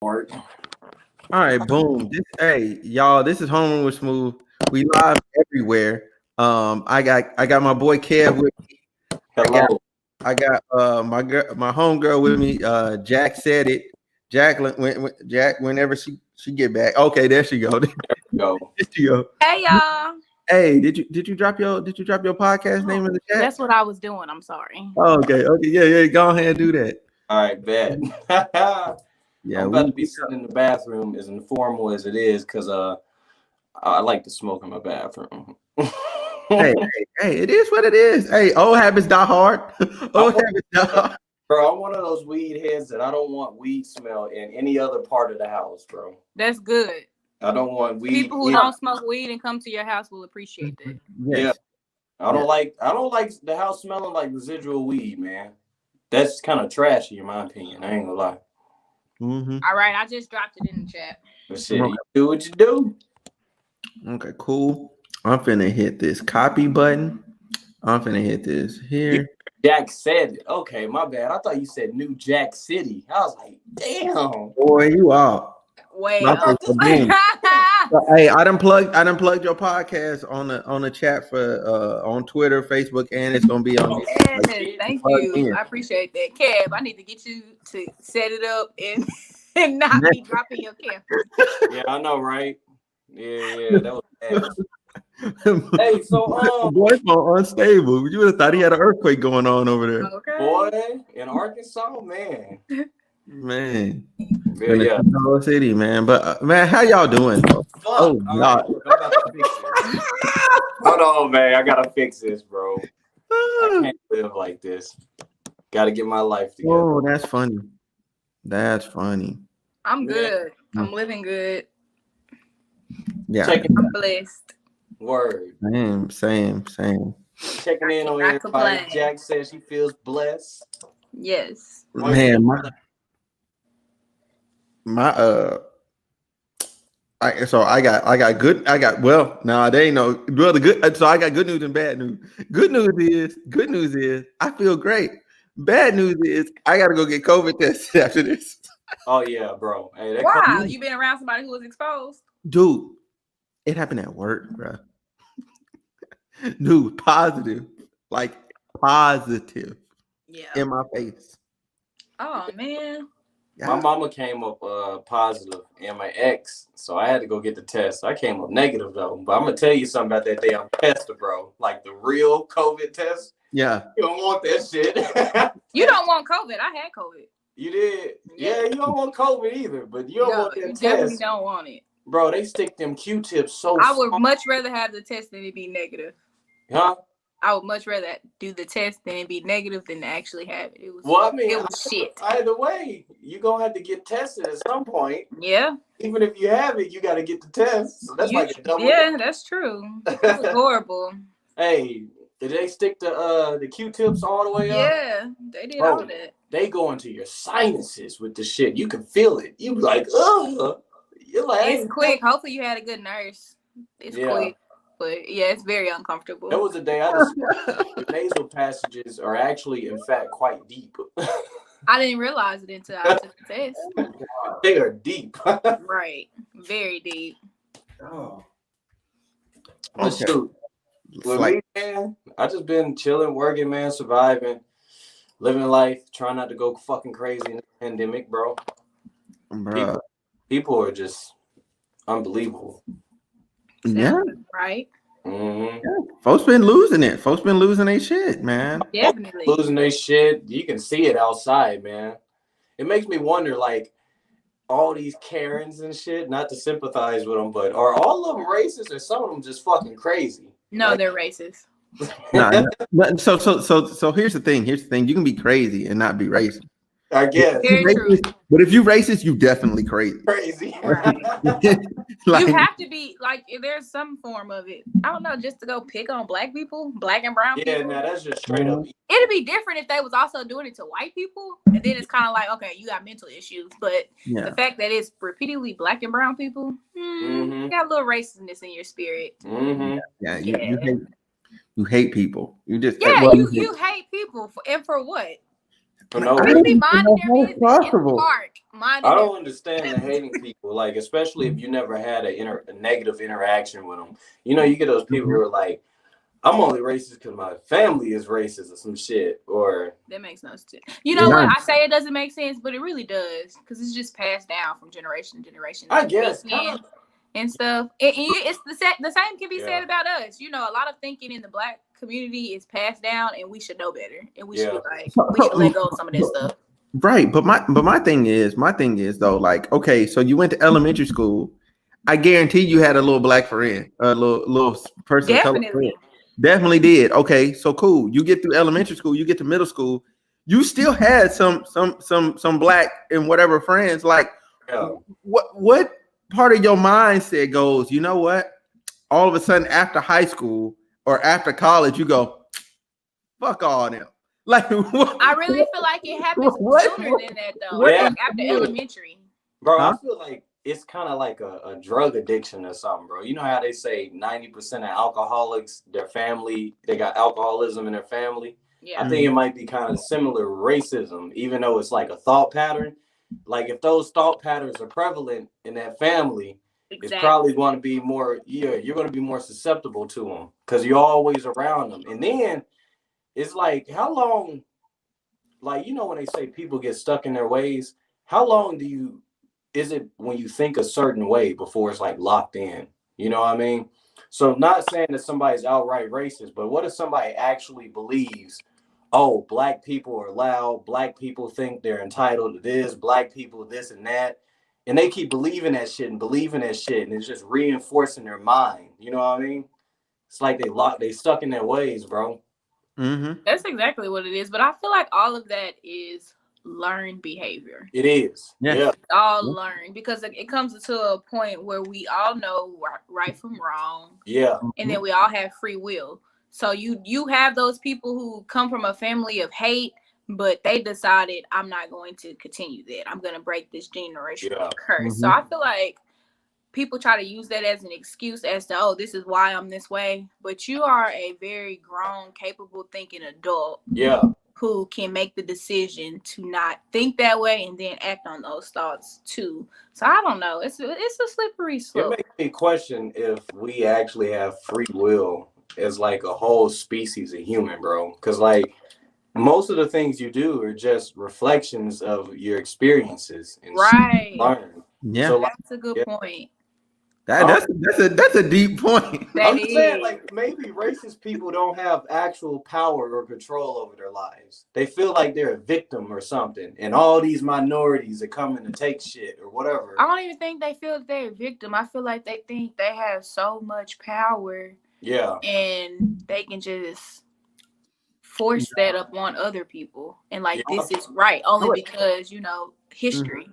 All right, boom. Hey, y'all, this is Homeroom with Smooth. We live everywhere. I got my boy Kev with me. Hello. I got my homegirl with me. Jack said it. Jack whenever she get back. Okay, there she go. There we go. There she go. Hey y'all. Hey, did you drop your podcast name in the chat? That's what I was doing. I'm sorry. Oh, okay, yeah. Go ahead and do that. All right, bet. Yeah, I'm about to be sitting in the bathroom as informal as it is because I like to smoke in my bathroom. hey, it is what it is. Hey, old habits die hard. Old habits die hard. Bro, I'm one of those weed heads that I don't want weed smell in any other part of the house, bro. That's good. I don't want weed. People who don't smoke weed and come to your house will appreciate that. Yes. Yeah. I don't like the house smelling like residual weed, man. That's kind of trashy in my opinion. I ain't gonna lie. Mm-hmm. All right, I just dropped it in the chat. But shit, you do what you do. Okay, cool. I'm finna hit this copy button. I'm finna hit this here. Jack said it. Okay, my bad. I thought you said New Jack City. I was like, damn. Boy, you out. Well, hey, I done plugged your podcast on the chat for on Twitter, Facebook, and it's gonna be on. Yes, thank you. I appreciate that, Kev. I need to get you to set it up and not be dropping your camera. Yeah, I know, right? Yeah, that was bad. Hey, so boy, phone unstable. You would have thought he had an earthquake going on over there. Okay. Boy, in Arkansas, man. Yeah, city, man. But man, how y'all doing? Oh God! Hold on, man. I gotta fix this, bro. I can't live like this. Got to get my life together. Oh, that's funny. That's funny. I'm good. I'm living good. Yeah, I'm blessed. Word. Same. Checking in on everybody. Jack says she feels blessed. Yes. Man, I got good news and bad news. Good news is I feel great. Bad news is I gotta go get COVID tested after this. Oh yeah, bro. Hey, wow, you been around somebody who was exposed? Dude, it happened at work, bro. Dude, positive. Like positive. Yeah. In my face. Oh man. My mama came up positive and my ex, so I had to go get the test. I came up negative though. But I'm gonna tell you something about that damn test, bro. Like the real COVID test. Yeah. You don't want that shit. You don't want COVID. I had COVID. You did? Yeah, you don't want COVID either, but you don't want that test. You definitely don't want it. Bro, they stick them Q-tips so I would much rather have the test than it be negative. Huh? I would much rather do the test than it be negative than to actually have it. It was shit. Either way, you're gonna have to get tested at some point. Yeah. Even if you have it, you gotta get the test. So that's like a double. Yeah, that's true. It was horrible. Hey, did they stick the Q-tips all the way up? Yeah, they did all that. They go into your sinuses with the shit. You can feel it. You be like, ugh. You're like, it's quick. Hopefully you had a good nurse. It's quick. But yeah, it's very uncomfortable. There was a day the nasal passages are actually, in fact, quite deep. I didn't realize it until I took the test. They are deep. Right. Very deep. Oh. Shoot. With me, man, I just been chilling, working, man, surviving, living life, trying not to go fucking crazy in the pandemic, bro. People are just unbelievable. Yeah. Right. Mm-hmm. Yeah. Folks been losing it. Folks been losing their shit, man. Definitely. Losing their shit. You can see it outside, man. It makes me wonder, like, all these Karens and shit, not to sympathize with them, but are all of them racist or some of them just fucking crazy? No, like, they're racist. So here's the thing. You can be crazy and not be racist. I guess. But if you racist, you definitely crazy. Right. Like, you have to be like, if there's some form of it. I don't know, just to go pick on black people, black and brown people. Yeah, no, that's just straight up. It'd be different if they was also doing it to white people, and then it's kind of like, okay, you got mental issues. But the fact that it's repeatedly black and brown people, you got a little racism in your spirit. Mm-hmm. Yeah, you hate people. You just you hate people, and for what? For no People be reason. minding their business in the park. I don't understand the hating people, like, especially if you never had a negative interaction with them. You know, you get those people who are like, I'm only racist because my family is racist or some shit. Or that makes no sense. You know what? I say it doesn't make sense, but it really does because it's just passed down from generation to generation. I guess and stuff. It's the same can be said about us. You know, a lot of thinking in the Black community is passed down, and we should know better, and we should be like, we should let go of some of this stuff. Right, but my thing is though, like, okay, so you went to elementary school. I guarantee you had a little Black friend, a little person. Definitely did. Okay, so cool. You get through elementary school, you get to middle school, you still had some Black and whatever friends. Like, what part of your mindset goes, you know what? All of a sudden, after high school or after college, you go, fuck all them. Like, I really feel like it happens sooner than that, though. Like after elementary, bro. I feel like it's kind of like a drug addiction or something, bro. You know how they say 90% of alcoholics, their family, they got alcoholism in their family. Yeah. I think it might be kind of similar racism, even though it's like a thought pattern. Like if those thought patterns are prevalent in that family, it's probably going to be more. Yeah, you're going to be more susceptible to them because you're always around them. And then it's like, how long? Like, you know, when they say people get stuck in their ways, how long is it when you think a certain way before it's like locked in? You know what I mean? So not saying that somebody's outright racist, but what if somebody actually believes, oh, Black people are loud, Black people think they're entitled to this, Black people this and that, and they keep believing that shit, and it's just reinforcing their mind. You know what I mean? It's like they stuck in their ways, bro. Mm-hmm. That's exactly what it is. But I feel like all of that is learned behavior. It is. Yeah. It's all learned because it comes to a point where we all know right from wrong. Yeah. And then we all have free will. So you have those people who come from a family of hate, but they decided, I'm not going to continue that. I'm going to break this generational curse. Mm-hmm. So I feel like people try to use that as an excuse as to, oh, this is why I'm this way. But you are a very grown, capable, thinking adult. Yeah. Who can make the decision to not think that way and then act on those thoughts too. So I don't know. It's a slippery slope. It makes me question if we actually have free will as like a whole species of human, bro. Because like most of the things you do are just reflections of your experiences and learn. Yeah, so that's a good point. That's a deep point. I'm just saying, like, maybe racist people don't have actual power or control over their lives. They feel like they're a victim or something, and all these minorities are coming to take shit or whatever. I don't even think they feel that they're a victim. I feel like they think they have so much power. Yeah. And they can just force that upon other people. And like, this is right only because, you know, history. Mm-hmm.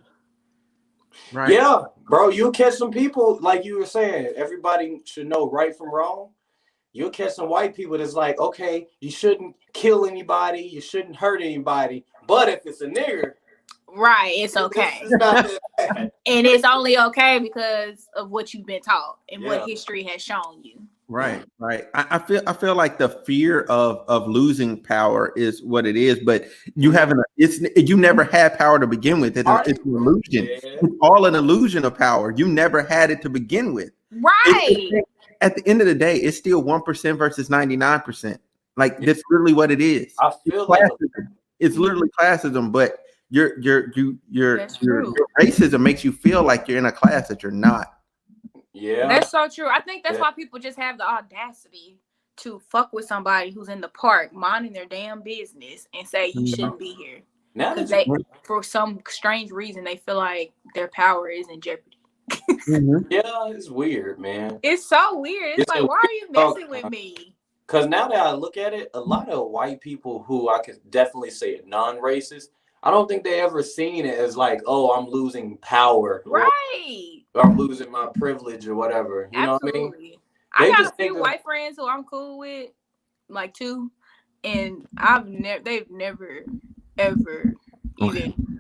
Right. Yeah, bro, you'll catch some people, like you were saying, everybody should know right from wrong. You'll catch some white people that's like, okay, you shouldn't kill anybody, you shouldn't hurt anybody, but if it's a nigger, right, it's okay. It's not that bad. And it's only okay because of what you've been taught and what history has shown you. Right. I feel like the fear of losing power is what it is, but you never had power to begin with. It's an illusion. It's all an illusion of power. You never had it to begin with. Right. At the end of the day, it's still 1% versus 99%. Like that's literally what it is. I feel like it's literally classism, but your racism makes you feel like you're in a class that you're not. Yeah, that's so true. I think that's why people just have the audacity to fuck with somebody who's in the park minding their damn business and say you shouldn't be here. Now for some strange reason, they feel like their power is in jeopardy. Yeah, it's weird, man. It's so weird. It's like, why are you messing with me? Because now that I look at it, a lot of white people who I could definitely say are non-racist, I don't think they ever seen it as like, oh, I'm losing power. Right. Or I'm losing my privilege or whatever. You know what I mean? I got a few white friends who I'm cool with, like two, and they've never ever even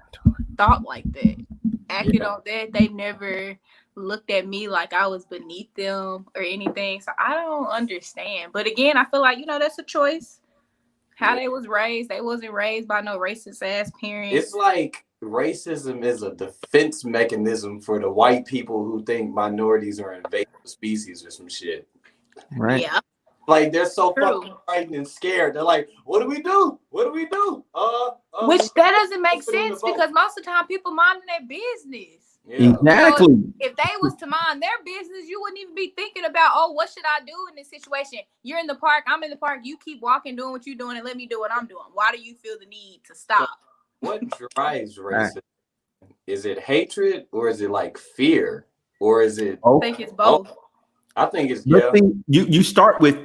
thought like that. Acted on that. They've never looked at me like I was beneath them or anything. So I don't understand. But again, I feel like, you know, that's a choice. how they was raised. They wasn't raised by no racist ass parents. It's like racism is a defense mechanism for the white people who think minorities are invasive species or some shit. Right. Yeah. Like they're so fucking frightened and scared. They're like, "What do we do? What do we do?" Which that doesn't make sense because most of the time people minding their business. Yeah. Exactly. So if they was to mind their business, you wouldn't even be thinking about, oh, what should I do in this situation? You're in the park, I'm in the park. You keep walking, doing what you're doing, and let me do what I'm doing. Why do you feel the need to stop? So what drives racism? Is it hatred or is it like fear or is it? I think it's both. I think it's You start with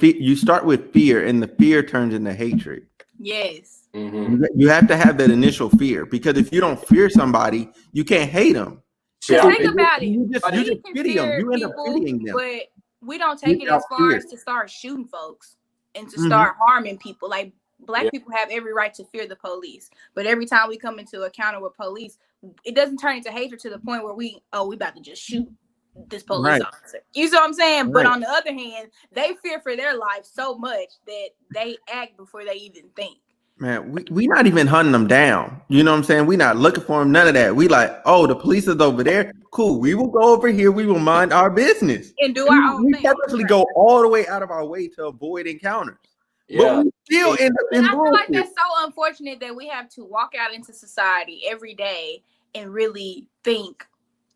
fear, and the fear turns into hatred. Yes. Mm-hmm. You have to have that initial fear because if you don't fear somebody, you can't hate them. Think about it. You just pity them. You end up pitying them. But we don't take it as far as to start shooting folks and to start harming people. Like Black people have every right to fear the police, but every time we come into a counter with police, it doesn't turn into hatred to the point where we about to just shoot this police officer. You see what I'm saying? Right. But on the other hand, they fear for their life so much that they act before they even think. Man, we not even hunting them down. You know what I'm saying? We not looking for them. None of that. We like, oh, the police is over there. Cool. We will go over here. We will mind our business and do our own thing. We purposely go all the way out of our way to avoid encounters. Yeah. But we still end up in I feel like that's so unfortunate that we have to walk out into society every day and really think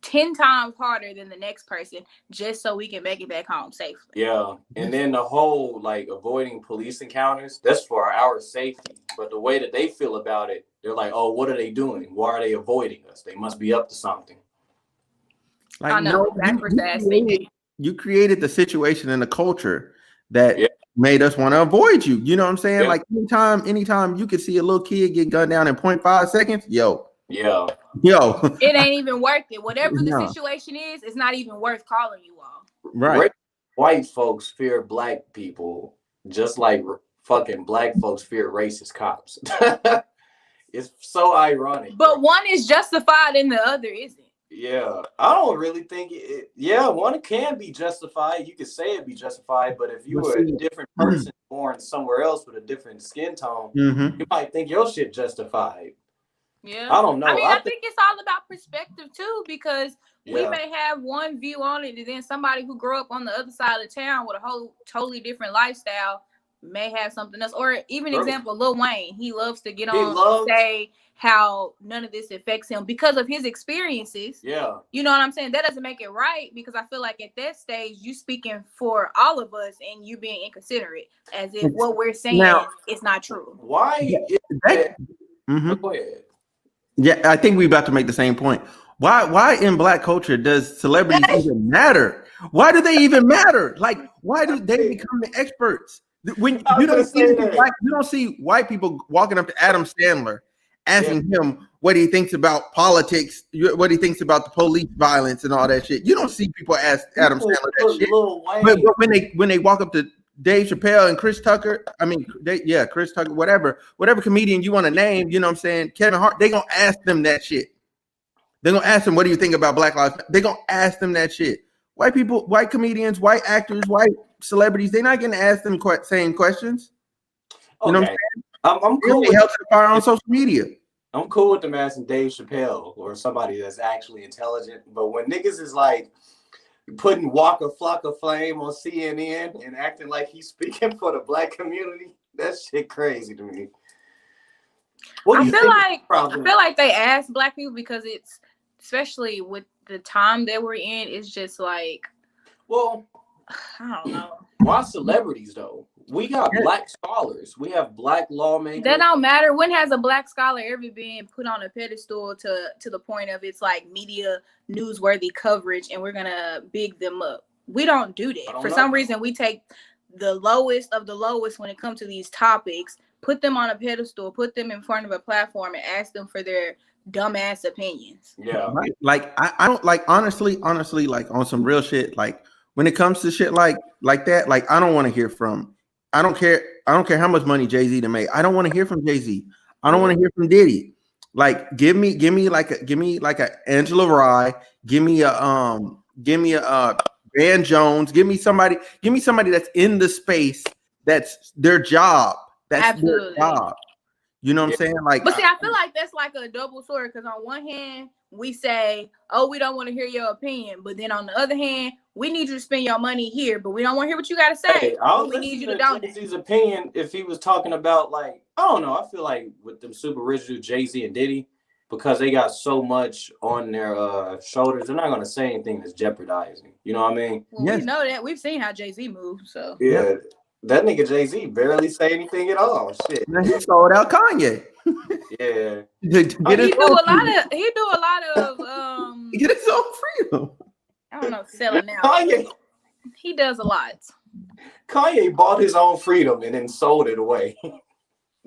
10 times harder than the next person just so we can make it back home safely. Yeah. And then the whole like avoiding police encounters, that's for our safety. But the way that they feel about it, they're like, oh, what are they doing? Why are they avoiding us? They must be up to something. Like, I know you created the situation and the culture that made us want to avoid you. You know what I'm saying? Like anytime you could see a little kid get gunned down in 0.5 seconds, yo. It ain't even worth it. Whatever the situation is, it's not even worth calling you all. Right. White folks fear Black people just like fucking Black folks fear racist cops. It's so ironic. But one is justified and the other isn't. Yeah, I don't really think it. Yeah, one can be justified. You could say it be justified, but if you were a different person born somewhere else with a different skin tone, you might think your shit justified. Yeah, I don't know. I mean, I think it's all about perspective too, because we may have one view on it, and then somebody who grew up on the other side of town with a whole totally different lifestyle may have something else. Or even example, Lil Wayne, he loves to get on and say how none of this affects him because of his experiences. Yeah, you know what I'm saying? That doesn't make it right, because I feel like at that stage you speaking for all of us and you being inconsiderate, as if what we're saying is not true. Why? Go ahead. Yeah, I think we're about to make the same point. Why in Black culture does celebrities even matter? Why do they even matter? Like, why do they become the experts? When you don't see white people walking up to Adam Sandler asking him what he thinks about politics, what he thinks about the police violence and all that shit. You don't see people ask Adam Sandler that shit. But when they walk up to Dave Chappelle and Chris Tucker, Chris Tucker, whatever comedian you want to name, you know what I'm saying, Kevin Hart, they gonna ask them that shit. They're gonna ask them, what do you think about Black Lives Matter? They're gonna ask them that shit. White people, white comedians, white actors, white celebrities, they're not gonna ask them same questions. You know what I'm saying? I'm cool with help to fire on social media. I'm cool with them asking Dave Chappelle or somebody that's actually intelligent, but when niggas is like putting Waka Flocka Flame on CNN and acting like he's speaking for the Black community, that shit crazy to me. I feel like they ask Black people because it's, especially with the time that we're in, it's just like, well, I don't know. Why celebrities though? We got Black scholars. We have Black lawmakers. That don't matter. When has a Black scholar ever been put on a pedestal to the point of it's like media newsworthy coverage and we're gonna big them up? We don't do that. For some reason, we take the lowest of the lowest when it comes to these topics, put them on a pedestal, put them in front of a platform, and ask them for their dumbass opinions. Yeah, like I don't like honestly, like on some real shit. Like when it comes to shit like that, like I don't want to hear from. I don't care how much money Jay-Z to make. I don't want to hear from Jay-Z. I don't want to hear from Diddy. Like give me like a Angela Rye, give me a Van Jones, give me somebody that's in the space, that's their job, That's their job. You know what I'm saying? Like, but see, I feel like that's like a double sword, because on one hand, we say, oh, we don't want to hear your opinion. But then on the other hand, we need you to spend your money here, but we don't want to hear what you got to say. Hey, I'll we need you to donate. Jay-Z's opinion if he was talking about, like, I don't know. I feel like with them super rich dudes, Jay-Z and Diddy, because they got so much on their shoulders, they're not going to say anything that's jeopardizing. You know what I mean? Well, we know that. We've seen how Jay-Z moves, so. Yeah. That nigga Jay-Z barely say anything at all. Shit. Man, he sold out Kanye. Yeah. He do a lot of get his own freedom. I don't know, selling out. Kanye. He does a lot. Kanye bought his own freedom and then sold it away.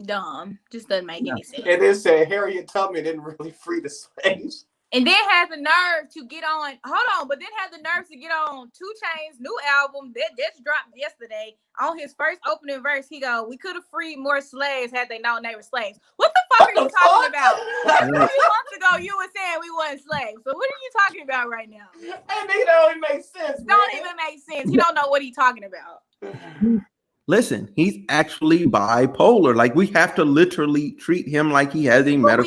Dumb. Just doesn't make any sense. And then said Harriet Tubman didn't really free the slaves. And then had the nerve to get on, but then had the nerve to get on 2 Chainz's new album that just dropped yesterday. On his first opening verse, he go, "We could have freed more slaves had they known they were slaves." What the fuck are you talking about? A few months ago, you were saying we weren't slaves. So what are you talking about right now? And it don't even make sense. Don't even make sense. You don't know what he's talking about. Listen, he's actually bipolar. Like, we have to literally treat him like he has a medical.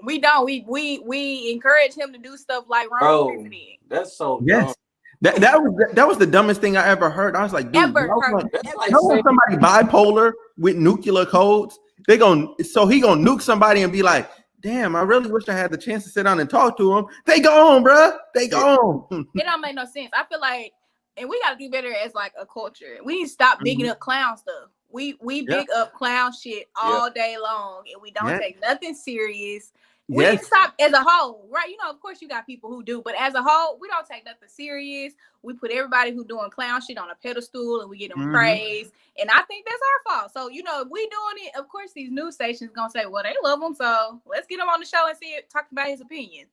We don't. We encourage him to do stuff like Ron. That's so dumb. That was the dumbest thing I ever heard. I was like, dude, somebody bipolar with nuclear codes. He gonna nuke somebody and be like, damn, I really wish I had the chance to sit down and talk to him. They gone, bruh. They gone. It don't make no sense. I feel like, and we got to do better as like a culture. We need to stop bigging up clown stuff. We big up clown shit all day long, and we don't take nothing serious. We need to stop as a whole, right? You know, of course you got people who do, but as a whole, we don't take nothing serious. We put everybody who doing clown shit on a pedestal, and we get them praise. And I think that's our fault. So, you know, if we doing it, of course these news stations gonna say, well, they love him, so let's get him on the show and see it, talk about his opinion.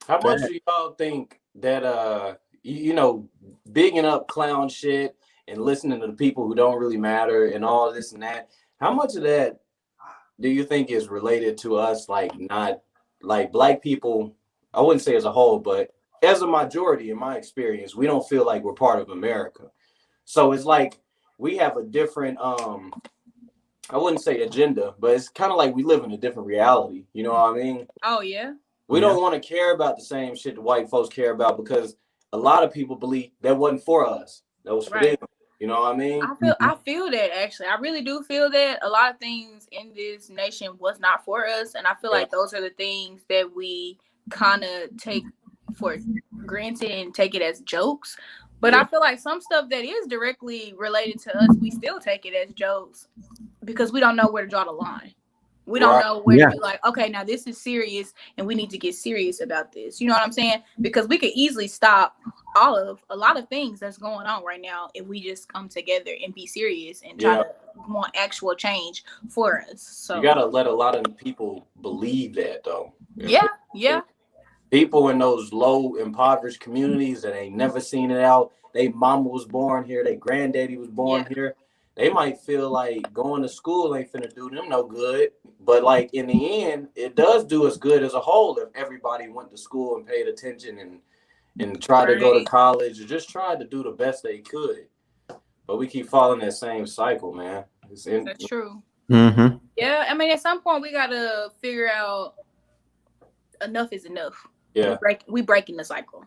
How much do y'all think that you know, bigging up clown shit and listening to the people who don't really matter and all this and that, how much of that do you think is related to us, like, not like black people? I wouldn't say as a whole, but as a majority, in my experience, we don't feel like we're part of America. So it's like we have a different I wouldn't say agenda, but it's kind of like we live in a different reality. You know what I mean? Oh yeah. We don't want to care about the same shit the white folks care about, because a lot of people believe that wasn't for us. That was for them. You know what I mean? I feel that, actually. I really do feel that a lot of things in this nation was not for us. And I feel like those are the things that we kind of take for granted and take it as jokes. But I feel like some stuff that is directly related to us, we still take it as jokes because we don't know where to draw the line. We don't know where to be like, okay, now this is serious and we need to get serious about this. You know what I'm saying? Because we could easily stop a lot of things that's going on right now if we just come together and be serious and try to want actual change for us. So you gotta let a lot of people believe that, though. Yeah. People in those low, impoverished communities that ain't never seen it out. They mama was born here. They granddaddy was born here. They might feel like going to school ain't finna do them no good. But like in the end, it does do us good as a whole if everybody went to school and paid attention and tried to go to college or just tried to do the best they could. But we keep following that same cycle, man. That's true. Mm-hmm. Yeah, I mean, at some point we gotta figure out enough is enough. Yeah, we breaking the cycle.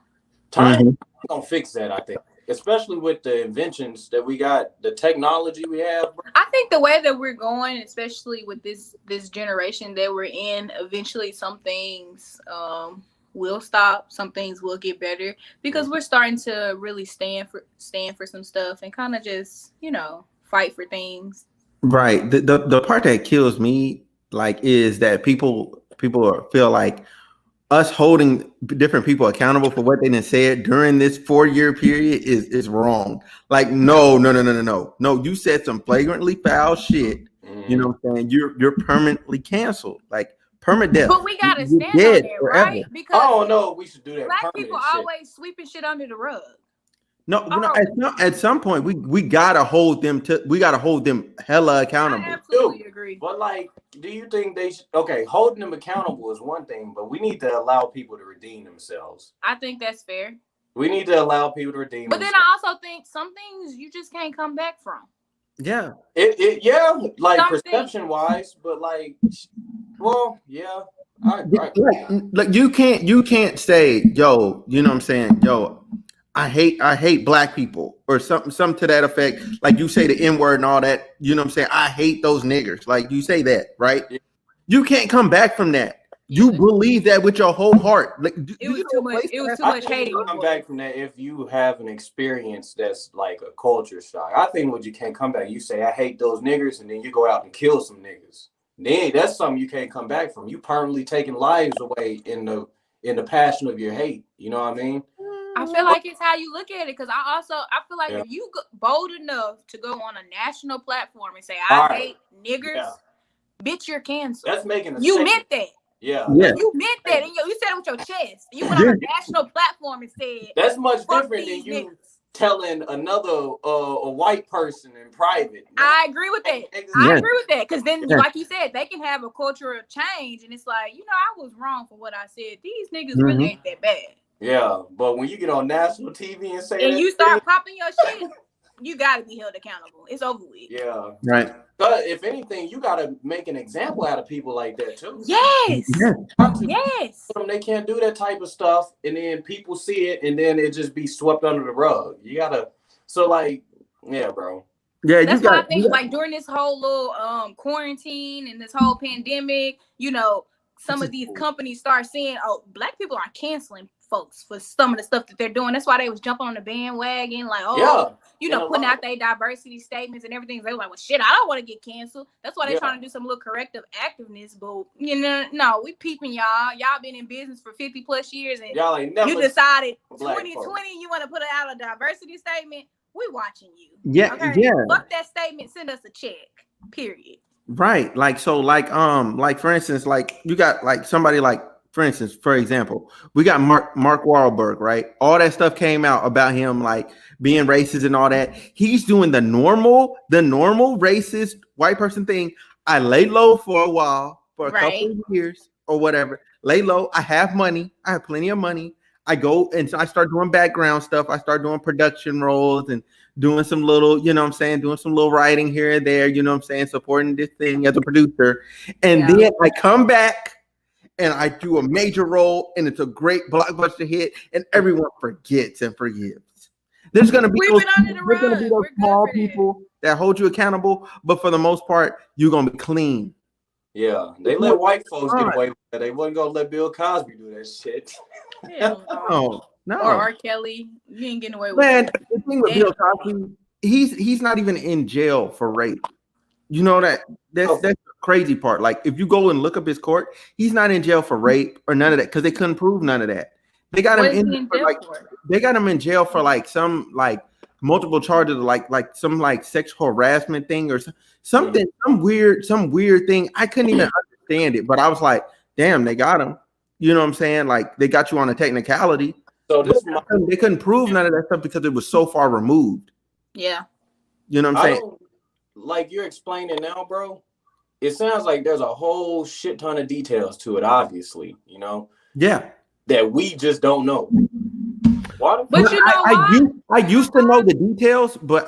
Time gonna fix that, I think. Especially with the inventions that we got, the technology we have. I think the way that we're going, especially with this generation that we're in, eventually some things will stop, some things will get better because we're starting to really stand for some stuff and kind of just, you know, fight for things. Right. The part that kills me, like, is that people feel like us holding different people accountable for what they done said during this 4-year period is wrong. Like, no. You said some flagrantly foul shit. You know what I'm saying? You're permanently canceled. Like, permadeath. But we gotta stand on that, right? Because I don't know if we should do that. Black people always sweeping shit under the rug. No, at some point we gotta hold them hella accountable. I absolutely agree. But like, do you think they should? Okay, holding them accountable is one thing, but we need to allow people to redeem themselves. I think that's fair. We need to allow people to redeem. But themselves. then I also think some things you just can't come back from. Yeah. Like perception wise, but like, well, yeah. Like you can't say, yo, you know what I'm saying, yo, I hate black people or something to that effect. Like you say the N word and all that, you know what I'm saying? I hate those niggers. Like you say that, right? Yeah. You can't come back from that. You believe that with your whole heart. Like it was too much. It was too much hate. You come back from that if you have an experience that's like a culture shock. I think when you can't come back, you say I hate those niggers, and then you go out and kill some niggas. Then that's something you can't come back from. You permanently taking lives away in the passion of your hate. You know what I mean? I feel like it's how you look at it, because I feel like if you bold enough to go on a national platform and say I hate niggers, bitch, you're canceled. That's making you meant that. Yeah. You meant that, and you said it with your chest. You went on a national platform and said that's much different than you telling another a white person in private. I agree with that. I agree with that, because then, like you said, they can have a cultural change, and it's like, I was wrong for what I said. These niggas really ain't that bad. Yeah, but when you get on national TV and say and you start popping your shit, you gotta be held accountable. It's over with. Yeah, right. But if anything, you gotta make an example out of people like that too. Yes. They can't do that type of stuff, and then people see it, and then it just be swept under the rug. You gotta. So like, yeah, bro. Yeah, that's why I think like during this whole little quarantine and this whole pandemic, some of these companies start saying, "Oh, black people are canceling folks for some of the stuff that they're doing." That's why they was jumping on the bandwagon, like, putting out their diversity statements and everything. They were like, "Well, shit, I don't want to get canceled." That's why they're trying to do some little corrective activeness. But no, we peeping y'all. Y'all been in business for 50 plus years, and y'all ain't never you decided 2020 you want to put out a diversity statement. We watching you. Yeah, okay? Fuck that statement. Send us a check. Period. Right. Like, so like for instance, like you got like somebody like, for instance, for example, we got Mark Wahlberg, right? All that stuff came out about him like being racist and all that. He's doing the normal racist white person thing. I lay low for a while, for a couple of years or whatever. Lay low. I have money. I have plenty of money. I go and I start doing background stuff. I start doing production roles and doing some little, doing some little writing here and there, supporting this thing as a producer. And then I come back and I do a major role and it's a great blockbuster hit and everyone forgets and forgives. There's going to be those small people that hold you accountable, but for the most part, you're going to be clean. Yeah, they let white folks get away with that. They wasn't going to let Bill Cosby do that shit. No. Or R. Kelly, you ain't getting away with it. Man, the thing with Bill Cosby, he's not even in jail for rape. You know that's the crazy part. Like if you go and look up his court, he's not in jail for rape or none of that because they couldn't prove none of that. They got him in jail for like some like multiple charges, like some like sexual harassment thing or something, some weird thing. I couldn't even understand it, but I was like, damn, they got him. You know what I'm saying? Like they got you on a technicality. So they couldn't prove none of that stuff because it was so far removed. Yeah. You know what I'm saying? Like you're explaining now, bro. It sounds like there's a whole shit ton of details to it, obviously, Yeah. That we just don't know. But I used to know the details, but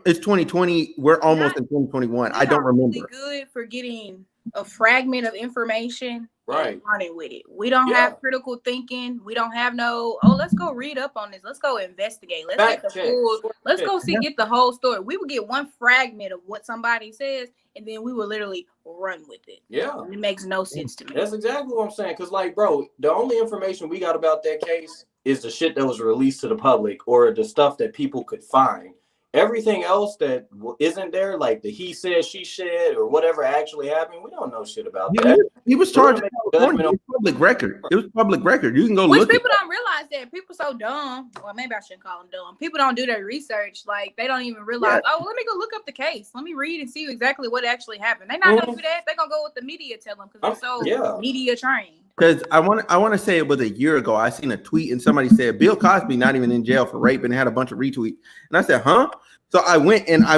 it's 2020. We're almost in 2021. I don't remember. Really good for getting a fragment of information. Right. Running with it. We don't have critical thinking. We don't have let's go read up on this. Let's go investigate. Let's get the whole story. We would get one fragment of what somebody says, and then we would literally run with it. Yeah. And it makes no sense to me. That's exactly what I'm saying. Because, like, bro, the only information we got about that case is the shit that was released to the public or the stuff that people could find. Everything else that isn't there, like the he said, she said, or whatever actually happened, we don't know shit about that. He was charged in California. It was public record. It was public record. You can go look. Which people don't realize that. People so dumb. Well, maybe I shouldn't call them dumb. People don't do their research. Like, they don't even realize, let me go look up the case. Let me read and see exactly what actually happened. They're not going to do that. They're going to go with the media tell them because they're so media trained. Because I want to say it was a year ago. I seen a tweet and somebody said Bill Cosby not even in jail for rape and had a bunch of retweets. And I said, huh? So I went to LA.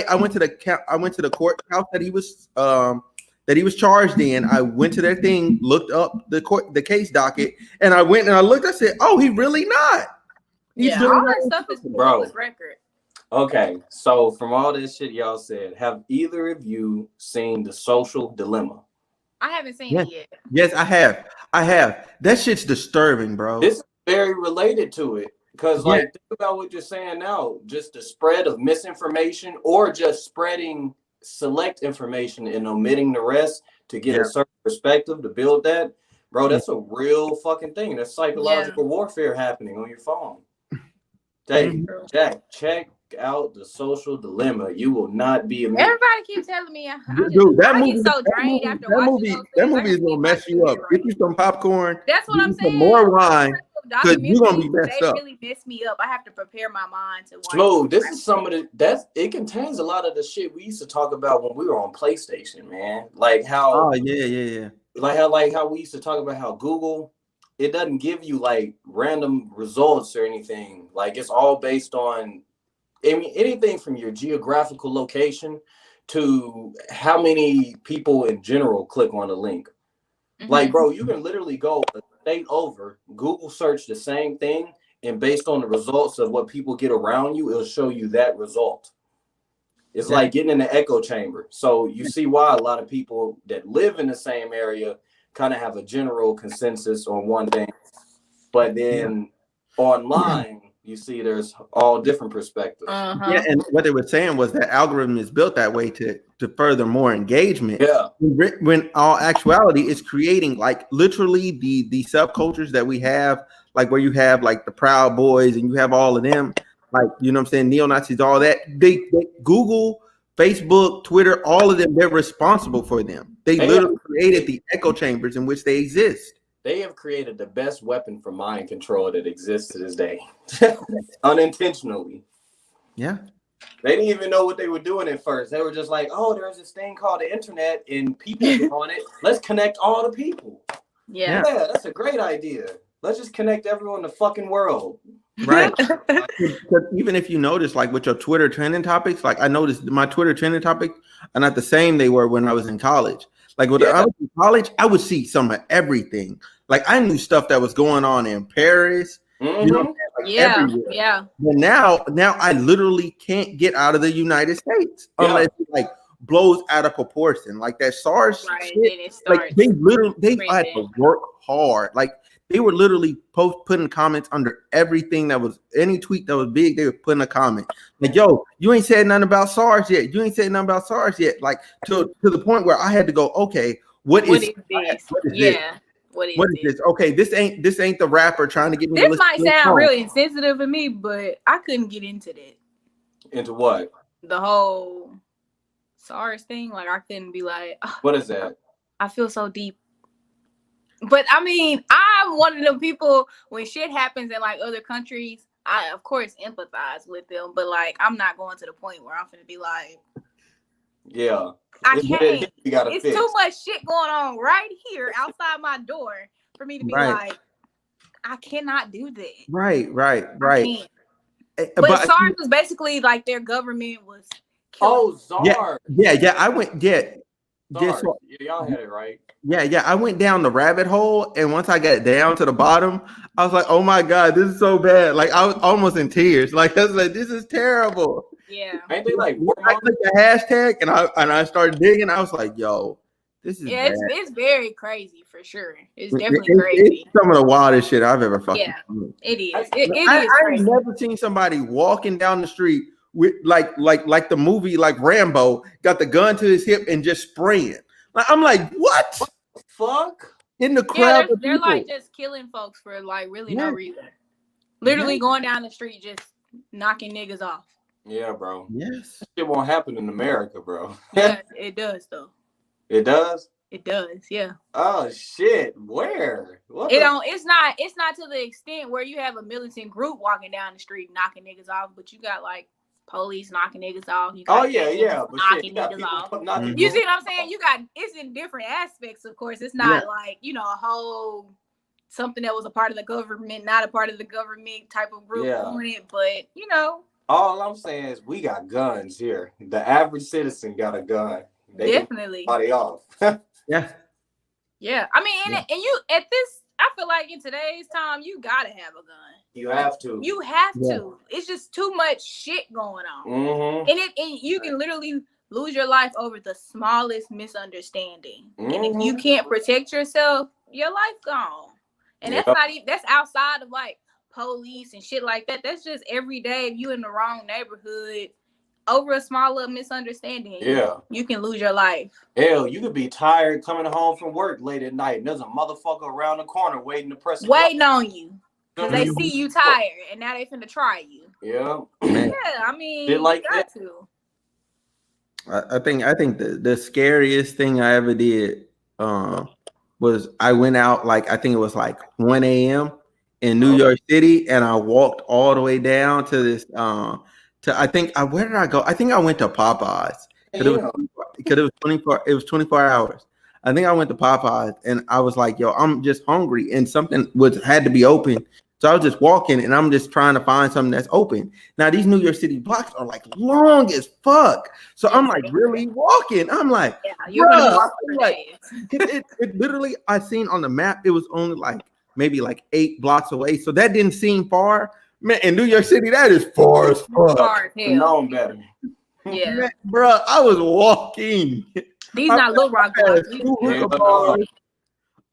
I went to the courthouse that he was charged in. I went to their thing, looked up the case docket, and I went and I looked. I said, "Oh, he really not." All that stuff is public record. Okay, so from all this shit y'all said, have either of you seen The Social Dilemma? I haven't seen it yet. Yes, I have. I have. That shit's disturbing, bro. This is very related to it because, Yeah. like, think about what you're saying now. Just the spread of misinformation, or just spreading select information and omitting the rest to get a certain perspective to build that, bro. That's a real fucking thing. There's psychological warfare happening on your phone. Hey, Jack, check out The Social Dilemma. You will not be amazed. Everybody keeps telling me, Dude, that movie, get so drained after watching those that things. movie is gonna mess you up. Get you some popcorn. That's what I'm saying. Some more wine, because you're gonna be messed up. They really mess me up. I have to prepare my mind to watch. Smooth. This is some of the it contains a lot of the shit we used to talk about when we were on PlayStation, man. Like how. Oh yeah. Like how we used to talk about how Google, it doesn't give you like random results or anything. Like it's all based on, I mean, anything from your geographical location to how many people in general click on a link. Like, bro, you can literally go a state over, Google search the same thing, and based on the results of what people get around you, it'll show you that result. It's like getting in the echo chamber. So you see why a lot of people that live in the same area kind of have a general consensus on one thing. But then online, you see there's all different perspectives. Yeah, and what they were saying was that algorithm is built that way to further more engagement. Yeah. When all actuality is creating like literally the subcultures that we have, like where you have like the Proud Boys and you have all of them, like, you know what I'm saying, neo-Nazis, all that. They Google, Facebook, Twitter, all of them, they're responsible for them. They literally created the echo chambers in which they exist. They have created the best weapon for mind control that exists to this day. Unintentionally. Yeah. They didn't even know what they were doing at first. They were just like, oh, there's this thing called the internet and people on it. Let's connect all the people. Yeah, that's a great idea. Let's just connect everyone in the fucking world. Right. Even if you notice, like with your Twitter trending topics, like I noticed my Twitter trending topic are not the same they were when I was in college. Like when I was in college, I would see some of everything. Like I knew stuff that was going on in Paris. You know, like everywhere. But now I literally can't get out of the United States unless it like blows out of proportion. Like that SARS shit, like they had to work hard. Like they were literally putting comments under everything that was any tweet that was big. They were putting a comment like, "Yo, you ain't said nothing about SARS yet. You ain't said nothing about SARS yet." Like to the point where I had to go, "Okay, what is this? What is this? Okay, this ain't the rapper trying to get me." This might sound really insensitive to me, but I couldn't get into that. Into what? The whole SARS thing. Like I couldn't be like, oh, what is that? I feel so deep. But I mean, I'm one of them people when shit happens in like other countries, I of course empathize with them, but like I'm not going to the point where I'm gonna be like, yeah, I can't. It's too much shit going on right here outside my door for me to be like, I cannot do that. Right. But SARS was basically like their government was killing. SARS. Yeah. I went. Y'all had it right. Yeah. I went down the rabbit hole, and once I got down to the bottom, I was like, "Oh my god, this is so bad!" Like I was almost in tears. Like I was like, "This is terrible." Yeah. Ain't they like? I clicked the hashtag, and I started digging. I was like, "Yo, this is bad." It's very crazy for sure. It's definitely crazy. It's some of the wildest shit I've ever fucking. Yeah, it is. I've never seen somebody walking down the street with like the movie like Rambo, got the gun to his hip and just spraying. Like I'm like, what the fuck? In the crowd, they're like just killing folks for like really no reason. Literally going down the street just knocking niggas off. Yeah, bro. Yes, it won't happen in America, bro. Yeah, it does though. It does. It does, yeah. Oh shit! Where? It's not to the extent where you have a militant group walking down the street knocking niggas off, but you got like police knocking niggas off. You got knocking niggas off. You see what I'm saying? You got it's in different aspects, of course. It's not like, you know, a whole something that was a part of the government, not a part of the government type of group doing it, but you know. All I'm saying is we got guns here. The average citizen got a gun. They definitely body off. Yeah. I mean, and you at this, I feel like in today's time, you gotta have a gun. You have to. You have to. It's just too much shit going on. And you can literally lose your life over the smallest misunderstanding. And if you can't protect yourself, your life gone. And that's not even, that's outside of like police and shit like that. That's just every day if you in the wrong neighborhood over a small little misunderstanding. You can lose your life. Hell, you could be tired coming home from work late at night. And there's a motherfucker around the corner waiting to press on you. Because they see you tired and now they finna try you. Yeah. I mean, you got to. I think the scariest thing I ever did was I went out like I think it was like 1 a.m. in New York City, and I walked all the way down to this where did I go? I think I went to Popeyes because it was 24. It was 24 hours. I think I went to Popeyes, and I was like, "Yo, I'm just hungry," and something had to be open. So I was just walking, and I'm just trying to find something that's open. Now these New York City blocks are like long as fuck. So I'm like really walking. I'm like, you're gonna walk for days. It literally, I seen on the map, it was only like maybe like 8 blocks away. So that didn't seem far. Man, in New York City, that is far as fuck. Far as hell. Known better. Yeah. Man, bro, I was walking. These not Little Rock blocks.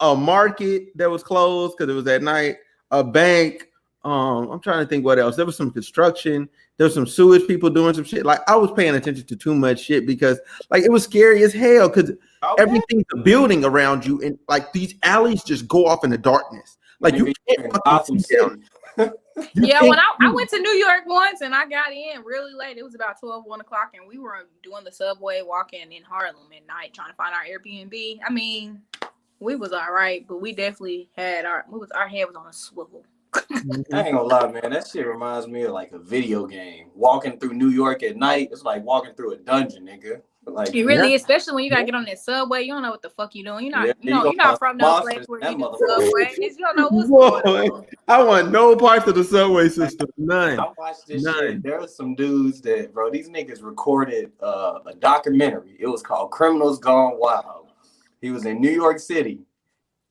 A market that was closed because it was at night. A bank. I'm trying to think what else. There was some construction. There was some sewage people doing some shit. Like I was paying attention to too much shit because like it was scary as hell because everything's a building around you and like these alleys just go off in the darkness. Like you can't fucking see them. When I went to New York once and I got in really late. It was about 1 o'clock and we were doing the subway walking in Harlem at night trying to find our Airbnb. I mean, we was all right, but we definitely had our head was on a swivel. I ain't gonna lie, man. That shit reminds me of like a video game. Walking through New York at night, it's like walking through a dungeon, nigga. Like you really, especially when you gotta get on that subway, you don't know what the fuck you doing. You're not from no place where you do subway. You don't know what's going on. I want no parts of the subway system. None. I watched this shit. There was some dudes that, bro, these niggas recorded a documentary. It was called Criminals Gone Wild. He was in New York City.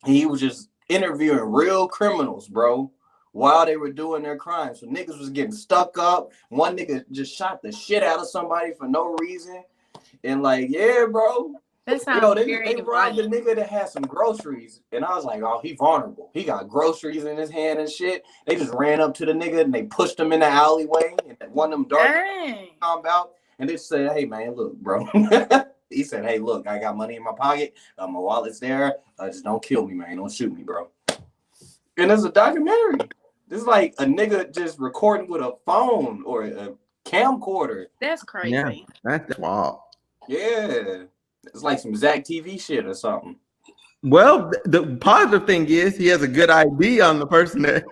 He was just interviewing real criminals, bro, while they were doing their crimes. So niggas was getting stuck up. One nigga just shot the shit out of somebody for no reason. And like, yeah, bro. That sounds they robbed the nigga that had some groceries. And I was like, oh, he vulnerable. He got groceries in his hand and shit. They just ran up to the nigga and they pushed him in the alleyway. And one of them dark come out. And they said, hey, man, look, bro. He said, hey, look, I got money in my pocket. My wallet's there. Just don't kill me, man. Don't shoot me, bro. And it's a documentary. This is like a nigga just recording with a phone or a camcorder. That's crazy. Yeah, that's wild. Yeah. It's like some Zach TV shit or something. Well, the positive thing is he has a good ID on the person that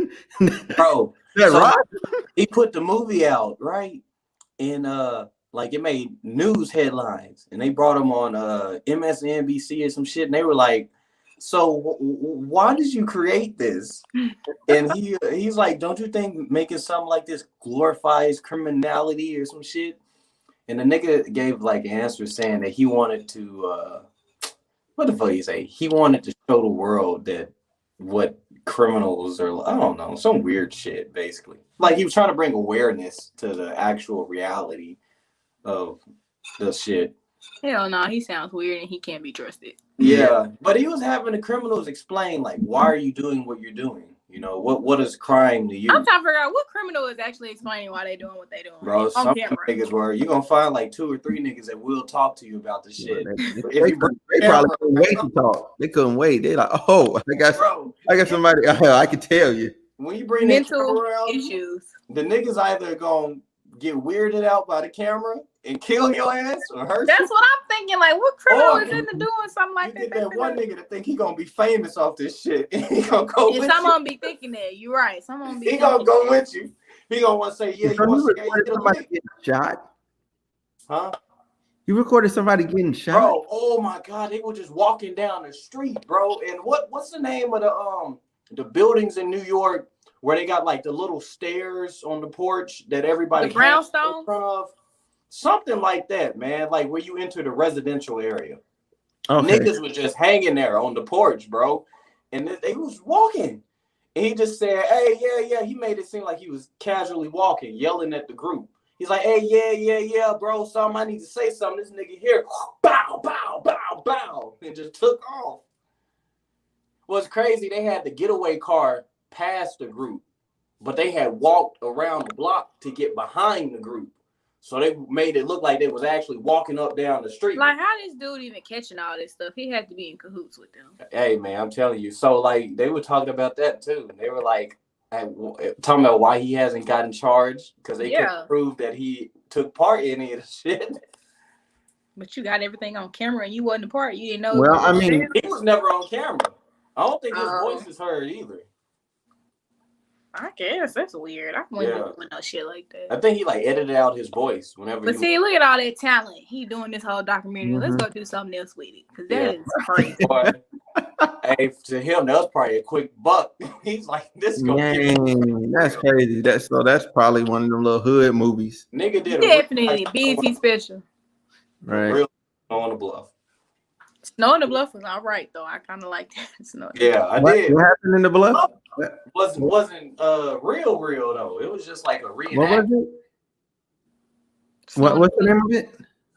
bro. Right? He put the movie out, right? And like it made news headlines, and they brought him on MSNBC or some shit, and they were like, "So why did you create this?" And he's like, "Don't you think making something like this glorifies criminality or some shit?" And the nigga gave like an answer saying that he wanted to what the fuck you say? He wanted to show the world that what criminals are, I don't know, some weird shit basically. Like he was trying to bring awareness to the actual reality of the shit. Hell no, he sounds weird and he can't be trusted. Yeah, but he was having the criminals explain like, why are you doing what you're doing? You know, what is crime to you? I'm trying to figure out what criminal is actually explaining why they doing what they doing. Bro, some niggas were. You're gonna find like 2 or 3 niggas that will talk to you about the shit. They probably couldn't wait to talk. They couldn't wait. They like, oh, I got somebody. I can tell you. When you bring mental issues, the niggas either gonna get weirded out by the camera and kill your ass or hurt. That's what I'm thinking. Like, what criminal is into doing something like that? You get that one nigga to think he gonna be famous off this shit. He gonna go. Yeah, someone be thinking that. You're right. Someone be. He gonna go with you. He gonna want to say, yeah. You want to say somebody getting shot? Huh? You recorded somebody getting shot? Bro, oh my god, they were just walking down the street, bro. And what's the name of the buildings in New York where they got like the little stairs on the porch that everybody the brownstone in front of? Something like that, man. Like where you enter the residential area. Okay. Niggas was just hanging there on the porch, bro. And they was walking. And he just said, hey, yeah. He made it seem like he was casually walking, yelling at the group. He's like, hey, yeah, bro, I need to say something. This nigga here, bow, and just took off. What's crazy, they had the getaway car past the group, but they had walked around the block to get behind the group. So they made it look like they was actually walking up down the street. Like, how this dude even catching all this stuff? He had to be in cahoots with them. Hey, man, I'm telling you. So, like, they were talking about that, too. They were, like, talking about why he hasn't gotten charged because they couldn't prove that he took part in any of the shit. But you got everything on camera and you wasn't a part. You didn't know. Well, I mean, he was never on camera. I don't think his voice is heard either. I guess that's weird. I wouldn't do no shit like that. I think he like edited out his voice whenever. But see, look at all that talent. He doing this whole documentary. Let's go do something else with it because that is crazy. Hey, to him, that was probably a quick buck. He's like, this that's crazy. That's probably one of them little hood movies. Nigga did definitely BET special. Right. Real Snow on the Bluff. Snow on the Bluff was all right though. I kind of liked it. Yeah, I did. What happened in the Bluff? Wasn't real though. It was just like a reenact. What was it? What's the name of it?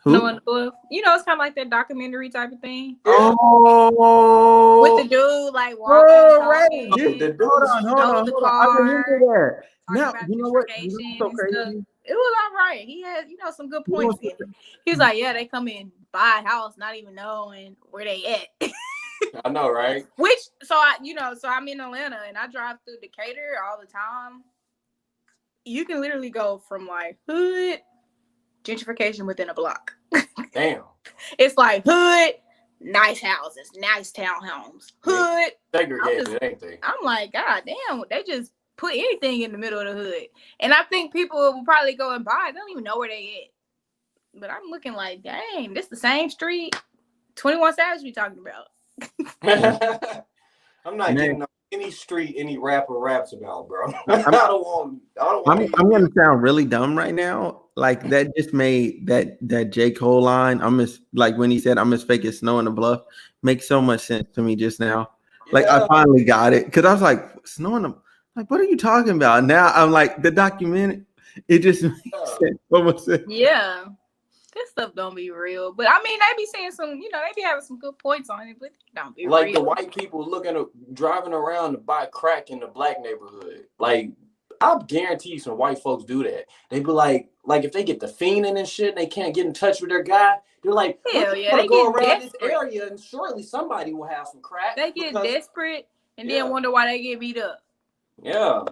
Snow on the Bluff. You know, it's kind of like that documentary type of thing. Oh, with the dude like walking. Oh, right. Hold on. I remember that. Now you know what? So crazy. It was all right. He had, some good points in it. He was like, they come in, buy a house, not even knowing where they at. I know, right? So I'm in Atlanta and I drive through Decatur all the time. You can literally go from like hood gentrification within a block. Damn. It's like hood, nice houses, nice townhomes. Hood. Segregated, ain't they? I'm like, God damn, they just put anything in the middle of the hood. And I think people will probably go and buy it. They don't even know where they at. But I'm looking like, dang, this the same street 21 Savage we talking about. I'm not getting on any street any rapper raps about, bro. I don't want. I'm gonna sound really dumb right now. Like that just made that J. Cole line. Like when he said I'm as fake as snow in the bluff makes so much sense to me just now. Like I finally got it because I was like snow in the like what are you talking about? Now I'm like the documentary. It just makes sense. Almost sense. Yeah. This stuff don't be real, but I mean, they be saying some, they be having some good points on it, but it don't be like real. The white people driving around to buy crack in the black neighborhood. Like, I guarantee some white folks do that. They be like if they get the fiending and shit, and they can't get in touch with their guy. They're like, hell yeah, they go around desperate. This area, and surely somebody will have some crack. They get desperate and then wonder why they get beat up. Yeah,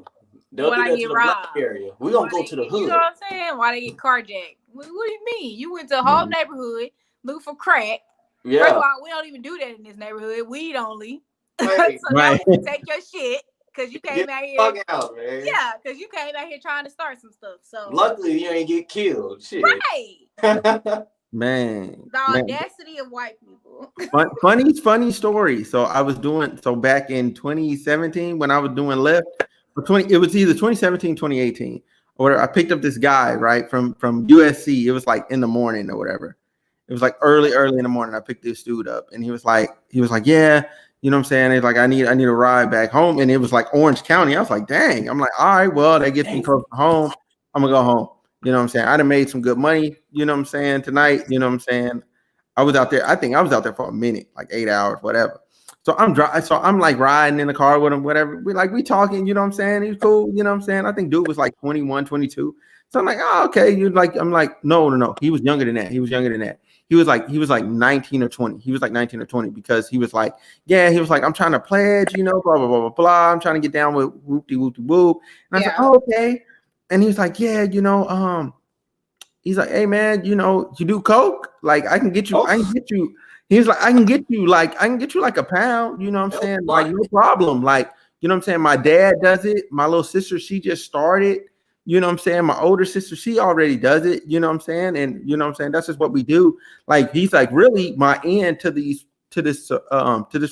they'll do that to the black area. We gonna go to the hood. You know what I'm saying? Why they get carjacked? What do you mean? You went to a whole neighborhood, look for crack. Yeah. First of all, we don't even do that in this neighborhood. Weed only. Right. So now we can take your shit because you came out here. Fuck out, man. Yeah, because you came out here trying to start some stuff. So luckily you ain't get killed. Shit. Right. Man. The audacity of white people. funny story. So I was back in 2017 when I was doing Lyft. It was either 2017, 2018. Or I picked up this guy right from USC. It was like in the morning or whatever. It was like early in the morning. I picked this dude up, and he was like, yeah, you know what I'm saying? He's like, I need a ride back home, and it was like Orange County. I was like, dang. I'm like, all right, well, that gets me close to home. I'm gonna go home. You know what I'm saying? I done made some good money. You know what I'm saying? Tonight, you know what I'm saying? I was out there. I think I was out there for a minute, like 8 hours, whatever. So I'm like riding in the car with him, whatever. We talking, you know what I'm saying? He's cool, you know what I'm saying? I think dude was like 21, 22. So I'm like, oh, okay. I'm like, no. He was younger than that. He was like 19 or 20. He was like 19 or 20 because he was like, I'm trying to pledge, blah, blah, blah, blah, blah. I'm trying to get down with whoopty whoopty whoop. And I was like, oh, okay. And he was like, yeah, he's like, hey man, you do coke? Like I can get you. He's like, I can get you like a pound, you know what I'm saying? Like, no problem. Like, you know what I'm saying? My dad does it. My little sister, she just started, you know what I'm saying? My older sister, she already does it, you know what I'm saying? And you know what I'm saying? That's just what we do. Like, he's like, really, my end to this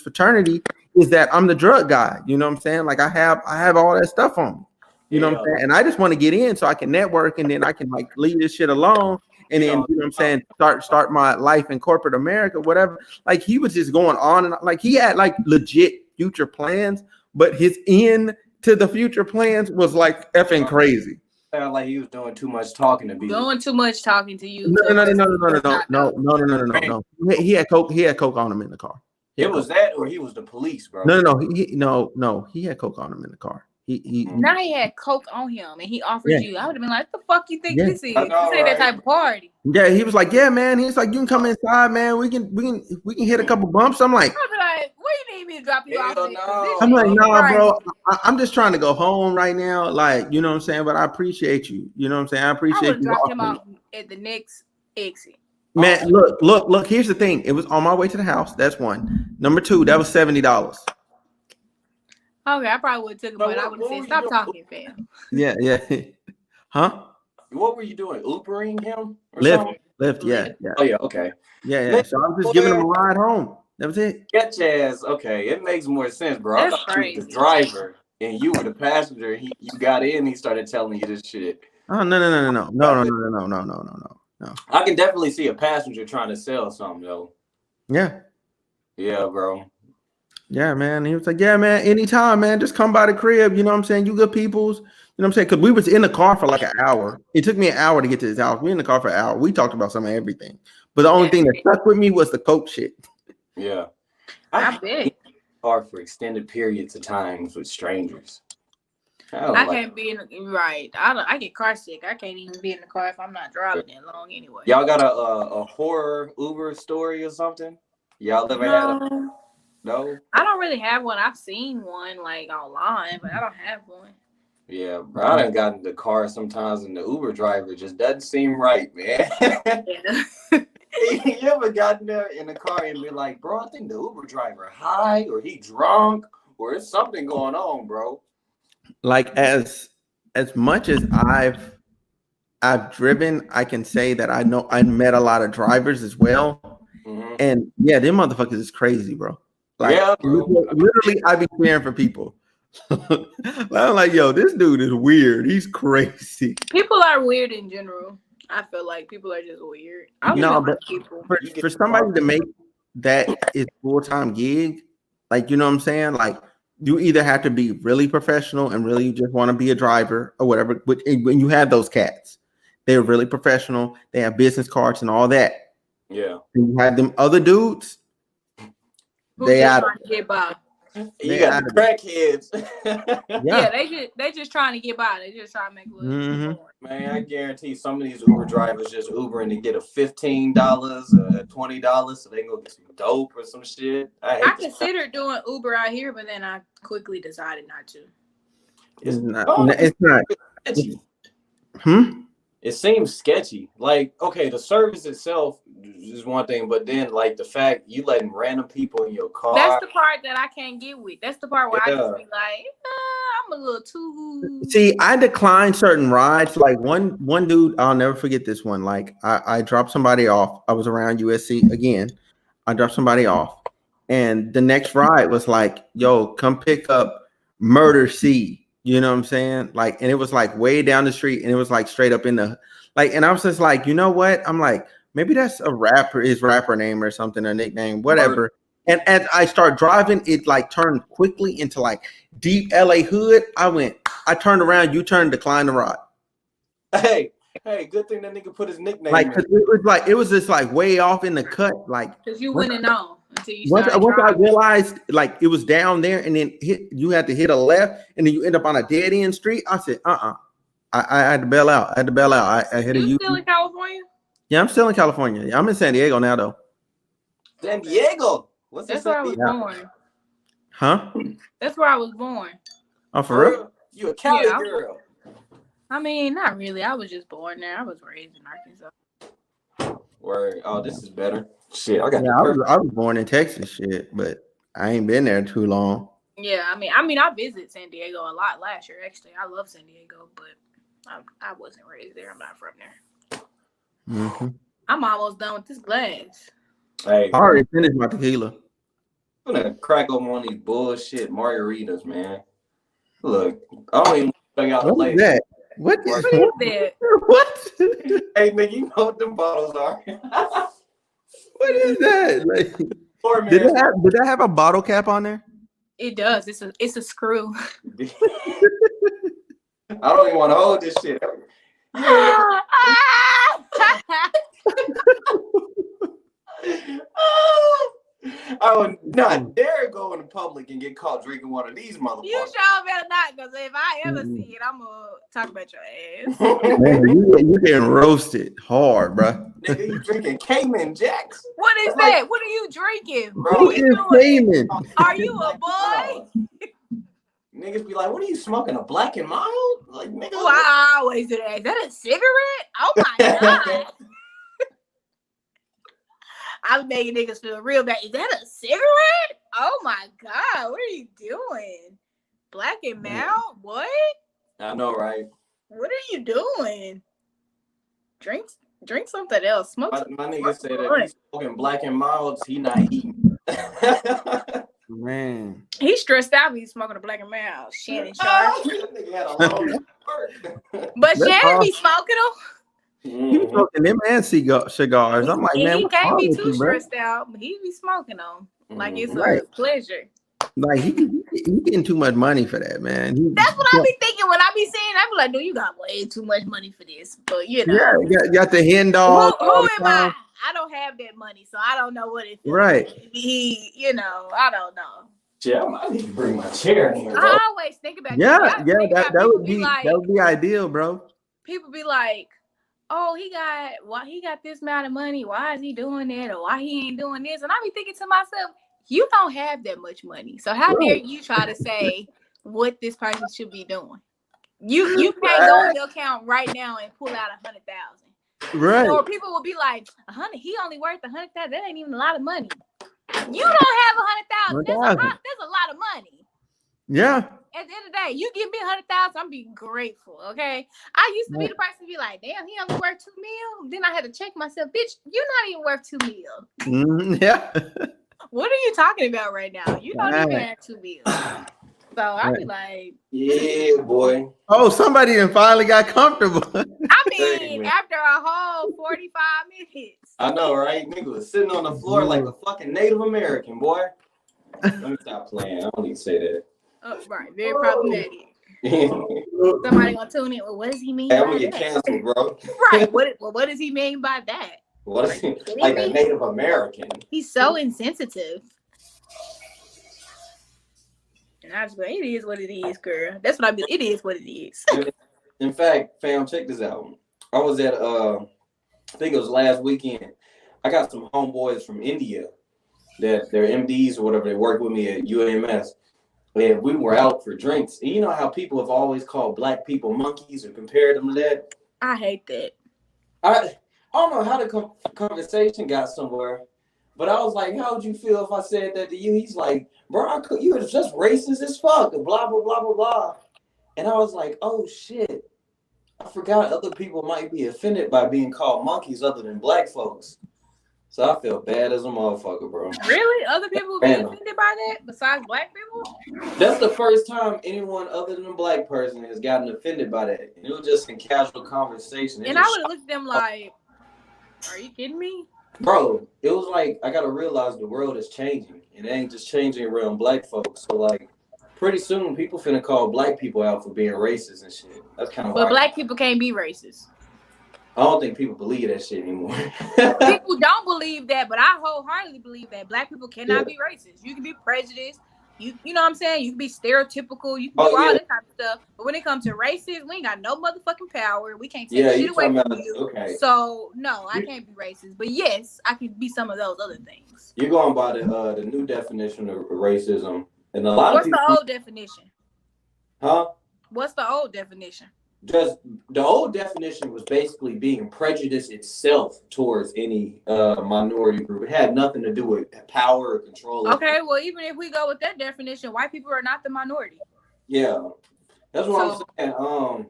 fraternity is that I'm the drug guy, you know what I'm saying? Like I have all that stuff on me, you know what I'm saying? And I just want to get in so I can network and then I can like leave this shit alone. And then, you know what I'm saying, start my life in corporate America, whatever. Like he was just going on and like he had like legit future plans, but his end to the future plans was like effing crazy. Sound like he was doing too much talking to people. Doing too much talking to you. No. He had coke. He had coke on him in the car. It was that, or he was the police, bro. No. He had coke on him in the car. Now he had coke on him, and he offered you. I would have been like, "What the fuck you think this is? This ain't that type of party." Yeah, he was like, "Yeah, man." He's like, "You can come inside, man. We can hit a couple bumps." I'm like, "What do you need me to drop you off?" No. I'm like, "Nah, bro. I'm just trying to go home right now. Like, you know what I'm saying? But I appreciate you. You know what I'm saying? I appreciate you." Dropped him off at the next exit. Man, look. Here's the thing. It was on my way to the house. That's one. Number two, that was $70. Okay, I probably would have took him, but I would have said, "Stop talking, fam." Yeah. Huh? What were you doing? Ubering him? Lyft. Yeah. Oh yeah. Okay. Yeah. So I was just giving him a ride home. That was it. Get your ass. Okay, it makes more sense, bro. That's I thought crazy. you was the driver and you were the passenger. You got in. He started telling you this shit. Oh no. I can definitely see a passenger trying to sell something though. Yeah, bro. Yeah, man. He was like, "Yeah, man, anytime, man. Just come by the crib. You know what I'm saying? You good peoples. You know what I'm saying?" Because we was in the car for like an hour. It took me an hour to get to his house. We were in the car for an hour. We talked about some of everything. But the only thing that stuck with me was the coke shit. Yeah. I bet. Hard for extended periods of times with strangers. I can't be right. I get car sick. I can't even be in the car if I'm not driving that long anyway. Y'all got a horror Uber story or something? Y'all ever had a No? I don't really have one. I've seen one like online, but I don't have one. Yeah, bro. I done got in the car sometimes and the Uber driver just doesn't seem right, man. Yeah. You ever gotten there in the car and be like, "Bro, I think the Uber driver high or he drunk or it's something going on, bro." Like as much as I've driven, I can say that I know I met a lot of drivers as well. Mm-hmm. And yeah, them motherfuckers is crazy, bro. Like, yeah, bro. Literally, I be caring for people. I'm like, yo, this dude is weird. He's crazy. People are weird in general. I feel like people are just weird. For somebody to make that is full-time gig, like, you know what I'm saying? Like, you either have to be really professional and really just want to be a driver or whatever. But when you have those cats, they're really professional. They have business cards and all that. Yeah. And you have them other dudes. They just trying to get by. You got the crackheads. Yeah, they just trying to get by. They just trying to make a little more. Man, I guarantee some of these Uber drivers just Ubering to get a $15, $20, so they can go get some dope or some shit. I considered doing Uber out here, but then I quickly decided not to. It's not. It seems sketchy. Like, okay, the service itself is one thing, but then like the fact you letting random people in your car. That's the part that I can't get with. That's the part where I just be like, I'm a little too. See, I declined certain rides. Like one dude, I'll never forget this one. Like I dropped somebody off. I was around USC again. I dropped somebody off, and the next ride was like, "Yo, come pick up Murder C." You know what I'm saying? Like, and it was like way down the street, and it was like straight up in the like, and I was just like, you know what? I'm like, maybe that's a rapper, his rapper name or something, a nickname, whatever. And as I start driving, it like turned quickly into like deep LA hood. I turned around, you turned, decline the ride. Hey, good thing that nigga put his nickname. Like, it was just like way off in the cut, like because you wouldn't know. Once I realized like it was down there and then you had to hit a left and then you end up on a dead end street. I said, I had to bail out. I hit you still in California? Yeah, I'm still in California. Yeah, I'm in San Diego now though. San Diego? That's where I was born. Huh? That's where I was born. Oh, for real? You a Cali girl? I mean, not really. I was just born there. I was raised in Arkansas. Word. Oh, this is better. Shit, I was born in Texas, shit, but I ain't been there too long. Yeah, I mean, I visited San Diego a lot last year. Actually, I love San Diego, but I wasn't raised there. I'm not from there. Mm-hmm. I'm almost done with this glass. Hey, I already finished my tequila. I'm gonna crack open one of these bullshit margaritas, man. Look, I don't even check out the label. What is that? What? Hey, nigga, you know what them bottles are. What is that? Like, did that have a bottle cap on there? It does. It's a screw. I don't even want to hold this shit. I would not dare go in public and get caught drinking one of these motherfuckers. You sure better not, because if I ever see it, I'm gonna talk about your ass. Man, you getting roasted hard, bro. Nigga, you drinking Cayman Jacks? What is that? What are you drinking? Bro, what are you doing? Cayman? Are you a boy? Niggas be like, what are you smoking? A Black and Mild? Like, nigga. Oh, I always do that. Is that a cigarette? Oh my god. I'm making niggas feel real bad. Is that a cigarette? Oh my god, what are you doing? Black and Mild? What? I know, right? What are you doing? Drink something else. Smoke. My nigga said that he's smoking Black and Milds, he not eating. Man, He's stressed out. He's smoking a Black and Mild. Shannon Sharp. But Shannon be smoking them. He was smoking them and cigars. I'm like, man, he can't be too stressed out, but he be smoking them like it's a pleasure. Like he getting too much money for that, man. That's what I be thinking when I be saying. I be like, dude, you got way too much money for this. But you know, yeah, you got the hen dog. Who am I? I don't have that money, so I don't know what it feels right. Like. I don't know. Yeah, I need to bring my chair in here, bro. I always think about that would be ideal, bro. People be like, oh, he got this amount of money. Why is he doing that? Or why he ain't doing this? And I be thinking to myself, you don't have that much money. So how dare you try to say what this person should be doing? You can't go in your account right now and pull out 100,000. Right. Or people will be like, 100, he only worth 100,000. That ain't even a lot of money. You don't have 100,000. That's a lot of money. Yeah. At the end of the day, you give me 100,000, I'm be grateful. Okay. I used to be the person to be like, damn, he only worth $2 million. Then I had to check myself, bitch. You're not even worth $2 million. Yeah. What are you talking about right now? You don't even have $2 million. So I'd be like, yeah, boy. Oh, somebody then finally got comfortable. I mean, after a whole 45 minutes. I know, right? Nigga was sitting on the floor like a fucking Native American, boy. Let me stop playing. I don't need to say that. Oh, right. Very problematic. Somebody gonna tune in. Well, what does he mean? I'm gonna get canceled, bro. Right. What does he mean by that? What is he? Like a Native American. He's so insensitive. And I just go, it is what it is, girl. That's what I mean. It is what it is. In fact, fam, check this out. I was at I think it was last weekend. I got some homeboys from India that they're MDs or whatever. They work with me at UAMS. And we were out for drinks. And you know how people have always called black people monkeys or compared them to that? I hate that. I don't know how the conversation got somewhere, but I was like, how would you feel if I said that to you? He's like, bro, you were just racist as fuck, blah, blah, blah, blah, blah. And I was like, oh, shit. I forgot other people might be offended by being called monkeys other than black folks. So I feel bad as a motherfucker, bro. Really? Other people be offended by that besides black people? That's the first time anyone other than a black person has gotten offended by that. And it was just in casual conversation. And I would have looked at them like, are you kidding me? Bro, it was like, I got to realize the world is changing. And it ain't just changing around black folks. So, like, pretty soon people finna call black people out for being racist and shit. That's kind of But black people can't be racist. I don't think people believe that shit anymore. People don't believe that, but I wholeheartedly believe that black people cannot be racist. You can be prejudiced. You know what I'm saying? You can be stereotypical. You can do all that type of stuff. But when it comes to racism, we ain't got no motherfucking power. We can't take shit away from you. Okay. So, no, I can't be racist. But yes, I can be some of those other things. You're going by the new definition of racism. And a lot What's of people, the old definition? Huh? What's the old definition? Just the old definition was basically being prejudice itself towards any minority group. It had nothing to do with power or control. Okay, well, even if we go with that definition, white people are not the minority. Yeah, that's what I'm saying.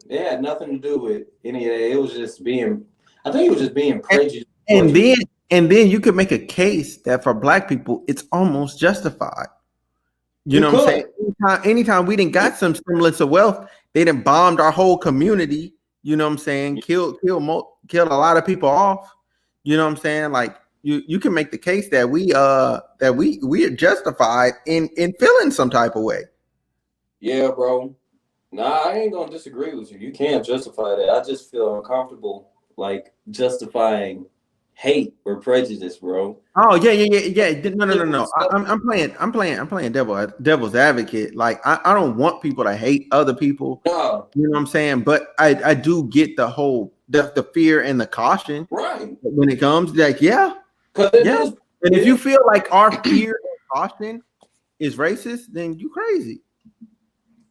It had nothing to do with any of that. It was just being, I think it was just being prejudiced. And then you could make a case that for black people, it's almost justified. You know what I'm saying? Anytime we didn't got some semblance of wealth, they done bombed our whole community. You know what I'm saying? Killed a lot of people off. You know what I'm saying? Like you can make the case that we are justified in feeling some type of way. Yeah, bro. Nah, I ain't gonna disagree with you. You can't justify that. I just feel uncomfortable like justifying hate or prejudice, bro. Oh yeah. No. I'm playing devil's advocate. Like I don't want people to hate other people. No. You know what I'm saying? But I do get the whole the fear and the caution. Right. When it comes like yeah. Is, and if you feel like our fear and caution is racist, then you crazy.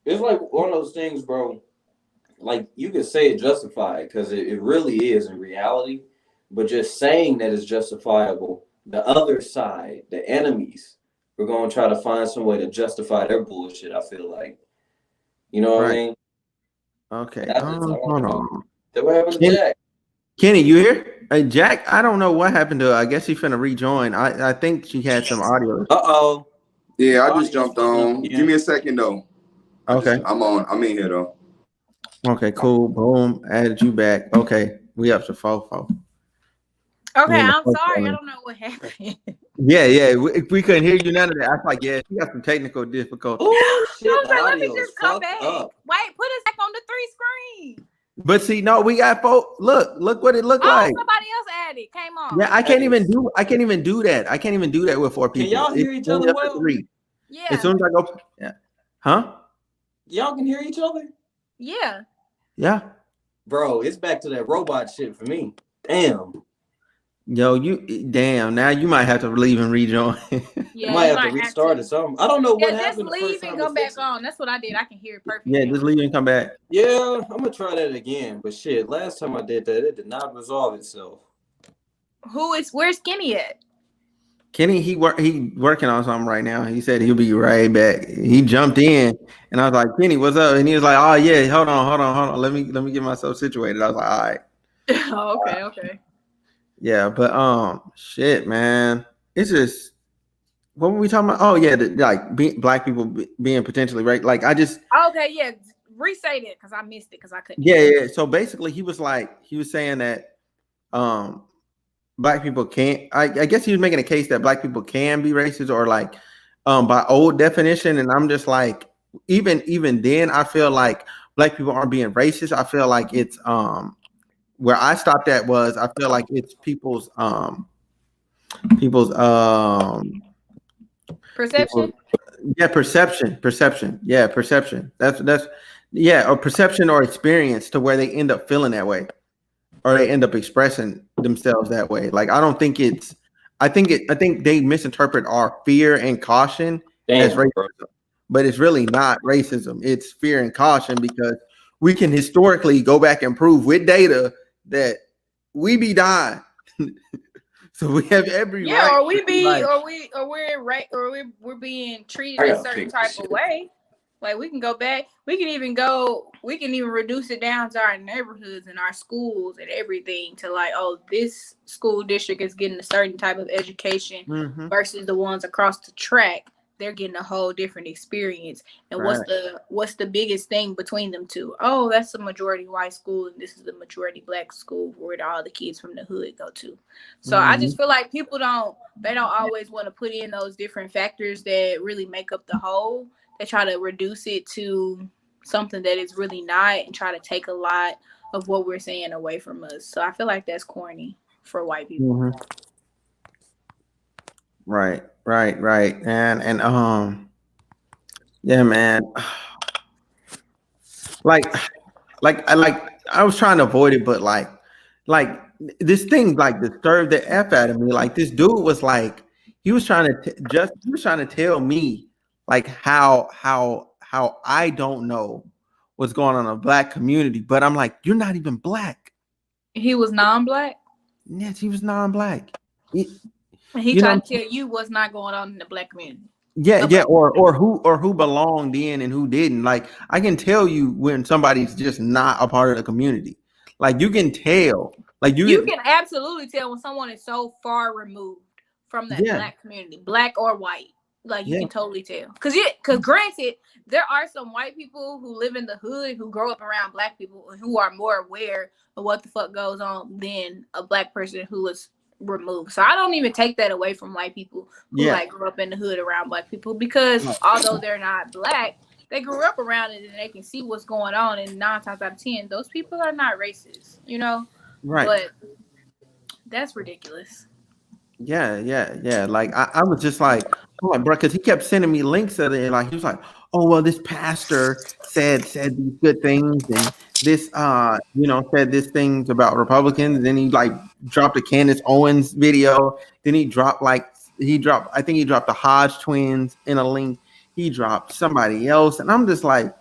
It's like one of those things, bro. Like you can say it justified because it really is in reality, but just saying that it's justifiable, the other side, the enemies, we're gonna try to find some way to justify their bullshit. I feel like, you know what I mean? Okay. Hold on. What happened to Jack? Kenny, you here? Hey, Jack, I don't know what happened to her. I guess she's finna rejoin. I think she had some audio. Uh-oh. Yeah, I just jumped on. Yeah. Give me a second though. Okay. I'm in here though. Okay, cool. Boom. Added you back. Okay. We up to 4-4. Okay, I'm sorry. I don't know what happened. Yeah. We couldn't hear you none of that. I was like, yeah, she got some technical difficulties. Oh shit! I was like, let me just come back. Up. Wait, put us back on the 3 screen. But see, no, we got 4. Look what it looked like. Somebody else added. Came on. Yeah, I can't even do that. I can't even do that with 4 people. Can y'all hear each other well? 3. Yeah. As soon as I go, yeah. Huh? Y'all can hear each other? Yeah. Yeah. Bro, it's back to that robot shit for me. Damn. Yo, now you might have to leave and rejoin. Yeah, might have to restart or something. I don't know what happened. Just leave and come back on. That's what I did. I can hear it perfectly. Yeah, just leave and come back. Yeah, I'm gonna try that again. But shit, last time I did that, it did not resolve itself. Where's Skinny at? Kenny, he working on something right now. He said he'll be right back. He jumped in, and I was like, Kenny, what's up? And he was like, oh yeah, hold on. Let me get myself situated. I was like, all right. Okay. Yeah, but shit, man, it's just what were we talking about? Oh yeah, black people being potentially right. Like I just Re-say that because I missed it because I couldn't. Yeah. So basically, he was saying that black people can't. I guess he was making a case that black people can be racist or like by old definition, and I'm just like even then I feel like black people aren't being racist. I feel like it's where I stopped at was I feel like it's people's perception. Perception. Yeah, perception. That's or perception or experience to where they end up feeling that way, or they end up expressing themselves that way. Like I don't think it's. I think they misinterpret our fear and caution as racism, but it's really not racism. It's fear and caution because we can historically go back and prove with data that we be dying. So we have every right. Or we be, we're being treated a certain type of way. Like we can go back, we can even reduce it down to our neighborhoods and our schools and everything to like, oh, this school district is getting a certain type of education versus the ones across the track. They're getting a whole different experience. And what's the biggest thing between them two? Oh, that's a majority white school and this is the majority black school where all the kids from the hood go to. So I just feel like people don't always want to put in those different factors that really make up the whole. They try to reduce it to something that is really not and try to take a lot of what we're saying away from us. So I feel like that's corny for white people. Right. And yeah, man. Like I was trying to avoid it, but like this thing like disturbed the F out of me. Like this dude was like, he was trying to tell me like how I don't know what's going on in the black community, but I'm like, you're not even black. He was non-black? Yes, he was non-black. He tried to tell you what's not going on in the black community. Yeah, or who belonged in and who didn't. Like I can tell you when somebody's just not a part of the community. Like you can tell. Like you can absolutely tell when someone is so far removed from that black community, black or white. Like you can totally tell. Because granted, there are some white people who live in the hood who grow up around black people and who are more aware of what the fuck goes on than a black person who is removed. So I don't even take that away from white people who like grew up in the hood around black people, because although they're not black, they grew up around it and they can see what's going on. And 9 times out of 10, those people are not racist, you know? Right. But that's ridiculous. Yeah. Like I was just like, oh my bro, because he kept sending me links of it, and like he was like, oh well, this pastor said these good things, and this said this things about Republicans. And then he like dropped a Candace Owens video. Then he dropped I think he dropped the Hodge twins in a link. He dropped somebody else, and I'm just like,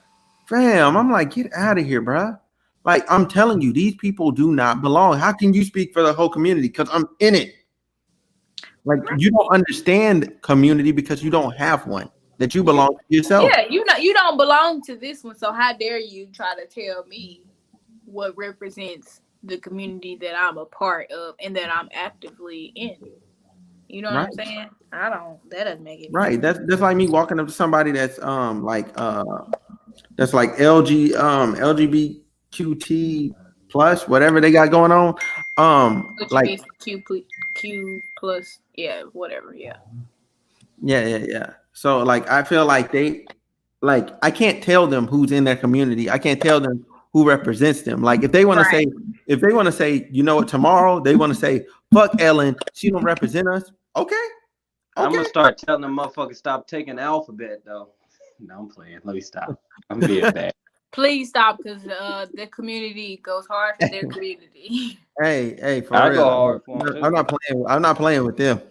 fam, I'm like, get out of here, bro. Like I'm telling you, these people do not belong. How can you speak for the whole community? Because I'm in it. Like you don't understand community because you don't have one that you belong to yourself. Yeah, you don't belong to this one. So how dare you try to tell me what represents the community that I'm a part of and that I'm actively in? You know what I'm saying? That doesn't make it right. That's like me walking up to somebody that's that's like LGBTQT plus whatever they got going on. Like Q plus, yeah, whatever, yeah. So like I feel like I can't tell them who's in their community. I can't tell them who represents them. Like if they want to say, you know what, tomorrow they want to say, fuck Ellen, she don't represent us. Okay. I'm gonna start telling them motherfuckers stop taking the alphabet though. No, I'm playing. Let me stop. I'm being bad. Please stop, because the community goes hard for their community. Hey, for real. I'm not playing with them.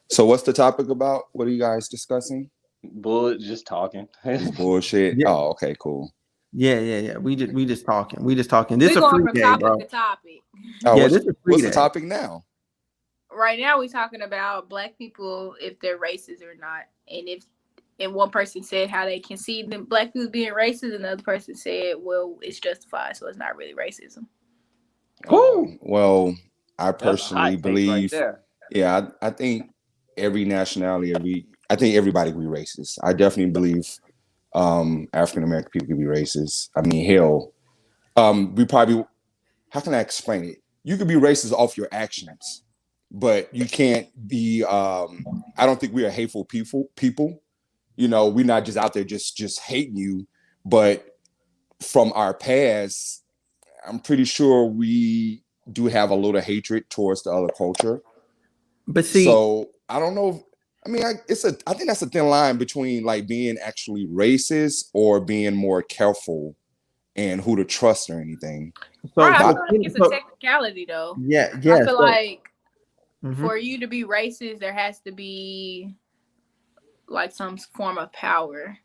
So what's the topic about? What are you guys discussing? Just talking. Bullshit. Yeah. Oh, okay, cool. Yeah. We just talking. This is a free day, bro. Topic. Oh, yeah, this is a free what's day. The topic now? Right now, we're talking about black people, if they're racist or not, and one person said how they can see them black people being racist, and the other person said, well, it's justified, so it's not really racism. Well, I personally believe, I think every nationality, I think everybody can be racist. I definitely believe African American people can be racist. I mean, hell, how can I explain it? You could be racist off your actions, but you can't be, I don't think we are hateful people. You know, we're not just out there just hating you, but from our past, I'm pretty sure we do have a little hatred towards the other culture. But see, so I don't know. I mean, I think that's a thin line between like being actually racist or being more careful and who to trust or anything. So I feel like it's a technicality though. Yeah. I feel like for you to be racist, there has to be like some form of power,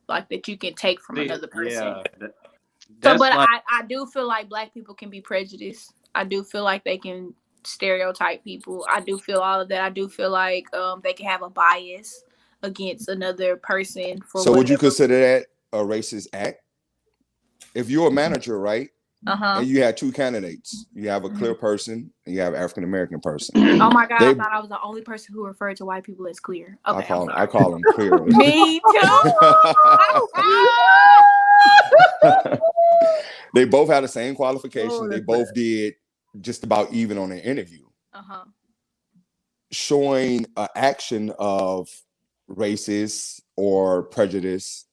like that you can take from another person. Yeah, I do feel like black people can be prejudiced. I do feel like they can stereotype people. I do feel all of that. I do feel like they can have a bias against another person. So would you consider that a racist act? If you're a manager, right? And you had two candidates. You have a clear person and you have an African American person. Oh my God, I thought I was the only person who referred to white people as clear. Okay, I call them clear. Me too. They both had the same qualifications. They both did just about even on their interview. Showing an action of racist or prejudice,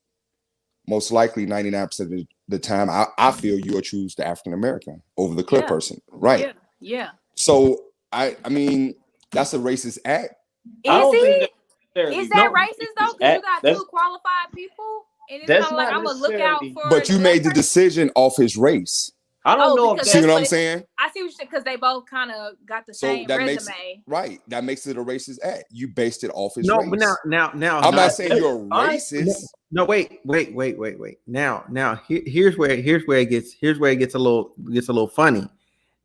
most likely 99% of the time, I feel you'll choose the African American over the clear person, right? Yeah. So I mean, that's a racist act. Is that racist though? Because you got two qualified people, and it's kind of like I'm gonna look out for. But you made the decision off his race. I don't know. See what I'm saying? I see what you're saying, because they both kind of got the same resume. That makes it a racist act. You based it off his race. No, but now, I'm not saying you're racist. No, wait. Now, here's where it gets a little funny.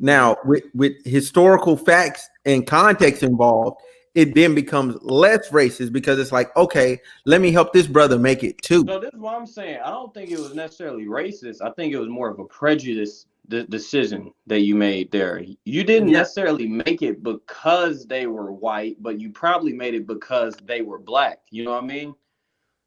Now, with historical facts and context involved, it then becomes less racist because it's like, okay, let me help this brother make it too. So this is what I'm saying. I don't think it was necessarily racist. I think it was more of a prejudice decision that you made there. You didn't necessarily make it because they were white, but you probably made it because they were black. You know what I mean?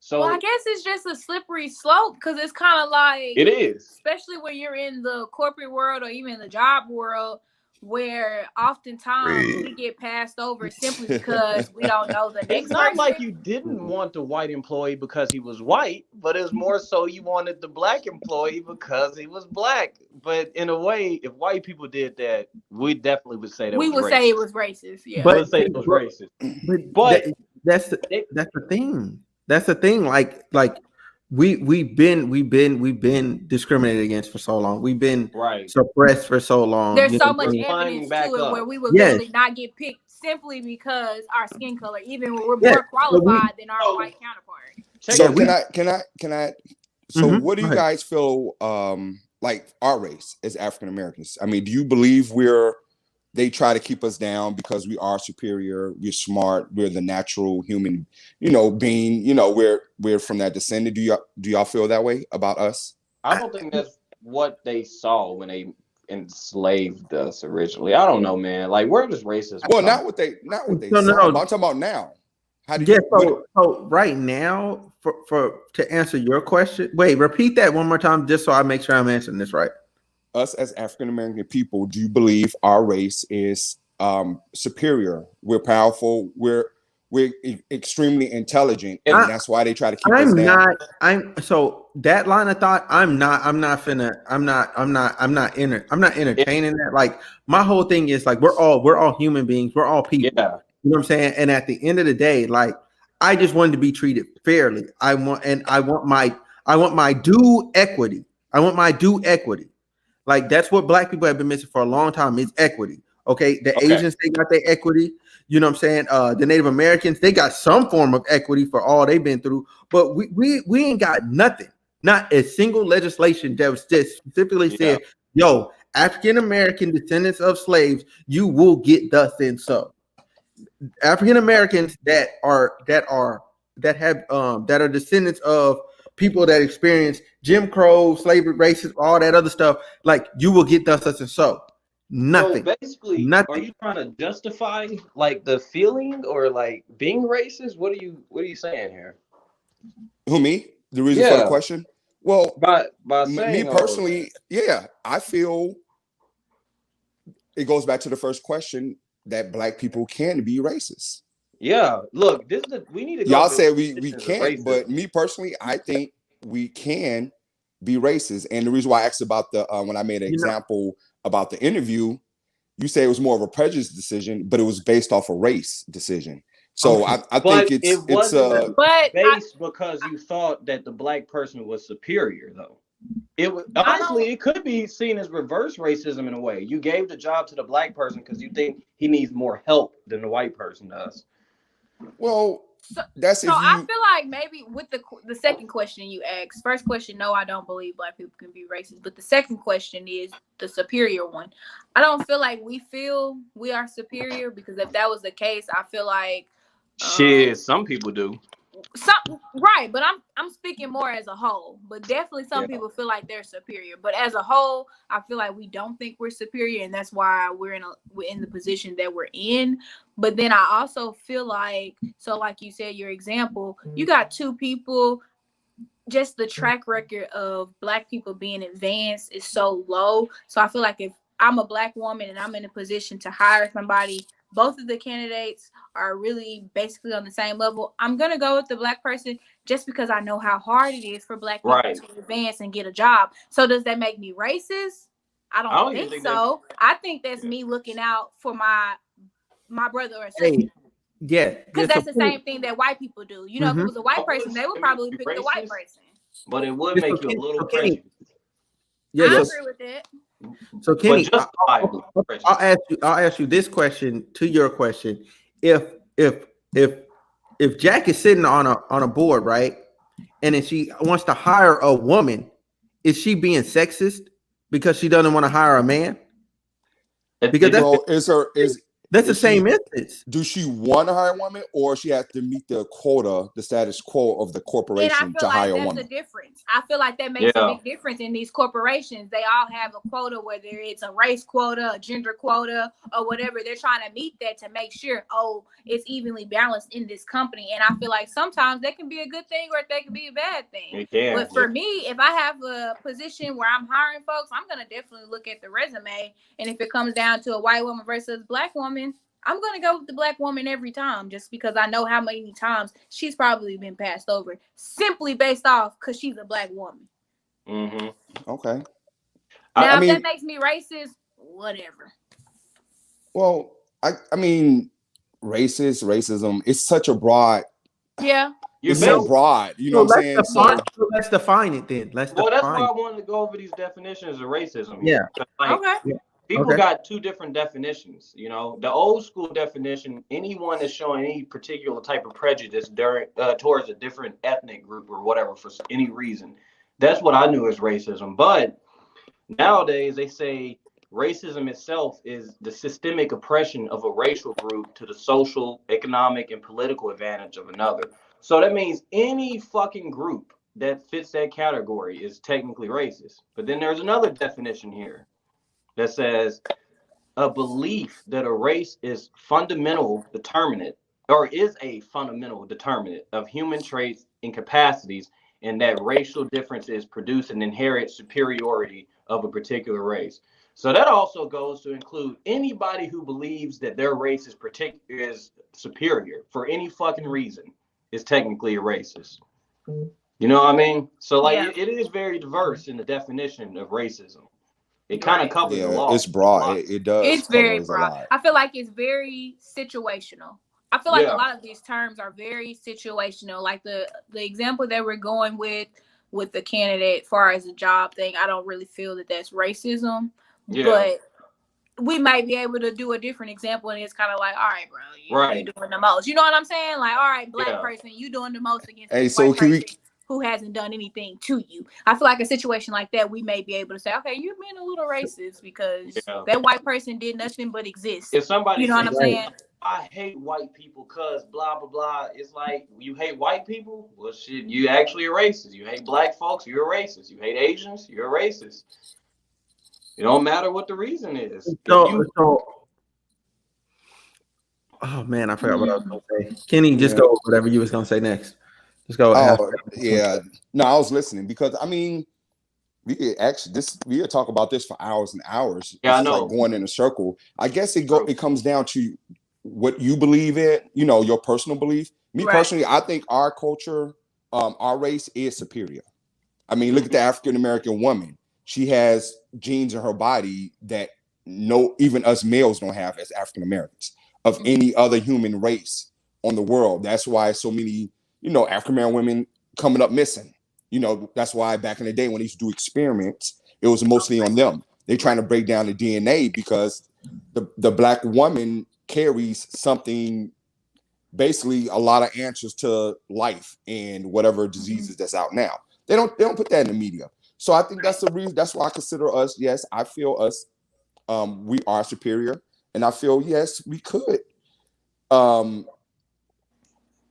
So I guess it's just a slippery slope, because it's kind of like, it is, especially when you're in the corporate world or even the job world, where oftentimes we get passed over simply because we don't know the next It's not person. like you didn't want the white employee because he was white, but it's more so you wanted the black employee because he was black. But in a way, if white people did that, we definitely would say that we was would racist. say it was racist. Yeah, we would say it was racist. But that's the thing. That's the thing. Like we've been discriminated against for so long. We've been suppressed for so long. There's so much evidence to it where we would literally not get picked simply because our skin color, even when we're more qualified than our white counterpart. So can I? So what do you guys feel like our race as African Americans? I mean, do you believe they try to keep us down because we are superior, we're smart, we're the natural human, being, we're from that descendant. Do y'all feel that way about us? I don't think that's what they saw when they enslaved us originally. I don't know, man. Like, we're just racist. Well, not what they saw. I'm talking about now. How do you? So right now, to answer your question, wait, repeat that one more time, just so I make sure I'm answering this right. Us as African American people, do you believe our race is superior? We're powerful. We're extremely intelligent, and that's why they try to keep us down. So that line of thought, I'm not entertaining that. Like, my whole thing is like we're all human beings. We're all people. Yeah. You know what I'm saying? And at the end of the day, like, I just wanted to be treated fairly. I want my due equity. I want my due equity. Like, that's what black people have been missing for a long time, is equity. Okay. The Asians, they got their equity. You know what I'm saying? The Native Americans, they got some form of equity for all they've been through, but we ain't got nothing. Not a single legislation that was just specifically said, yo, African American descendants of slaves, you will get thus and so. African Americans that are descendants of people that experience Jim Crow, slavery, racism, all that other stuff, like, you will get thus and so. Nothing. So basically, nothing. Are you trying to justify like the feeling or like being racist? What are you saying here? Who, me? The reason for the question? Well, by saying me personally, I feel it goes back to the first question that black people can be racist. Yeah, look, we need to. Y'all say we can't, but me personally, I think we can be racist. And the reason why I asked about the when I made an example about the interview, you say it was more of a prejudice decision, but it was based off a race decision. So I think it's based because you thought that the black person was superior, though. It was honestly, it could be seen as reverse racism in a way. You gave the job to the black person because you think he needs more help than the white person does. Well, I feel like maybe with the second question you asked, first question, no, I don't believe black people can be racist. But the second question is the superior one. I don't feel like we feel we are superior, because if that was the case, I feel like some people do. Right, but I'm speaking more as a whole. But definitely some people feel like they're superior. But as a whole, I feel like we don't think we're superior, and that's why we're in the position that we're in. But then I also feel like, so like you said, your example, you got two people, just the track record of black people being advanced is so low. So I feel like if I'm a black woman and I'm in a position to hire somebody, both of the candidates are really basically on the same level, I'm going to go with the black person just because I know how hard it is for black people to advance and get a job. So does that make me racist? I don't think so. I think that's me looking out for my brother or sister. Yeah. Because that's the same thing that white people do. You know, if it was a white person, they would probably pick the white person. But it would make you a little prejudiced. I agree with that. So Kenny, I'll ask you this question to your question. If Jack is sitting on a board, right, and then she wants to hire a woman, is she being sexist because she doesn't want to hire a man? Because That's the same instance. Do she want to hire a woman, or she has to meet the quota, the status quo of the corporation to hire a woman? That's the difference. I feel like that makes a big difference in these corporations. They all have a quota, whether it's a race quota, a gender quota, or whatever. They're trying to meet that to make sure, it's evenly balanced in this company. And I feel like sometimes that can be a good thing or that can be a bad thing. But for me, if I have a position where I'm hiring folks, I'm going to definitely look at the resume. And if it comes down to a white woman versus a black woman, I'm going to go with the black woman every time, just because I know how many times she's probably been passed over simply based off because she's a black woman. Okay. Now, if that makes me racist, whatever. Well, I mean, racism, it's such a broad. Yeah. It's so broad. You know what I'm saying? So let's define it then. That's why I wanted to go over these definitions of racism. Yeah. People got two different definitions. You know, the old school definition, anyone that's showing any particular type of prejudice towards a different ethnic group or whatever for any reason. That's what I knew as racism. But nowadays they say racism itself is the systemic oppression of a racial group to the social, economic, and political advantage of another. So that means any fucking group that fits that category is technically racist. But then there's another definition here that says a belief that a race is a fundamental determinant of human traits and capacities, and that racial differences produce an inherent superiority of a particular race. So that also goes to include anybody who believes that their race is superior for any fucking reason is technically a racist. You know what I mean? So it is very diverse in the definition of racism. It kind of covers a lot. It's broad. It does. It's very broad. I feel like it's very situational. I feel like a lot of these terms are very situational. Like the example that we're going with the candidate, as far as the job thing, I don't really feel that that's racism. Yeah. But we might be able to do a different example, and it's kind of like, all right, bro, you're doing the most. You know what I'm saying? Like, all right, black person, you doing the most against white person who hasn't done anything to you. I feel like a situation like that, we may be able to say, okay, you're being a little racist because that white person did nothing but exist. If somebody, you know what I'm saying? I hate white people because blah, blah, blah. It's like, you hate white people? Well, shit, you actually a racist. You hate black folks, you're a racist. You hate Asians, you're a racist. It don't matter what the reason is. Oh man, I forgot what I was gonna say. Kenny, just go whatever you was gonna say next. Just go. No, I was listening because I mean, we could talk about this for hours and hours. Yeah, I know. Like going in a circle. I guess it comes down to what you believe in. You know, your personal belief. Me personally, I think our culture, our race is superior. I mean, look at the African American woman. She has genes in her body that even us males don't have as African Americans of any other human race on the world. That's why so many, African American women coming up missing. That's why back in the day when they used to do experiments, it was mostly on them. They're trying to break down the DNA because the black woman carries something, basically a lot of answers to life and whatever diseases that's out now. They don't put that in the media. So I think that's the reason. That's why I consider us. Yes, I feel us. We are superior, and I feel yes, we could.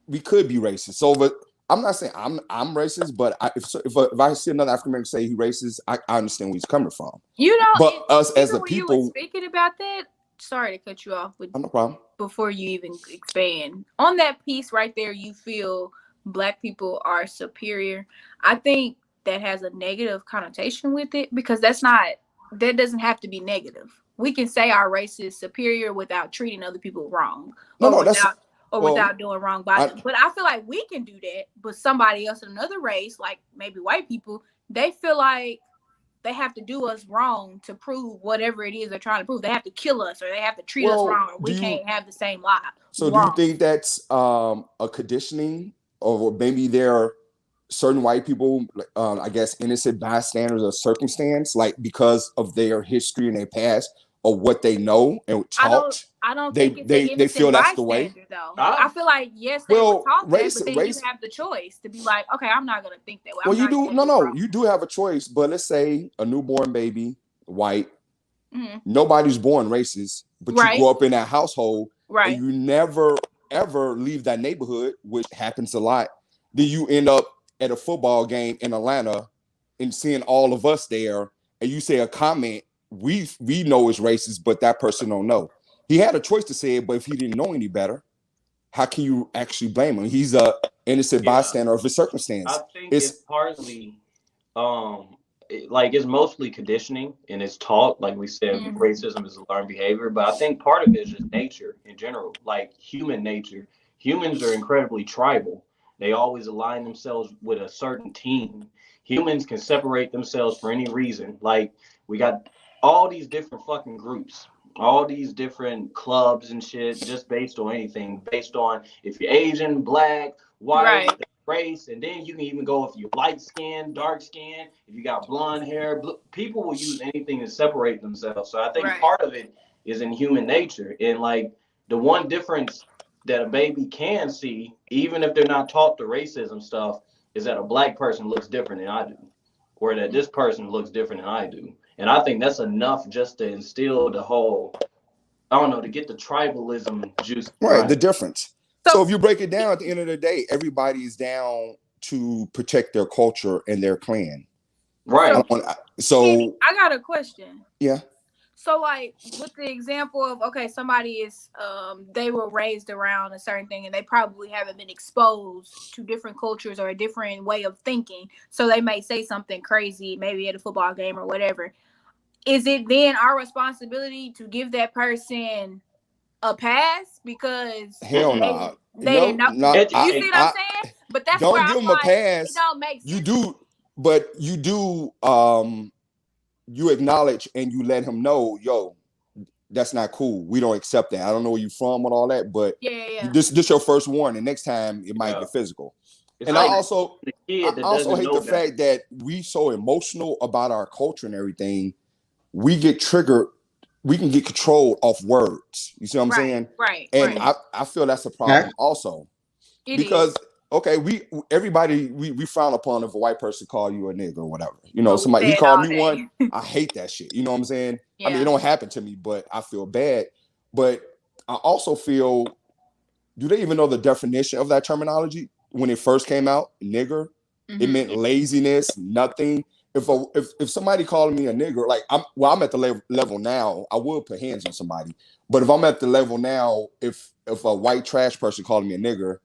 We could be racist. So, but I'm not saying I'm racist. But if I see another African American say he's racist, I understand where he's coming from. But us as a people, you were speaking about that. Sorry to cut you off, but no problem. Before you even expand on that piece right there, you feel black people are superior. I think that has a negative connotation with it because that doesn't have to be negative. We can say our race is superior without treating other people wrong without doing wrong by them. But I feel like we can do that, but somebody else in another race, like maybe white people, they feel like they have to do us wrong to prove whatever it is they're trying to prove. They have to kill us or they have to treat us wrong or we can't have the same life. So do you think that's a conditioning, or maybe they're certain white people, I guess, innocent bystanders of circumstance, like because of their history and their past or what they know and taught? I don't think they feel that's the way. Though. I feel like yes, they were taught that, but then you have the choice to be like, okay, I'm not gonna think that way. Well, you do have a choice, but let's say a newborn baby, white, Nobody's born racist, but you grow up in that household, and you never ever leave that neighborhood, which happens a lot. Then you end up at a football game in Atlanta and seeing all of us there, and you say a comment we know is racist, but that person don't know. He had a choice to say it, but if he didn't know any better, how can you actually blame him? He's a innocent bystander of his circumstance. I think it's partly like it's mostly conditioning and it's taught. Like we said, racism is a learned behavior, but I think part of it is just nature in general, like human nature. Humans are incredibly tribal. They always align themselves with a certain team. Humans can separate themselves for any reason. Like we got all these different fucking groups, all these different clubs and shit, just based on anything, based on if you're Asian, black, white, race, and then you can even go if you're light skin, dark skin, if you got blonde hair. People will use anything to separate themselves. So I think part of it is in human nature. And like the one difference that a baby can see, even if they're not taught the racism stuff, is that a black person looks different than I do, or that this person looks different than I do. And I think that's enough just to instill the whole, I don't know, to get the tribalism juice. Right, the difference. So if you break it down, at the end of the day, everybody's down to protect their culture and their clan. Right. So I got a question. Yeah. So like with the example of, okay, somebody is, they were raised around a certain thing and they probably haven't been exposed to different cultures or a different way of thinking. So they may say something crazy, maybe at a football game or whatever. Is it then our responsibility to give that person a pass because hell no, they didn't know? You see what I'm saying? But that's don't give them a pass. It don't make sense. You do, but you do. You acknowledge and you let him know, yo, that's not cool. We don't accept that. I don't know where you're from and all that, but this your first warning. Next time it might get physical. And like I also hate the fact that we so emotional about our culture and everything. We get triggered. We can get controlled off words. You see what I'm saying? Right. And I feel that's a problem also. Because okay, we frown upon if a white person call you a nigga or whatever. You know, somebody he called me one. I hate that shit. You know what I'm saying? Yeah. I mean, it don't happen to me, but I feel bad. But I also feel, do they even know the definition of that terminology? When it first came out, nigger, it meant laziness, nothing. If somebody calling me a nigger, like I'm at the level now, I would put hands on somebody. But if I'm at the level now, if a white trash person calling me a nigger,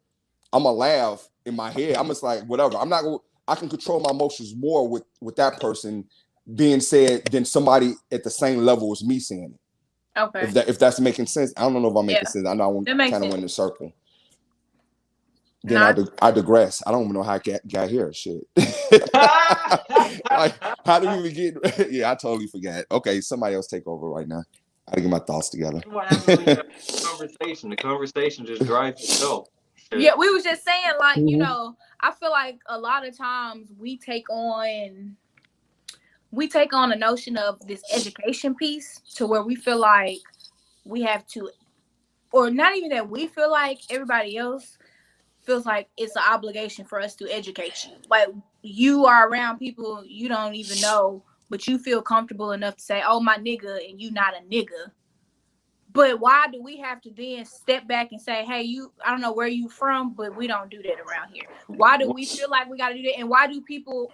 I'm gonna laugh in my head. I'm just like, whatever. I can control my emotions more with that person being said than somebody at the same level as me saying it. Okay. If that's making sense. I don't know if I'm making sense. I know I kind of went in a circle. Then I digress. I don't even know how I got here. Shit. Like, how did we even get? Yeah, I totally forgot. Okay, somebody else take over right now. I gotta get my thoughts together. The conversation just drives itself. Yeah, we was just saying, like, you know, I feel like a lot of times we take on a notion of this education piece to where we feel like we have to, or not even that we feel like, everybody else feels like it's an obligation for us to educate you. Like, you are around people you don't even know, but you feel comfortable enough to say, oh, my nigga, and you not a nigga. But why do we have to then step back and say, hey, I don't know where you from, but we don't do that around here? Why do we feel like we got to do that? And why do people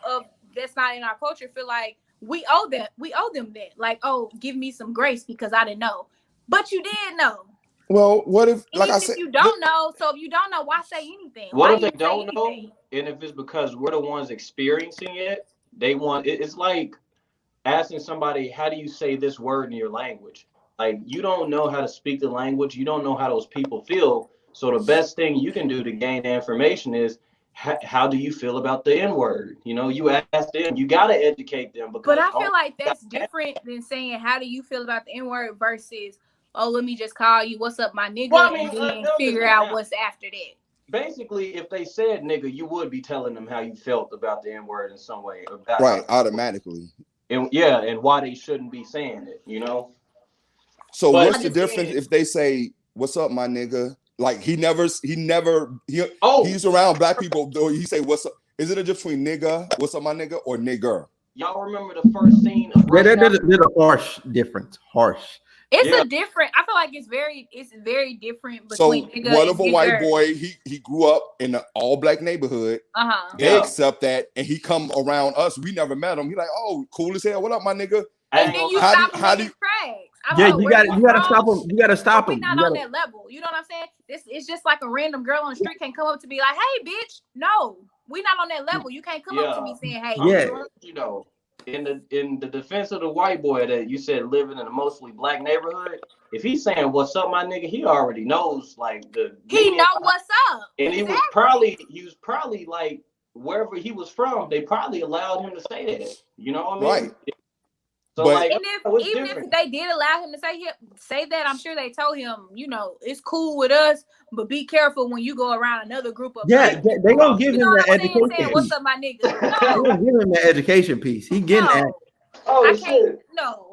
that's not in our culture feel like we owe them that? Like, oh, give me some grace because I didn't know. But you did know. Well, what if, like I said, you don't know? So if you don't know, why say anything? What if they don't know? And if it's because we're the ones experiencing it, it's like asking somebody, how do you say this word in your language? Like, you don't know how to speak the language. You don't know how those people feel. So the best thing you can do to gain the information is, how do you feel about the N-word? You know, you ask them. You got to educate them. But I feel like that's different than saying, how do you feel about the N-word versus, oh, let me just call you, what's up, my nigga, and then figure out what's after that. Basically, if they said nigga, you would be telling them how you felt about the N-word in some way. Right, automatically. And why they shouldn't be saying it, you know? So what's the difference if they say, what's up, my nigga? Like, he's around black people, though he say, what's up? Is it a difference between nigga, what's up, my nigga, or nigger? y'all remember the first scene of There's a harsh difference. Harsh. It's a different. I feel like it's very different between. So what if a white boy he grew up in an all black neighborhood? They accept that, and he come around us. We never met him. He like, oh, cool as hell. What up, my nigga? And then you stop him in his tracks. Yeah, you gotta stop him. You gotta stop him. We're not on that level. You know what I'm saying? It's just like a random girl on the street can't come up to be like, hey, bitch. No, we're not on that level. You can't come up to me saying, hey. Yeah. You know, in the defense of the white boy that you said living in a mostly black neighborhood, if he's saying what's up, my nigga, he already knows like he know what's up. And he was probably like wherever he was from, they probably allowed him to say that. You know what I mean? Right. So but, like, even if they did allow him to say that, I'm sure they told him, you know, it's cool with us, but be careful when you go around another group of people. They gonna give him that education. Saying, what's up, my nigga? No. They gonna give him that education piece. He getting that. Oh shit. No.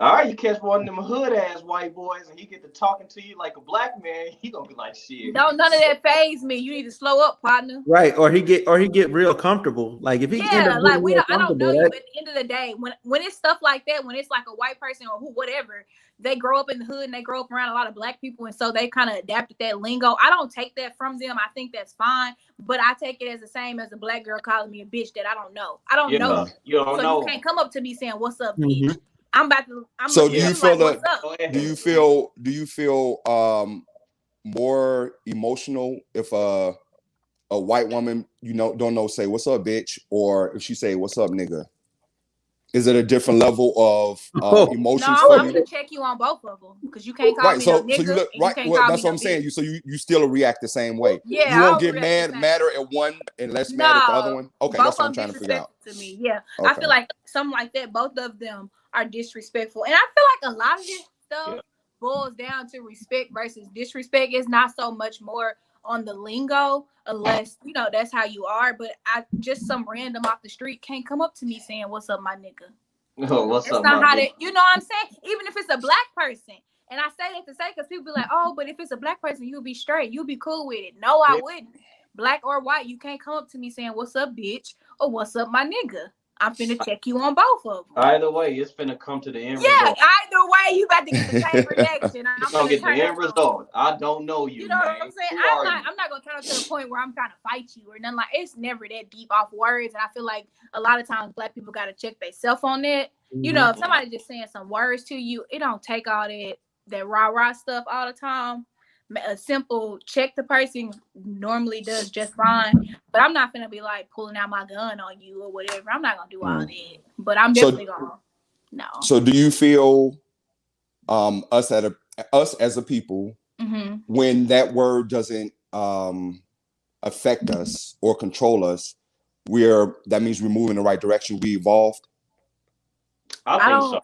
All right, you catch one of them hood ass white boys and he get to talking to you like a black man, he gonna be like, shit. None of that phase me. You need to slow up, partner. Right, or he get real comfortable. Like if he like I don't know you. At the end of the day, when it's stuff like that, when it's like a white person or whatever, they grow up in the hood and they grow up around a lot of black people, and so they kind of adapted that lingo. I don't take that from them. I think that's fine, but I take it as the same as a black girl calling me a bitch that I don't know. I don't know. You don't know. You can't come up to me saying, "What's up, bitch?" Mm-hmm. So do you feel that? Do you feel more emotional if a white woman don't know say what's up, bitch, or if she say what's up, nigga? Is it a different level of emotions? No, I'm gonna check you on both of them because you can't call me a nigga. So you look right. Well, that's what I'm saying. You still react the same way. Yeah, you won't get madder at one and less mad at the other one. Okay, that's what I'm trying to figure out. To me, yeah, okay. I feel like something like that. Both of them are disrespectful, and I feel like a lot of this stuff boils down to respect versus disrespect. It's not so much more on the lingo, unless that's how you are. But just some random off the street can't come up to me saying, "What's up, my nigga?" No, what's That's up? Not how that. You know what I'm saying? Even if it's a black person, and I say that to say because people be like, "Oh, but if it's a black person, you'll be straight. You'll be cool with it." No, I wouldn't. Black or white, you can't come up to me saying, "What's up, bitch?" or "What's up, my nigga?" I'm finna check you on both of them. Either way, it's finna come to the end result. Either way, you about to get the same reaction. I'm gonna get the end result. I don't know you. You know what I'm saying? I'm not gonna turn up to the point where I'm trying to fight you or nothing. Like, it's never that deep off words. And I feel like a lot of times black people gotta check themselves on that. Mm-hmm. If somebody just saying some words to you, it don't take all that rah-rah stuff all the time. A simple check the person normally does just fine, but I'm not gonna be like pulling out my gun on you or whatever. I'm not gonna do all that, but I'm definitely gonna no. So do you feel us as a people, when that word doesn't affect us or control us, that means we're moving in the right direction, we evolved? I think so.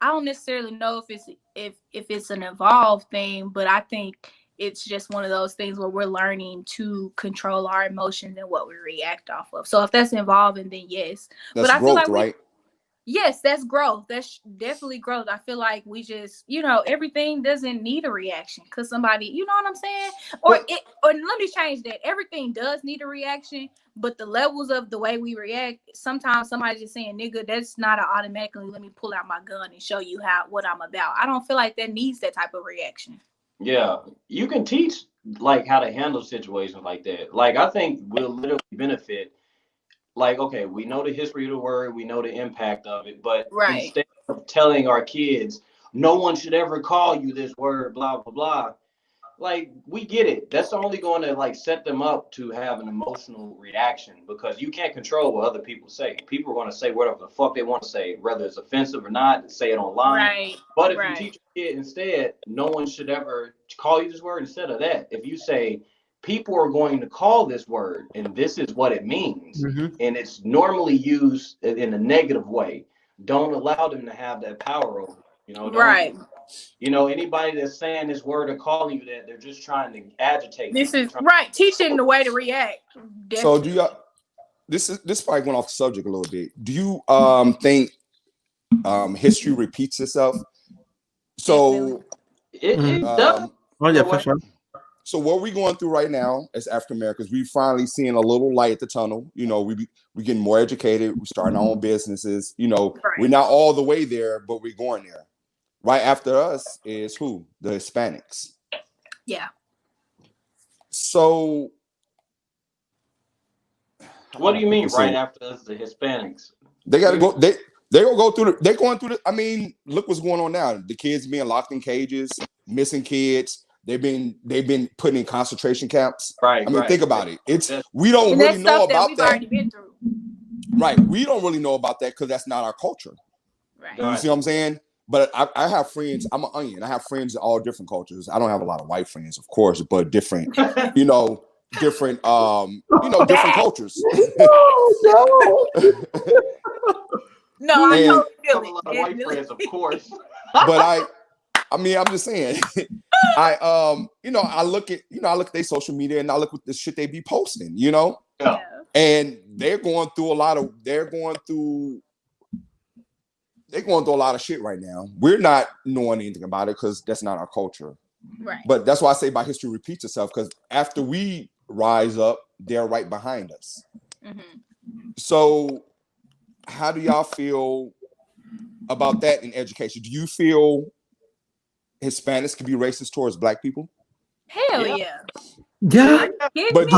I don't necessarily know if it's an evolved thing, but I think it's just one of those things where we're learning to control our emotions and what we react off of. So if that's involving, then yes. That's but I growth, feel like right? Yes, that's growth. That's definitely growth. I feel like we just, everything doesn't need a reaction because somebody, you know what I'm saying? Or let me change that. Everything does need a reaction, but the levels of the way we react, sometimes somebody's just saying, nigga, that's not an automatically, let me pull out my gun and show you what I'm about. I don't feel like that needs that type of reaction. Yeah, you can teach like how to handle situations like that. Like, I think we'll literally benefit. Like, okay, we know the history of the word, we know the impact of it, but instead of telling our kids, no one should ever call you this word, blah, blah, blah. Like, we get it. That's only going to like set them up to have an emotional reaction because you can't control what other people say. People are going to say whatever the fuck they want to say, whether it's offensive or not, say it online. Right. But if you teach a kid instead, no one should ever call you this word instead of that. If you say, people are going to call this word and this is what it means, and it's normally used in a negative way, don't allow them to have that power over you. Anybody that's saying this word or calling you that, they're just trying to agitate. This is right. Teach them the way to react. Definitely. So do y'all? This probably went off the subject a little bit. Do you think history repeats itself? So it does. Oh yeah, for sure. So what we're going through right now as African Americans, we finally seeing a little light at the tunnel. You know, we getting more educated. We're starting our own businesses. You know, we're not all the way there, but we're going there. Right after us is who? The Hispanics. Yeah. So what do you mean right after us, the Hispanics? They got to go. They're gonna go through. They're going through. I mean, look what's going on now. The kids being locked in cages, missing kids. They've been put in concentration camps. Right. I mean, think about it. We don't really know about that. Already been through. Right. We don't really know about that because that's not our culture. Right. You see what I'm saying? But I have friends. I'm an onion. I have friends in all different cultures. I don't have a lot of white friends, of course, but different. different different cultures. No, I totally feel a lot of white friends, of course. But I mean, I'm just saying. I look at their social media and I look at the shit they be posting. You know, and they're going through a lot of shit right now. We're not knowing anything about it because that's not our culture. Right. But that's why I say by history repeats itself, because after we rise up, they're right behind us. Mm-hmm. So how do y'all feel about that in education? Do you feel Hispanics can be racist towards Black people? Hell yeah. Yeah. But do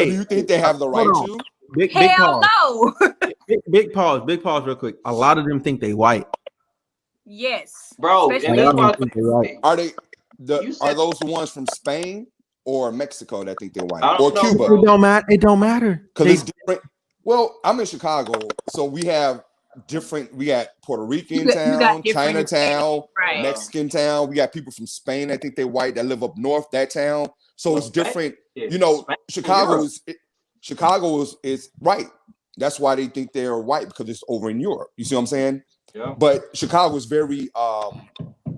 you think they have the right to? Big Hell pause. No. Big pause real quick. A lot of them think they white. Yes. Bro, and that's why are those the ones from Spain or Mexico that think they're white? Or know, Cuba? It don't matter. Because it's different. Well, I'm in Chicago, so we got Puerto Rican town, Chinatown, right. Mexican town. We got people from Spain that think they're white that live up north, that town. So it's different. You know, Chicago is right. That's why they think they're white, because it's over in Europe. You see what I'm saying? Yeah. But Chicago is very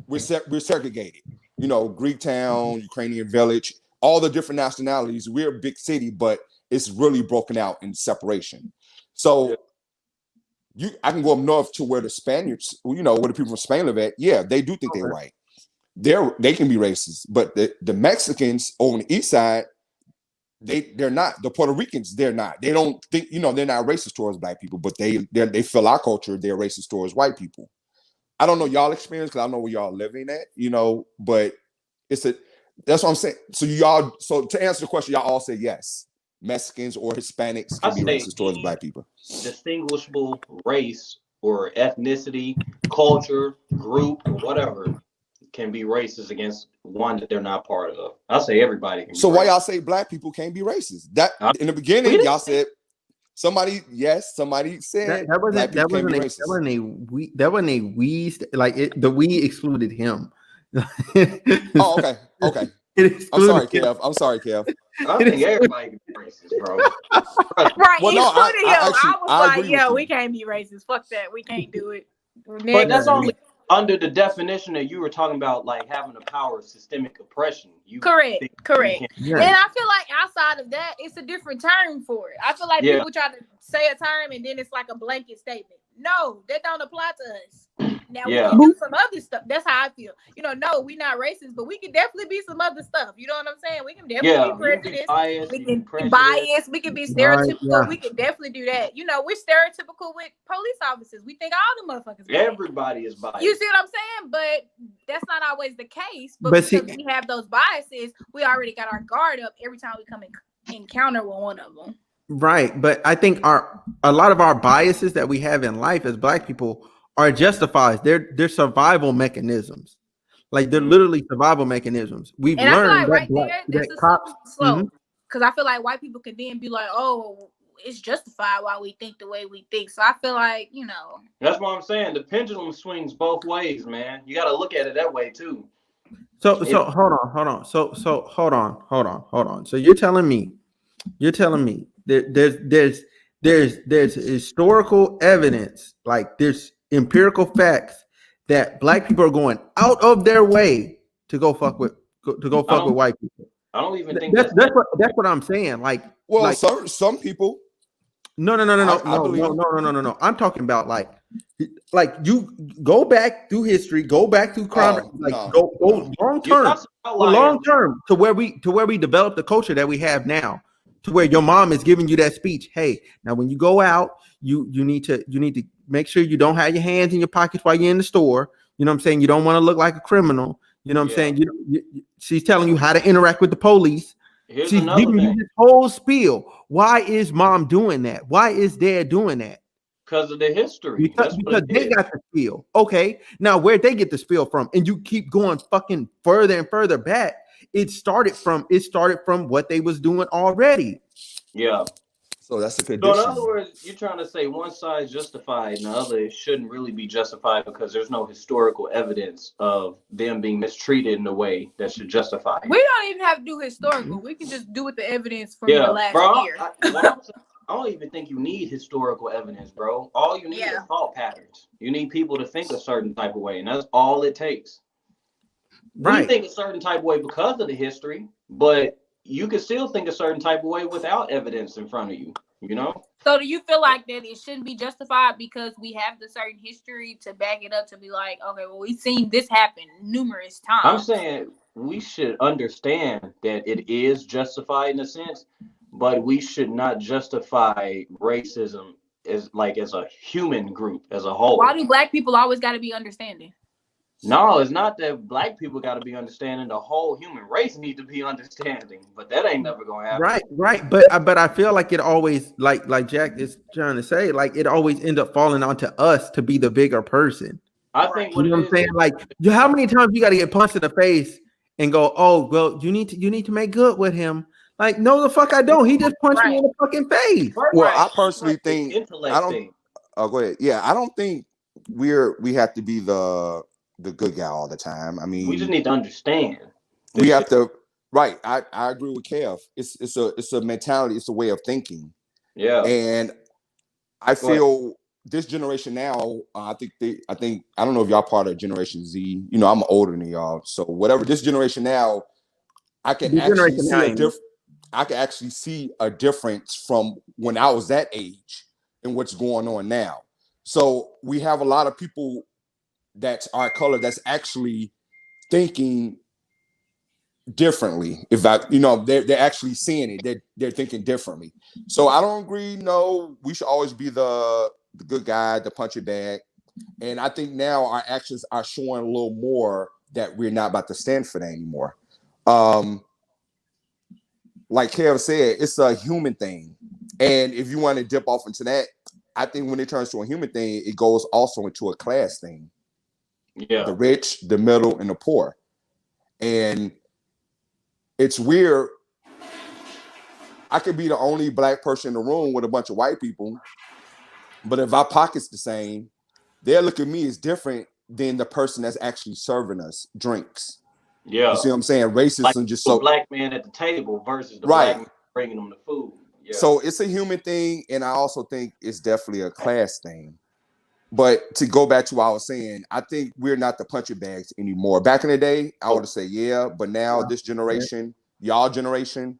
we're segregated. You know, Greek town, Ukrainian village, all the different nationalities. We're a big city, but it's really broken out in separation. So I can go up north to where the Spaniards, where the people from Spain live at. Yeah, they do think they're white. They can be racist, but the Mexicans over on the east side, they're not. The Puerto Ricans, they're not. They don't think, they're not racist towards Black people, but they feel our culture, they're racist towards white people. I don't know y'all experience, because I don't know where y'all living at, but that's what I'm saying. So to answer the question, y'all all say yes. Mexicans or Hispanics can be racist towards Black people. Distinguishable race or ethnicity, culture, group, or whatever can be racist against one that they're not part of. I say everybody can be So racist. why y'all say Black people can't be racist? That in the beginning, y'all said somebody said that wasn't a we, like the we excluded him. Oh, okay. I'm sorry, Kev. I think everybody can be racist, bro. Right, well, no, I was like, we can't be racist. Fuck that. We can't do it. But that's only under the definition that you were talking about, like having the power of systemic oppression. Correct. Yeah. And I feel like outside of that, it's a different term for it. I feel like people try to say a term and then it's like a blanket statement. No, that don't apply to us. Now we can do some other stuff. That's how I feel. No, we're not racist, but we can definitely be some other stuff. You know what I'm saying? We can definitely be prejudiced. We can be biased. We can be stereotypical. Yeah. We can definitely do that. We're stereotypical with police officers. We think all the motherfuckers. Everybody is biased. You see what I'm saying? But that's not always the case. But because we have those biases, we already got our guard up every time we come in encounter with one of them. Right, but I think a lot of our biases that we have in life as Black people are justified. They're survival mechanisms. Like they're literally survival mechanisms. We've learned that cops slow, because I feel like white people can then be like, oh, it's justified why we think the way we think. So I feel like, that's what I'm saying. The pendulum swings both ways, man. You got to look at it that way too. So hold on. So hold on. So you're telling me there's historical evidence, like there's empirical facts that Black people are going out of their way to go fuck with white people. I don't even think that's what I'm saying. Like, some people, No. I'm talking about like you go back through history, go back through crime, go long term to where we develop the culture that we have now, to where your mom is giving you that speech. Hey, now when you go out, you need to make sure you don't have your hands in your pockets while you're in the store. You know what I'm saying? You don't want to look like a criminal. You know what I'm saying? She's telling you how to interact with the police. Here's She's another giving thing. you this whole spiel. Why is mom doing that? Why is dad doing that? Because of the history. Because they got the spiel. Okay, now where'd they get the spiel from? And you keep going fucking further and further back. It started from what they was doing already. Yeah. So that's the condition. So in other words, you're trying to say one side's justified and the other shouldn't really be justified because there's no historical evidence of them being mistreated in a way that should justify it. We don't even have to do historical. We can just do with the evidence from the last year. I don't even think you need historical evidence, bro. All you need is thought patterns. You need people to think a certain type of way, and that's all it takes. Right. We think a certain type of way because of the history, but you can still think a certain type of way without evidence in front of you, you know? So do you feel like that it shouldn't be justified because we have the certain history to back it up to be like, okay, well, we've seen this happen numerous times. I'm saying we should understand that it is justified in a sense, but we should not justify racism as a human group as a whole. Why do black people always got to be understanding? No, it's not that black people got to be understanding. The whole human race needs to be understanding, but that ain't never gonna happen. Right. But I feel like it always, like Jack is trying to say, like it always end up falling onto us to be the bigger person. I think you know what I'm saying. Like, how many times you got to get punched in the face and go, oh well, you need to make good with him. Like, no, the fuck I don't. He just punched me in the fucking face. Well, I personally think I don't. Oh, go ahead. Yeah, I don't think we have to be the good guy all the time. I mean, we just need to understand. We have to. Right. I agree with Kev. It's a mentality. It's a way of thinking. Yeah. And I feel this generation now. I don't know if y'all part of Generation Z. You know, I'm older than y'all. So whatever this generation now, I can actually see a difference. I can actually see a difference from when I was that age and what's going on now. So we have a lot of people that's our color that's actually thinking differently. If they're actually seeing it, they're thinking differently. So I don't agree. No, we should always be the good guy, the punch it bag. And I think now our actions are showing a little more that we're not about to stand for that anymore. Like Kev said, it's a human thing. And if you want to dip off into that, I think when it turns to a human thing, it goes also into a class thing. Yeah. The rich, the middle, and the poor. And it's weird. I could be the only black person in the room with a bunch of white people, but if our pocket's the same, they'll look at me as different than the person that's actually serving us drinks. Yeah. You see what I'm saying? Racism like just so black man at the table versus the black man bringing them the food. Yeah. So it's a human thing, and I also think it's definitely a class thing. But to go back to what I was saying, I think we're not the punching bags anymore. Back in the day, I would have said but now this generation, y'all generation,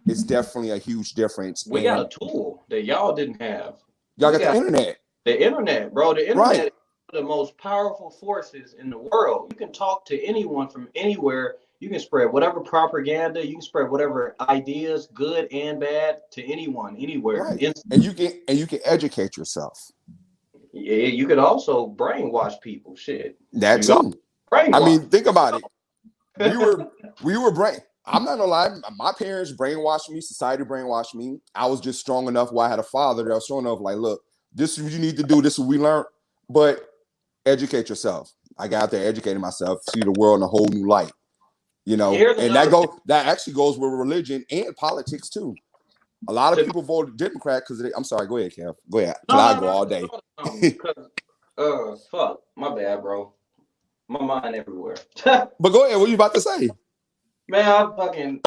it's definitely a huge difference. We got a tool that y'all didn't have. Y'all got the internet. The internet, bro. The internet is one of the most powerful forces in the world. You can talk to anyone from anywhere. You can spread whatever propaganda. You can spread whatever ideas, good and bad, to anyone, anywhere. Right. And you can educate yourself. Yeah, you could also brainwash people. Shit. That's all. I mean, think about it. We were brain. I'm not gonna lie. My parents brainwashed me. Society brainwashed me. I was just strong enough where I had a father that was strong enough. Like, look, this is what you need to do. This is what we learned. But educate yourself. I got out there educating myself, see the world in a whole new light. You know, and that actually goes with religion and politics too. A lot of people voted Democrat because I'm sorry. Go ahead, Kev. Go ahead. I go all day. Fuck. My bad, bro. My mind everywhere. But go ahead. What you about to say? Man, I fucking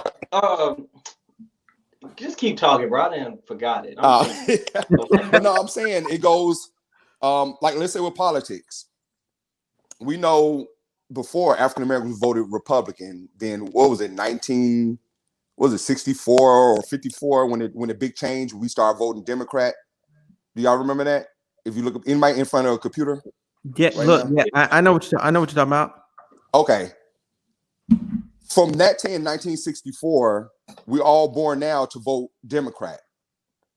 just keep talking, bro. I didn't forgot it. No, I'm saying it goes like let's say with politics. We know before African Americans voted Republican. Then what was it? 64 or 54 when the big change? We started voting Democrat. Do y'all remember that? If you look up anybody in front of a computer. Yeah, right look, now? yeah, I know what you're talking about. Okay. From that in 1964, we're all born now to vote Democrat.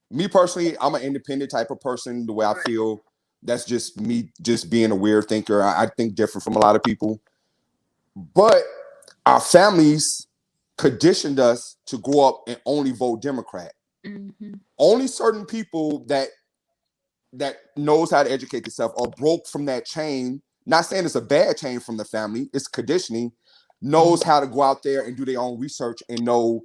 Me personally, I'm an independent type of person. The way I feel, that's just me, just being a weird thinker. I think different from a lot of people. But our families conditioned us to grow up and only vote Democrat. Mm-hmm. Only certain people that knows how to educate themselves or broke from that chain. Not saying it's a bad chain from the family, it's conditioning. Knows how to go out there and do their own research and know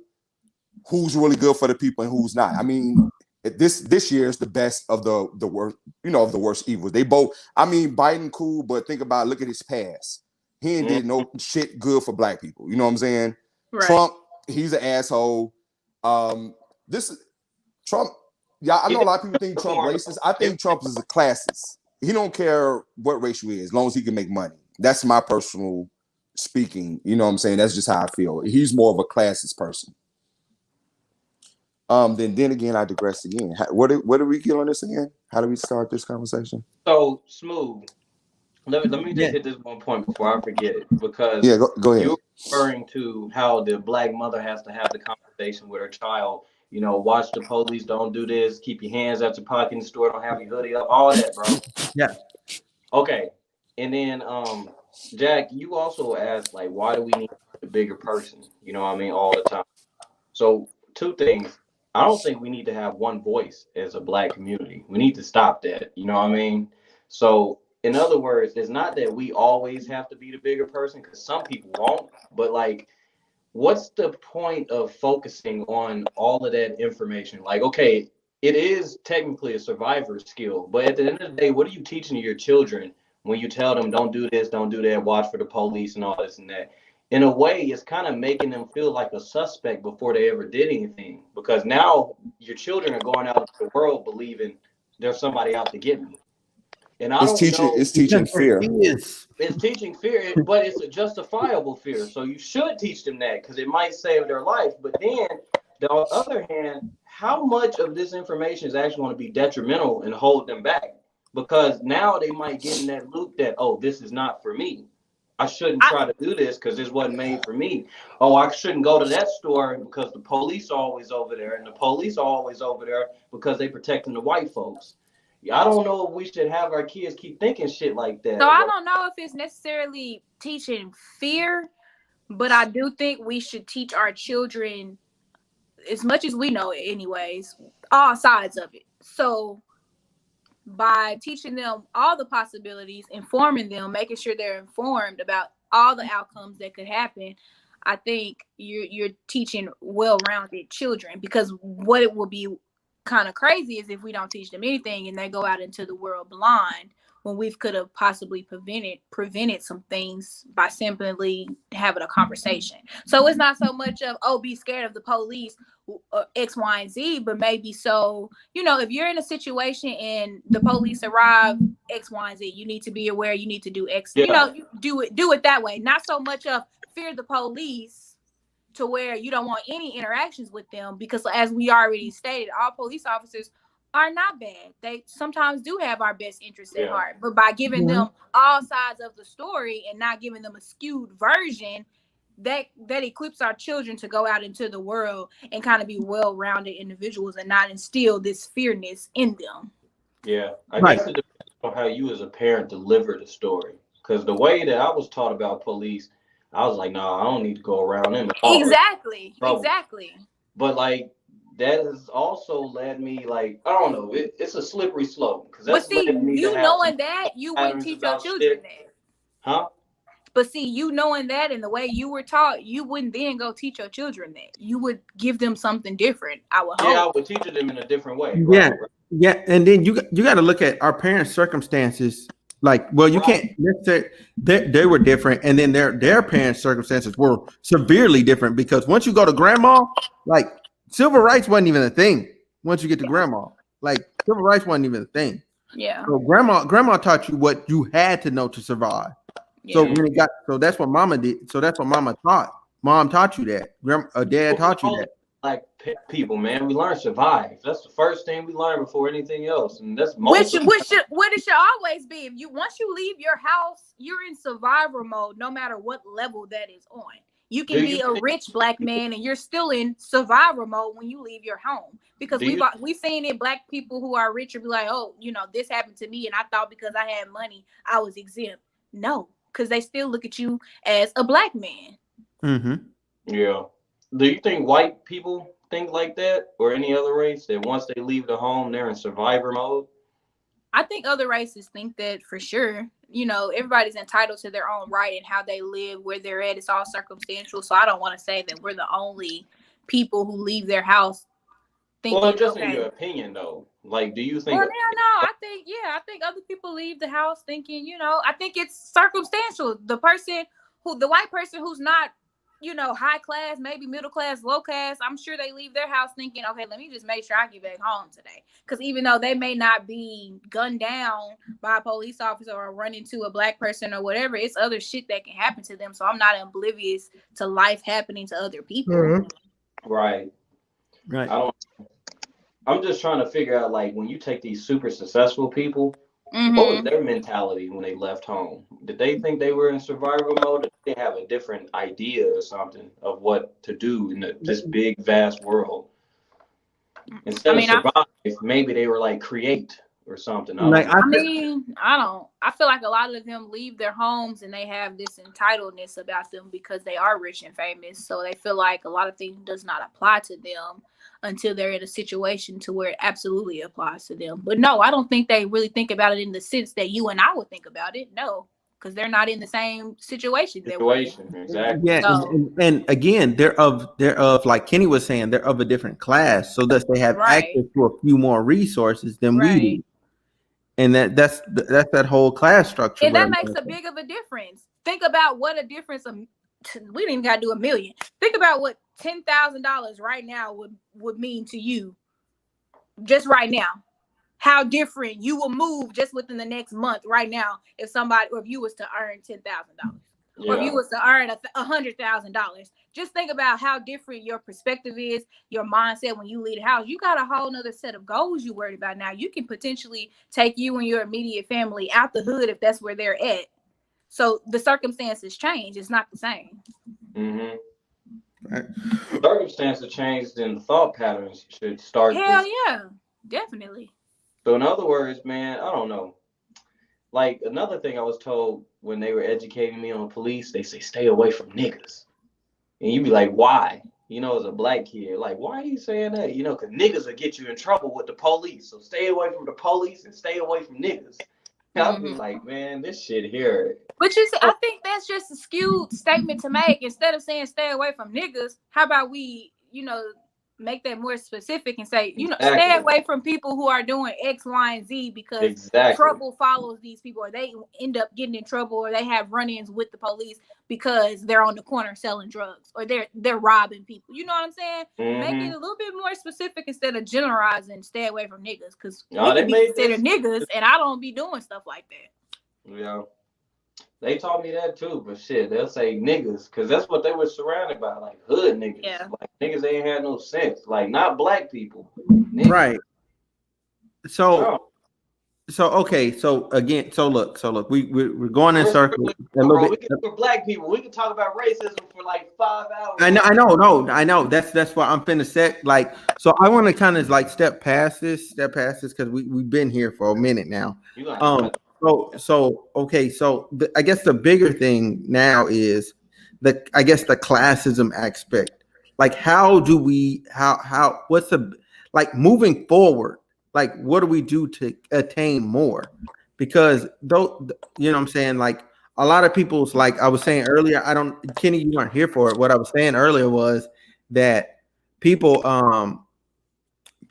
who's really good for the people and who's not. I mean, this year is the best of the worst, of the worst evils. They both. I mean, Biden cool, but think about look at his past. He ain't did no shit good for black people. You know what I'm saying? Right. Trump, he's an asshole. Trump. Yeah, I know a lot of people think Trump racist. I think Trump is a classist. He don't care what race you is, as long as he can make money. That's my personal speaking. You know what I'm saying? That's just how I feel. He's more of a classist person. Then again, I digress again. What did we get on this again? How do we start this conversation? So Smooth. Let me just hit this one point before I forget it, because go ahead. You're referring to how the black mother has to have the conversation with her child. Watch the police, don't do this, keep your hands out your pocket in the store, don't have your hoodie up, all that, bro. Yeah. Okay. And then Jack, you also asked, like, why do we need a bigger person? You know what I mean, all the time. So 2 things. I don't think we need to have one voice as a black community. We need to stop that. You know what I mean? So in other words, it's not that we always have to be the bigger person, because some people won't, but like, what's the point of focusing on all of that information? Like, okay, it is technically a survivor skill, but at the end of the day, what are you teaching your children when you tell them don't do this, don't do that, watch for the police and all this and that? In a way, it's kind of making them feel like a suspect before they ever did anything, because now your children are going out into the world believing there's somebody out to get me. And it's teaching fear. It's teaching fear, but it's a justifiable fear. So you should teach them that, because it might save their life. But then, on the other hand, how much of this information is actually going to be detrimental and hold them back? Because now they might get in that loop that, oh, this is not for me. I shouldn't try to do this because this wasn't made for me. Oh, I shouldn't go to that store because the police are always over there, and the police are always over there because they're protecting the white folks. I don't know if we should have our kids keep thinking shit like that. So I don't know if it's necessarily teaching fear, but I do think we should teach our children, as much as we know it anyways, all sides of it. So by teaching them all the possibilities, informing them, making sure they're informed about all the outcomes that could happen, I think you're teaching well-rounded children, because what it will be kind of crazy is if we don't teach them anything and they go out into the world blind, when we could have possibly prevented some things by simply having a conversation. So it's not so much of, oh, be scared of the police, X, Y, and Z, but maybe so, if you're in a situation and the police arrive, X, Y, and Z, you need to be aware, you need to do X, you do it that way. Not so much of fear the police to where you don't want any interactions with them, because as we already stated, all police officers are not bad. They sometimes do have our best interests at heart, but by giving them all sides of the story and not giving them a skewed version, that equips our children to go out into the world and kind of be well-rounded individuals and not instill this fearness in them. Yeah, I guess it depends on how you as a parent deliver the story, because the way that I was taught about police, I was like, nah, I don't need to go around them at all. Exactly. But like, that has also led me, like, I don't know, it's a slippery slope. But see, knowing that, you wouldn't teach your children that. Huh? But see, you knowing that and the way you were taught, you wouldn't then go teach your children that. You would give them something different, I would hope. Yeah, I would teach them in a different way. Yeah, right. Yeah, and then you got to look at our parents' circumstances. Like, well, you can't necessarily, they were different, and then their parents' circumstances were severely different, because once you go to grandma, like, civil rights wasn't even a thing. Once you get to grandma, like, civil rights wasn't even a thing. Yeah. So grandma taught you what you had to know to survive. Yeah. So that's what mama did. So that's what mama taught. Mom taught you that. Dad taught you that. Black people, man. We learn survive. That's the first thing we learn before anything else, and that's most. What it should always be. If you once you leave your house, you're in survivor mode, no matter what level that is on. You can be a rich Black man, and you're still in survivor mode when you leave your home. Because we've seen it. Black people who are richer be like, oh, this happened to me, and I thought because I had money, I was exempt. No, because they still look at you as a Black man. Mm-hmm. Yeah. Do you think white people think like that, or any other race, that once they leave the home, they're in survivor mode? I think other races think that for sure. Everybody's entitled to their own right and how they live, where they're at. It's all circumstantial. So I don't want to say that we're the only people who leave their house thinking. Well, just in your opinion, though, like, do you think? Well, no. I think other people leave the house thinking, I think it's circumstantial. The white person who's not, high class, maybe middle class, low class, I'm sure they leave their house thinking, okay, let me just make sure I get back home today. Because even though they may not be gunned down by a police officer or run into a Black person or whatever, it's other shit that can happen to them. So I'm not oblivious to life happening to other people. Mm-hmm. Right. I'm just trying to figure out, like, when you take these super successful people, what was their mentality when they left home? Did they think they were in survival mode? Or did they have a different idea or something of what to do in this big, vast world? Instead of survive, maybe they were like create or something. I feel like a lot of them leave their homes and they have this entitledness about them because they are rich and famous. So they feel like a lot of things does not apply to them until they're in a situation to where it absolutely applies to them. But no, I don't think they really think about it in the sense that you and I would think about it. No, because they're not in the same situation. Exactly. Yeah, so, and again, they're of like Kenny was saying, they're of a different class, so thus they have access to a few more resources than we do. And that's that whole class structure. And that makes a big of a difference. Think about what a difference we didn't even gotta do $1 million. Think about what $10,000 right now would mean to you. Just right now. How different you will move just within the next month right now if you was to earn $10,000. Or if you was to earn $100,000. Just think about how different your perspective is, your mindset when you leave the house. You got a whole nother set of goals you worried about now. You can potentially take you and your immediate family out the hood if that's where they're at. So the circumstances change. It's not the same. Mm-hmm. Right. Circumstances changed, and the thought patterns should start. Hell yeah, definitely. So in other words, man, I don't know. Like, another thing I was told when they were educating me on police, they say, stay away from niggas. And you be like, why? As a Black kid, like, why are you saying that? Because niggas will get you in trouble with the police. So stay away from the police and stay away from niggas. I'll be like, man, this shit here. But you see, I think that's just a skewed statement to make. Instead of saying stay away from niggas, how about we, make that more specific and say, stay away from people who are doing X, Y, and Z because trouble follows these people, or they end up getting in trouble, or they have run-ins with the police because they're on the corner selling drugs, or they're robbing people. You know what I'm saying? Mm-hmm. Make it a little bit more specific instead of generalizing. Stay away from niggas because we can be considered niggas, and I don't be doing stuff like that. Yeah. They taught me that too, but shit, they'll say niggas because that's what they were surrounded by, like hood niggas. Yeah. Like niggas ain't had no sense, like not Black people. Niggas. Right. So okay. So look, we're going in circles a little bit. For Black people, we can talk about racism for like 5 hours. I know. That's why I'm finna set like. So I want to kind of like step past this because we've been here for a minute now. Okay. So I guess the bigger thing now is the classism aspect. Like, what's the, like, moving forward? Like, what do we do to attain more? Because though, you know what I'm saying? Like, a lot of people's, like I was saying earlier, Kenny, you weren't here for it. What I was saying earlier was that people's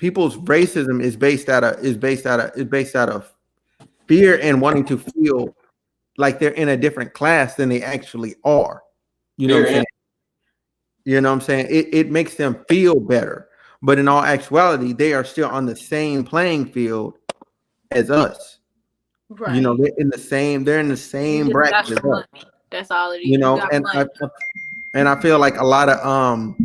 racism is based out of fear and wanting to feel like they're in a different class than they actually are. You know what I'm saying? You know what I'm saying? It makes them feel better. But in all actuality, they are still on the same playing field as us. Right. They're in the same bracket as us. That's all it is. And I feel like a lot of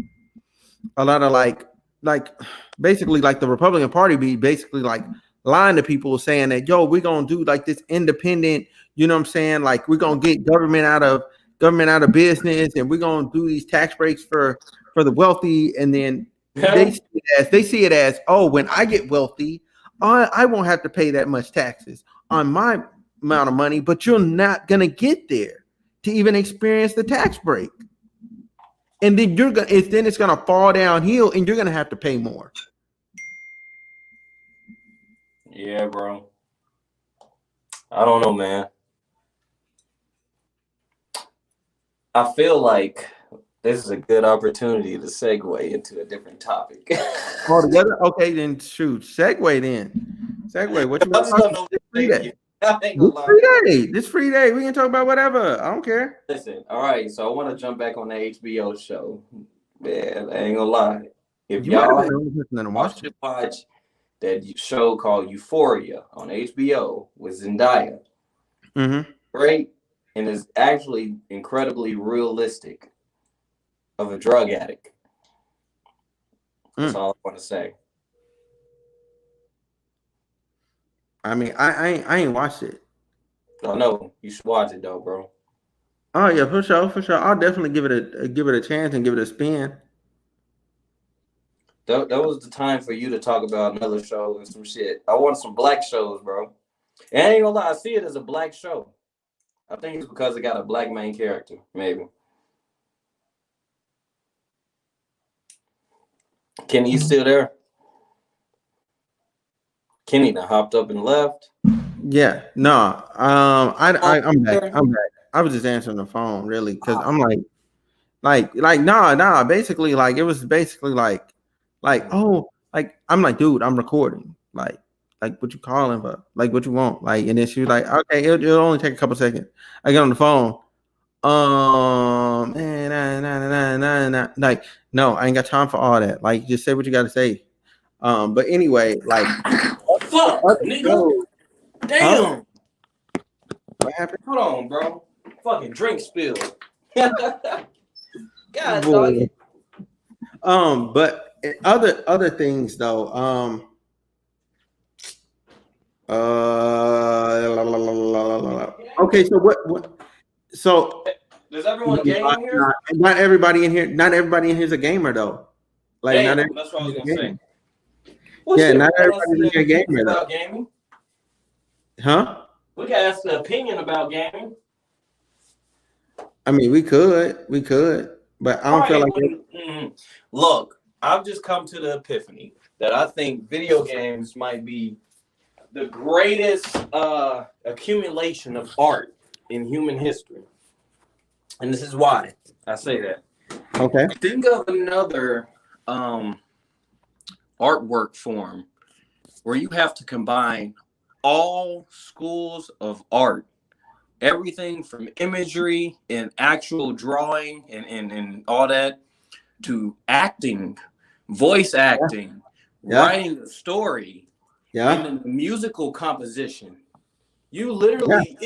basically like the Republican Party be basically like lying to people saying that, yo, we're gonna do like this independent, you know what I'm saying? Like we're gonna get government out of business, and we're gonna do these tax breaks for the wealthy, and then they see it as, oh, when I get wealthy, I won't have to pay that much taxes on my amount of money, but you're not gonna get there to even experience the tax break. And then it's gonna fall downhill, and you're gonna have to pay more. Yeah, bro. I don't know, man. I feel like this is a good opportunity to segue into a different topic. Altogether, okay, then shoot. Segue then. Segue. What you want to talk about? This free day. We can talk about whatever. I don't care. Listen, all right. So I want to jump back on the HBO show. Man, I ain't gonna lie. If y'all watch that show called Euphoria on HBO with Zendaya, great, and is actually incredibly realistic of a drug addict. That's all I want to say. I mean, I ain't watched it. I know you should watch it though, bro. Oh yeah, for sure. I'll definitely give it a chance and give it a spin. That was the time for you to talk about another show and some shit. I want some black shows, bro. And I ain't gonna lie, I see it as a black show. I think it's because it got a black main character, maybe. Kenny, you still there? Kenny done hopped up and left. Yeah, no. I'm back. I was just answering the phone, really, because I'm nah. Basically, like it was basically like oh, like I'm like, dude, I'm recording. Like what you calling for? Like what you want? Like, and then she was like, okay, it'll only take a couple seconds. I get on the phone. Like, no, I ain't got time for all that. Like, just say what you got to say. But anyway, like, fuck, nigga. Damn. What happened? Hold on, bro. Fucking drink spilled. God, dog. But other things though. Okay, so what? So does everyone game in here? Not everybody in here. Not everybody in here is a gamer though. Like, damn, that's what I was gonna say. Yeah, not everybody's a gamer though. Gaming? Huh? We can ask the opinion about gaming. I mean, we could, but I don't feel like. Look, I've just come to the epiphany that I think video games might be the greatest accumulation of art in human history, and this is why I say that. Okay. Think of another artwork form where you have to combine all schools of art, everything from imagery and actual drawing and all that, to acting, voice acting, writing a story, and then the musical composition. You literally,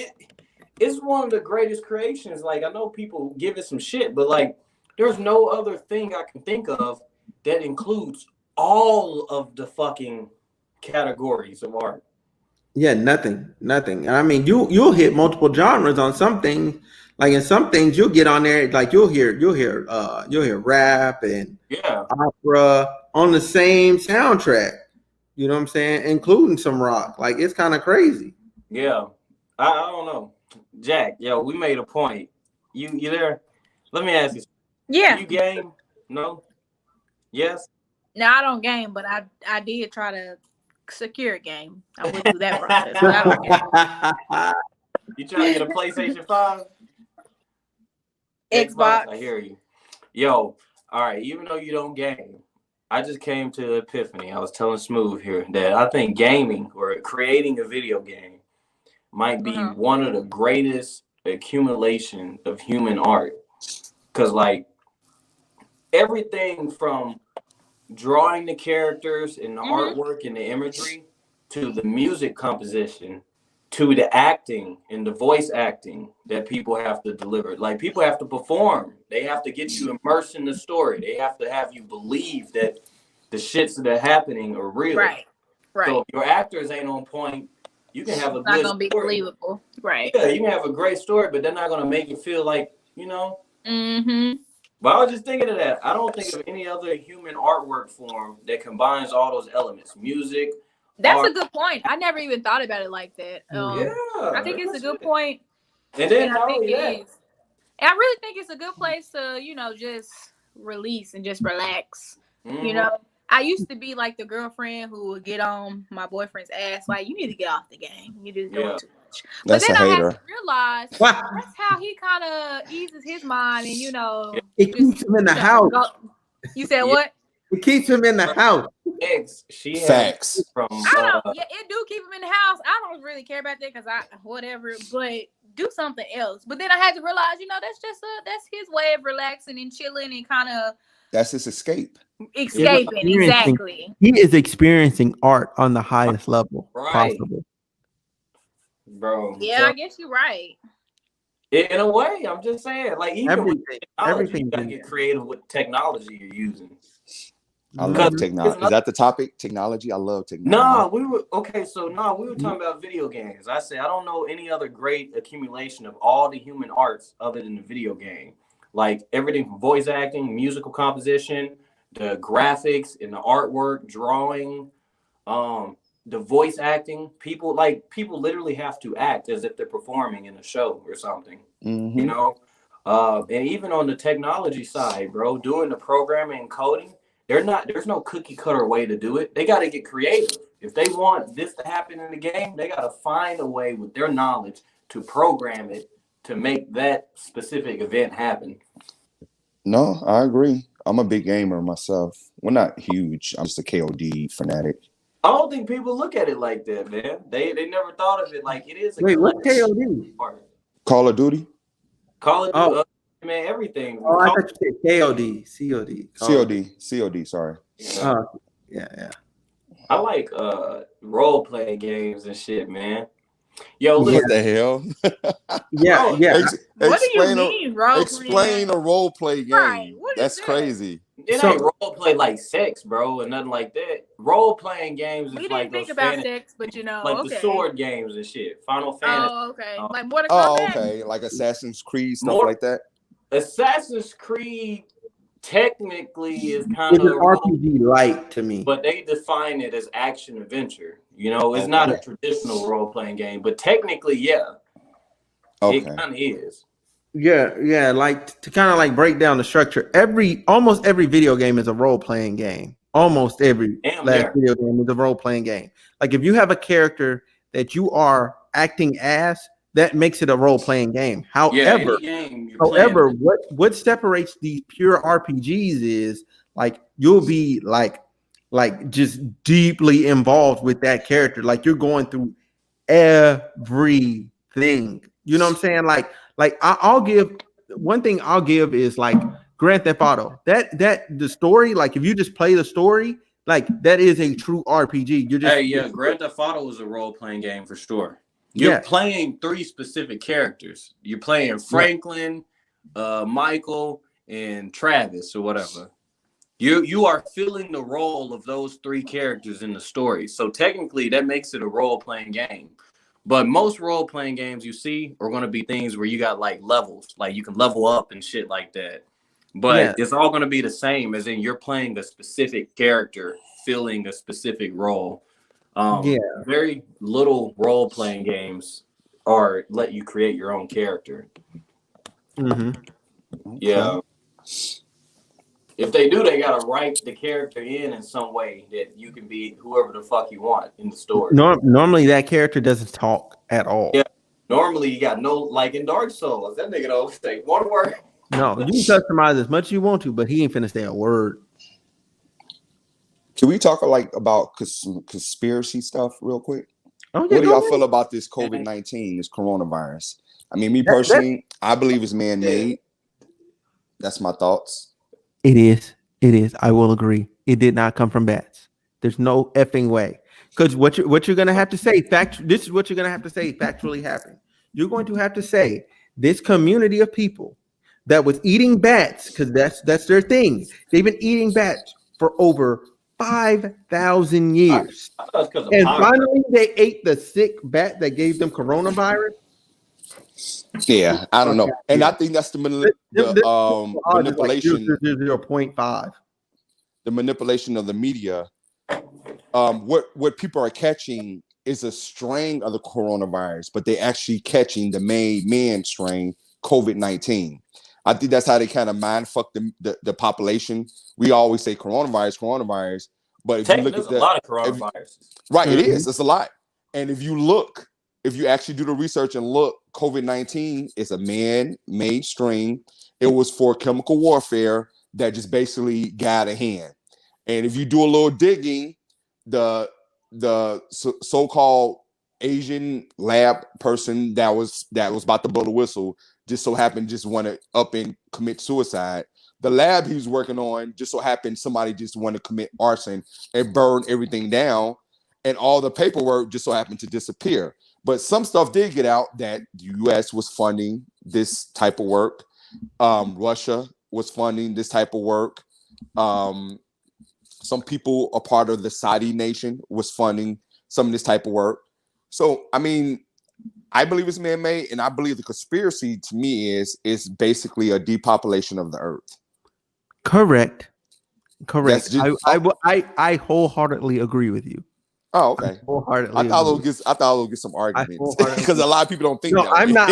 it's one of the greatest creations. Like, I know people give it some shit, but like, there's no other thing I can think of that includes all of the fucking categories of art. Yeah, nothing. And I mean, you'll hit multiple genres on some things. Like in some things, you'll get on there. Like you'll hear rap and opera on the same soundtrack. You know what I'm saying? Including some rock. Like, it's kind of crazy. Yeah, I don't know, Jack. Yo, we made a point. You there? Let me ask you. Yeah. You game? No. Yes. No, I don't game, but I did try to secure a game. I went through that process. But I don't game. You trying to get a PlayStation 5? Xbox. I hear you. Yo, all right. Even though you don't game, I just came to the epiphany. I was telling Smooth here that I think gaming or creating a video game might be one of the greatest accumulation of human art. Because, like, everything from drawing the characters and the artwork and the imagery to the music composition to the acting and the voice acting that people have to deliver. Like people have to perform. They have to get you immersed in the story. They have to have you believe that the shits that are happening are real. Right. So if your actors ain't on point, you can have a it's good not gonna be story. believable. Right. Yeah, you can have a great story, but they're not gonna make you feel like, you know. Mm-hmm. But I was just thinking of that. I don't think of any other human artwork form that combines all those elements. Music. That's art. a good point. I never even thought about it like that. I think it's a good point. And then I think it is. And I really think it's a good place to, you know, just release and just relax. Mm-hmm. You know, I used to be like the girlfriend who would get on my boyfriend's ass, like, you need to get off the game. You're just doing too much. But then I had to realize that's how he kind of eases his mind, and, you know, it keeps him in the house. You said what? It keeps him in the house. She Facts. From, I don't. Yeah, it do keep him in the house. I don't really care about that because whatever. But do something else. But then I had to realize, you know, that's his way of relaxing and chilling and kind of. That's his escape. Escaping, exactly. He is experiencing art on the highest level possible. Bro. Yeah, so, I guess you're right. In a way, I'm just saying, like even everything you gotta get creative with technology you're using. I love technology. Is that the topic? Technology? I love technology. We were talking about video games. I said I don't know any other great accumulation of all the human arts other than the video game. Like everything from voice acting, musical composition, the graphics and the artwork, drawing, the voice acting. People literally have to act as if they're performing in a show or something. Mm-hmm. You know, and even on the technology side, bro, doing the programming and coding. There's no cookie cutter way to do it. They got to get creative. If they want this to happen in the game, they got to find a way with their knowledge to program it to make that specific event happen. No, I agree. I'm a big gamer myself. Well, not huge. I'm just a KOD fanatic. I don't think people look at it like that, man. They never thought of it like it is. Wait, what's KOD? Call of Duty. Call of Duty. Man, everything. Oh, I thought you said KOD. COD, sorry. Yeah. I like role-playing games and shit, man. Yo, listen. What the hell? Yeah. What do you mean, role-play? Explain a role-play game. Right. That's crazy. It ain't role-play like sex, bro, and nothing like that. Role-playing games is we like didn't think about sex, but you know, like the sword games and shit. Final Fantasy. Oh, okay. Like Mortal Kombat. Oh, okay. Like Assassin's Creed, stuff like that. Assassin's Creed technically is kind of an RPG light to me, but they define it as action adventure. You know, it's not a traditional role-playing game, but technically, it kind of is. Yeah. Like to kind of like break down the structure. Almost every video game is a role-playing game. Almost every video game is a role-playing game. Like if you have a character that you are acting as, that makes it a role-playing game. However, what separates these pure RPGs is like you'll be like just deeply involved with that character. Like you're going through everything. You know what I'm saying? Like I'll give one thing. I'll give is like Grand Theft Auto. That the story. Like if you just play the story, like that is a true RPG. You're just Grand Theft Auto is a role-playing game for sure. You're playing 3 specific characters. You're playing Franklin, Michael, and Travis or whatever. You are filling the role of those 3 characters in the story. So technically that makes it a role-playing game. But most role-playing games you see are going to be things where you got like levels, like you can level up and shit like that. But it's all going to be the same, as in you're playing a specific character, filling a specific role. Very little role-playing games let you create your own character. Yeah. If they do, they gotta write the character in some way that you can be whoever the fuck you want in the story. Normally that character doesn't talk at all. Yeah. Normally you got like in Dark Souls, that nigga don't say one word. No, you can customize as much as you want to, but he ain't finna say a word. Can we talk about conspiracy stuff real quick? What do y'all feel about this COVID-19, this coronavirus? I mean, me personally, I believe it's man-made. That's my thoughts. It is. I will agree. It did not come from bats. There's no effing way. Because what you're gonna have to say, this is what you're gonna have to say factually happened. You're going to have to say this community of people that was eating bats, because that's their thing. They've been eating bats for over 5,000 years. And finally they ate the sick bat that gave them coronavirus. Yeah, I don't know. And I think that's the manipulation. Like 0.5. The manipulation of the media. What people are catching is a strain of the coronavirus, but they're actually catching the main strain, COVID-19. I think that's how they kind of mind fuck the population. We always say coronavirus, but if you look at a lot of coronaviruses. Right, it is. It's a lot. And if you actually do the research and look, COVID-19 is a man-made strain. It was for chemical warfare that just basically got a hand. And if you do a little digging, the so-called Asian lab person that was about to blow the whistle just so happened just want to up and commit suicide. The lab he was working on just so happened somebody just want to commit arson and burn everything down, and all the paperwork just so happened to disappear. But some stuff did get out that the U.S. was funding this type of work. Russia was funding this type of work. Some people, a part of the Saudi nation, was funding some of this type of work. So, I mean, I believe it's man-made, and I believe the conspiracy to me is basically a depopulation of the earth. Correct. I wholeheartedly agree with you. Oh, okay. I thought we'll get some arguments because a lot of people don't think that. I'm not.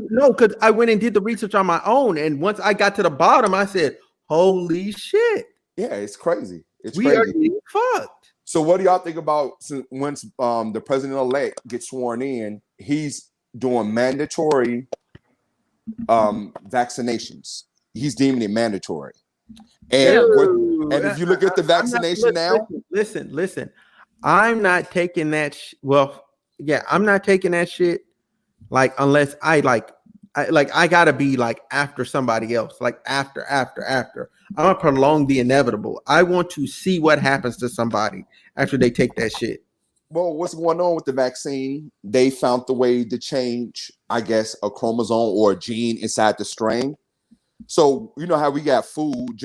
No, because I went and did the research on my own, and once I got to the bottom, I said, "Holy shit!" Yeah, it's crazy. We are getting fucked. So, what do y'all think about once the president-elect gets sworn in? He's doing mandatory vaccinations. He's deeming it mandatory. And if you look at the vaccination now, listen. I'm not taking that. I'm not taking that shit. Like, unless I gotta be like after somebody else, like after. I'm gonna prolong the inevitable. I want to see what happens to somebody after they take that shit. Well, what's going on with the vaccine? They found the way to change, I guess, a chromosome or a gene inside the strain. So you know how we got food,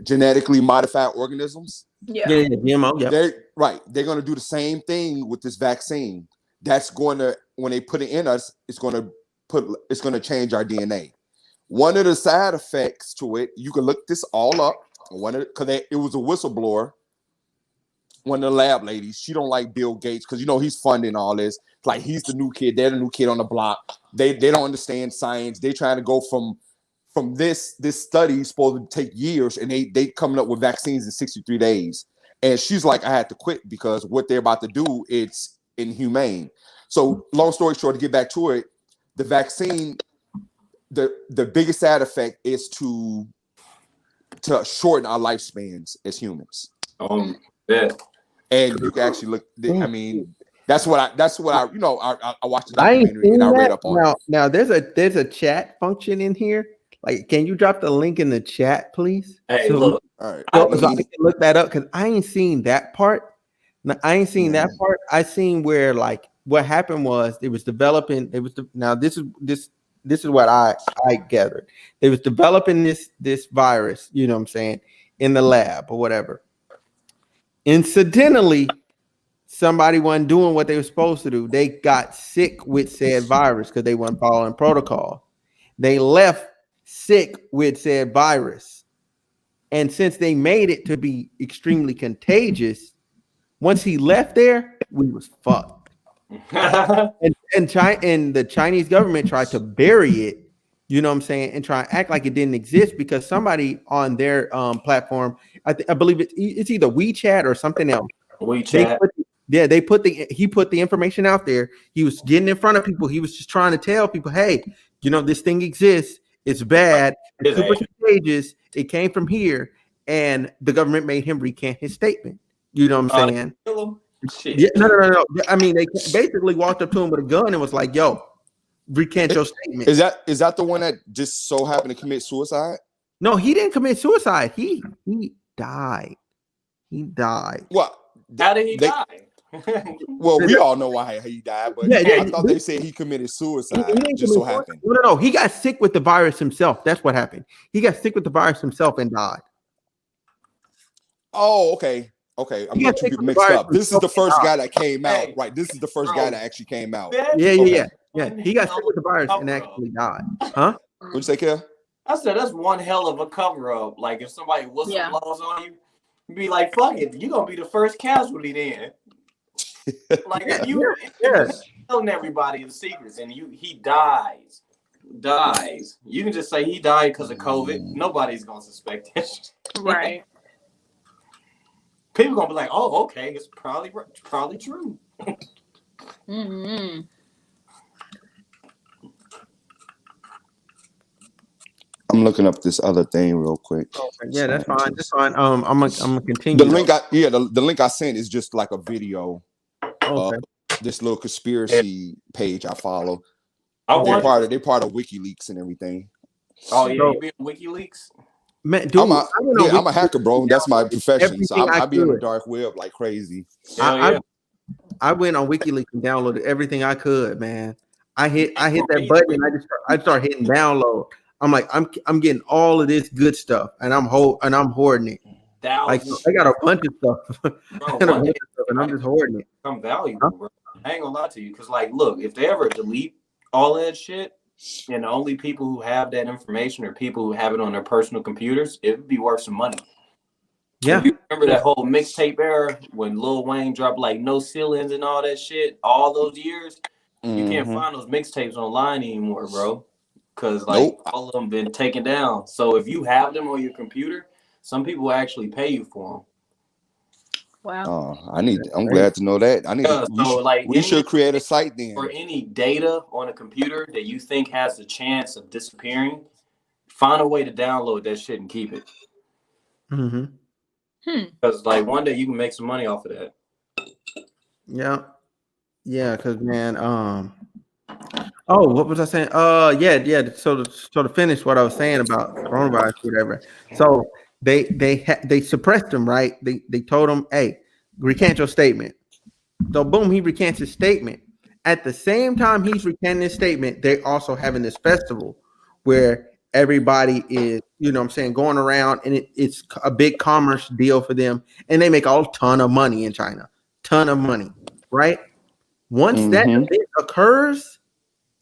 genetically modified organisms? Yeah, GMO. Yeah, They're going to do the same thing with this vaccine. That's going to, when they put it in us, it's going to change our DNA. One of the side effects to it, you can look this all up. Because it was a whistleblower. One of the lab ladies, she don't like Bill Gates because he's funding all this. Like, he's the new kid, they're the new kid on the block. They don't understand science. They trying to go from this study supposed to take years, and they coming up with vaccines in 63 days. And she's like, I had to quit because what they're about to do, it's inhumane. So long story short, to get back to it, the vaccine, the biggest side effect is to shorten our lifespans as humans. Yeah. And you can actually look. I mean, that's what I watched the documentary and I read up on it. Now there's a chat function in here. Like, can you drop the link in the chat, please? Hey, look. All right. So I can look that up because I ain't seen that part. I seen where, like, what happened was it was developing. This is what I gathered. They was developing this virus. You know what I'm saying, in the lab or whatever. Incidentally, somebody wasn't doing what they were supposed to do. They got sick with said virus because they weren't following protocol. They left sick with said virus. And since they made it to be extremely contagious, once he left there, we was fucked. and the Chinese government tried to bury it, you know what I'm saying, and try and act like it didn't exist because somebody on their platform, I believe it's either WeChat or something else. WeChat. He put the information out there. He was getting in front of people. He was just trying to tell people, hey, this thing exists. It's bad. It's super contagious. It came from here, and the government made him recant his statement. You know what I'm saying? Yeah, no. I mean, they basically walked up to him with a gun and was like, "Yo, recant your statement." Is that the one that just so happened to commit suicide? No, he didn't commit suicide. He died. He died. Well, How did he die? Well, we all know why he died, but I thought they said he committed suicide. He just so happened. No. He got sick with the virus himself. That's what happened. He got sick with the virus himself and died. Oh, okay. I'm getting two people mixed up. This is the first guy that came out, right? This is the first guy that actually came out. Yeah. He got sick with the virus and actually died. Huh? What'd you say, Kel? I said that's one hell of a cover up. Like if somebody whistleblowers on you, be like, "Fuck it, you gonna be the first casualty then." Like if you telling everybody the secrets and he dies, you can just say he died because of COVID. Nobody's gonna suspect it. Right. People gonna be like, "Oh, okay, it's probably true." Mm-hmm. I'm looking up this other thing real quick. Okay, yeah, that's fine. That's fine. I'm gonna continue. The link the link I sent is just like a video. Okay. This little conspiracy page I follow. They're part of WikiLeaks and everything. Oh yeah, you be in WikiLeaks? Man, dude, I'm a hacker, bro. That's my profession. So I be on the dark web like crazy. I went on WikiLeaks and downloaded everything I could, man. I hit that button and I start hitting download. I'm like, I'm getting all of this good stuff and I'm hoarding it. Like I got a bunch of stuff. And I'm just hoarding it. Some valuable, bro. I ain't gonna lie to you, because like, look, if they ever delete all that shit, and the only people who have that information are people who have it on their personal computers, it would be worth some money. Yeah. If you remember that whole mixtape era when Lil Wayne dropped like No Ceilings and all that shit, all those years, you can't find those mixtapes online anymore, bro. Because like all of them been taken down. So if you have them on your computer, some people actually pay you for them. Wow. I'm glad to know that. We should create a site then. For any data on a computer that you think has the chance of disappearing, find a way to download that shit and keep it. Because like one day you can make some money off of that. Yeah, because man, oh, what was I saying? Yeah. So to finish what I was saying about coronavirus, whatever. So they suppressed him, right? They told him, hey, recant your statement. So boom, he recants his statement. At the same time he's recanting his statement, they also having this festival where everybody is, going around, and it's a big commerce deal for them, and they make a ton of money in China. Ton of money, right? Once that event occurs,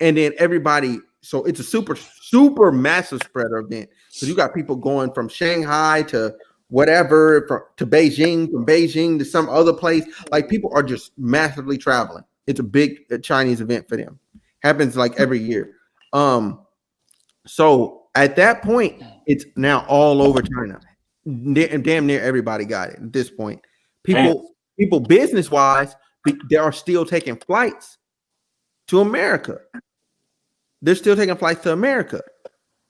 and then everybody, so it's a super massive spreader event. So you got people going from Shanghai to whatever, to Beijing, from Beijing to some other place. Like people are just massively traveling. It's a big Chinese event for them. Happens like every year. So at that point, it's now all over China. Damn near everybody got it at this point. People business wise, they are still taking flights to America. They're still taking flights to America.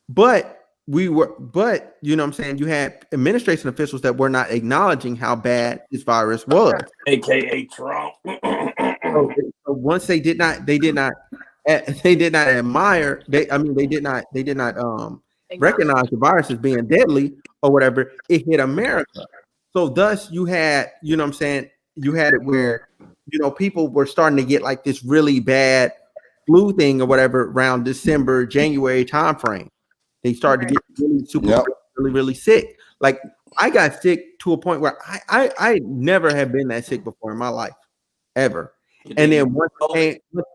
But you know what I'm saying? You had administration officials that were not acknowledging how bad this virus was. AKA Trump. So once they did not admire, they did not recognize the virus as being deadly or whatever, it hit America. So thus you had, you know what I'm saying, you had it where, people were starting to get like this really bad flu thing or whatever around December, January timeframe. They started to get really, really sick. Like I got sick to a point where I never have been that sick before in my life, ever. And then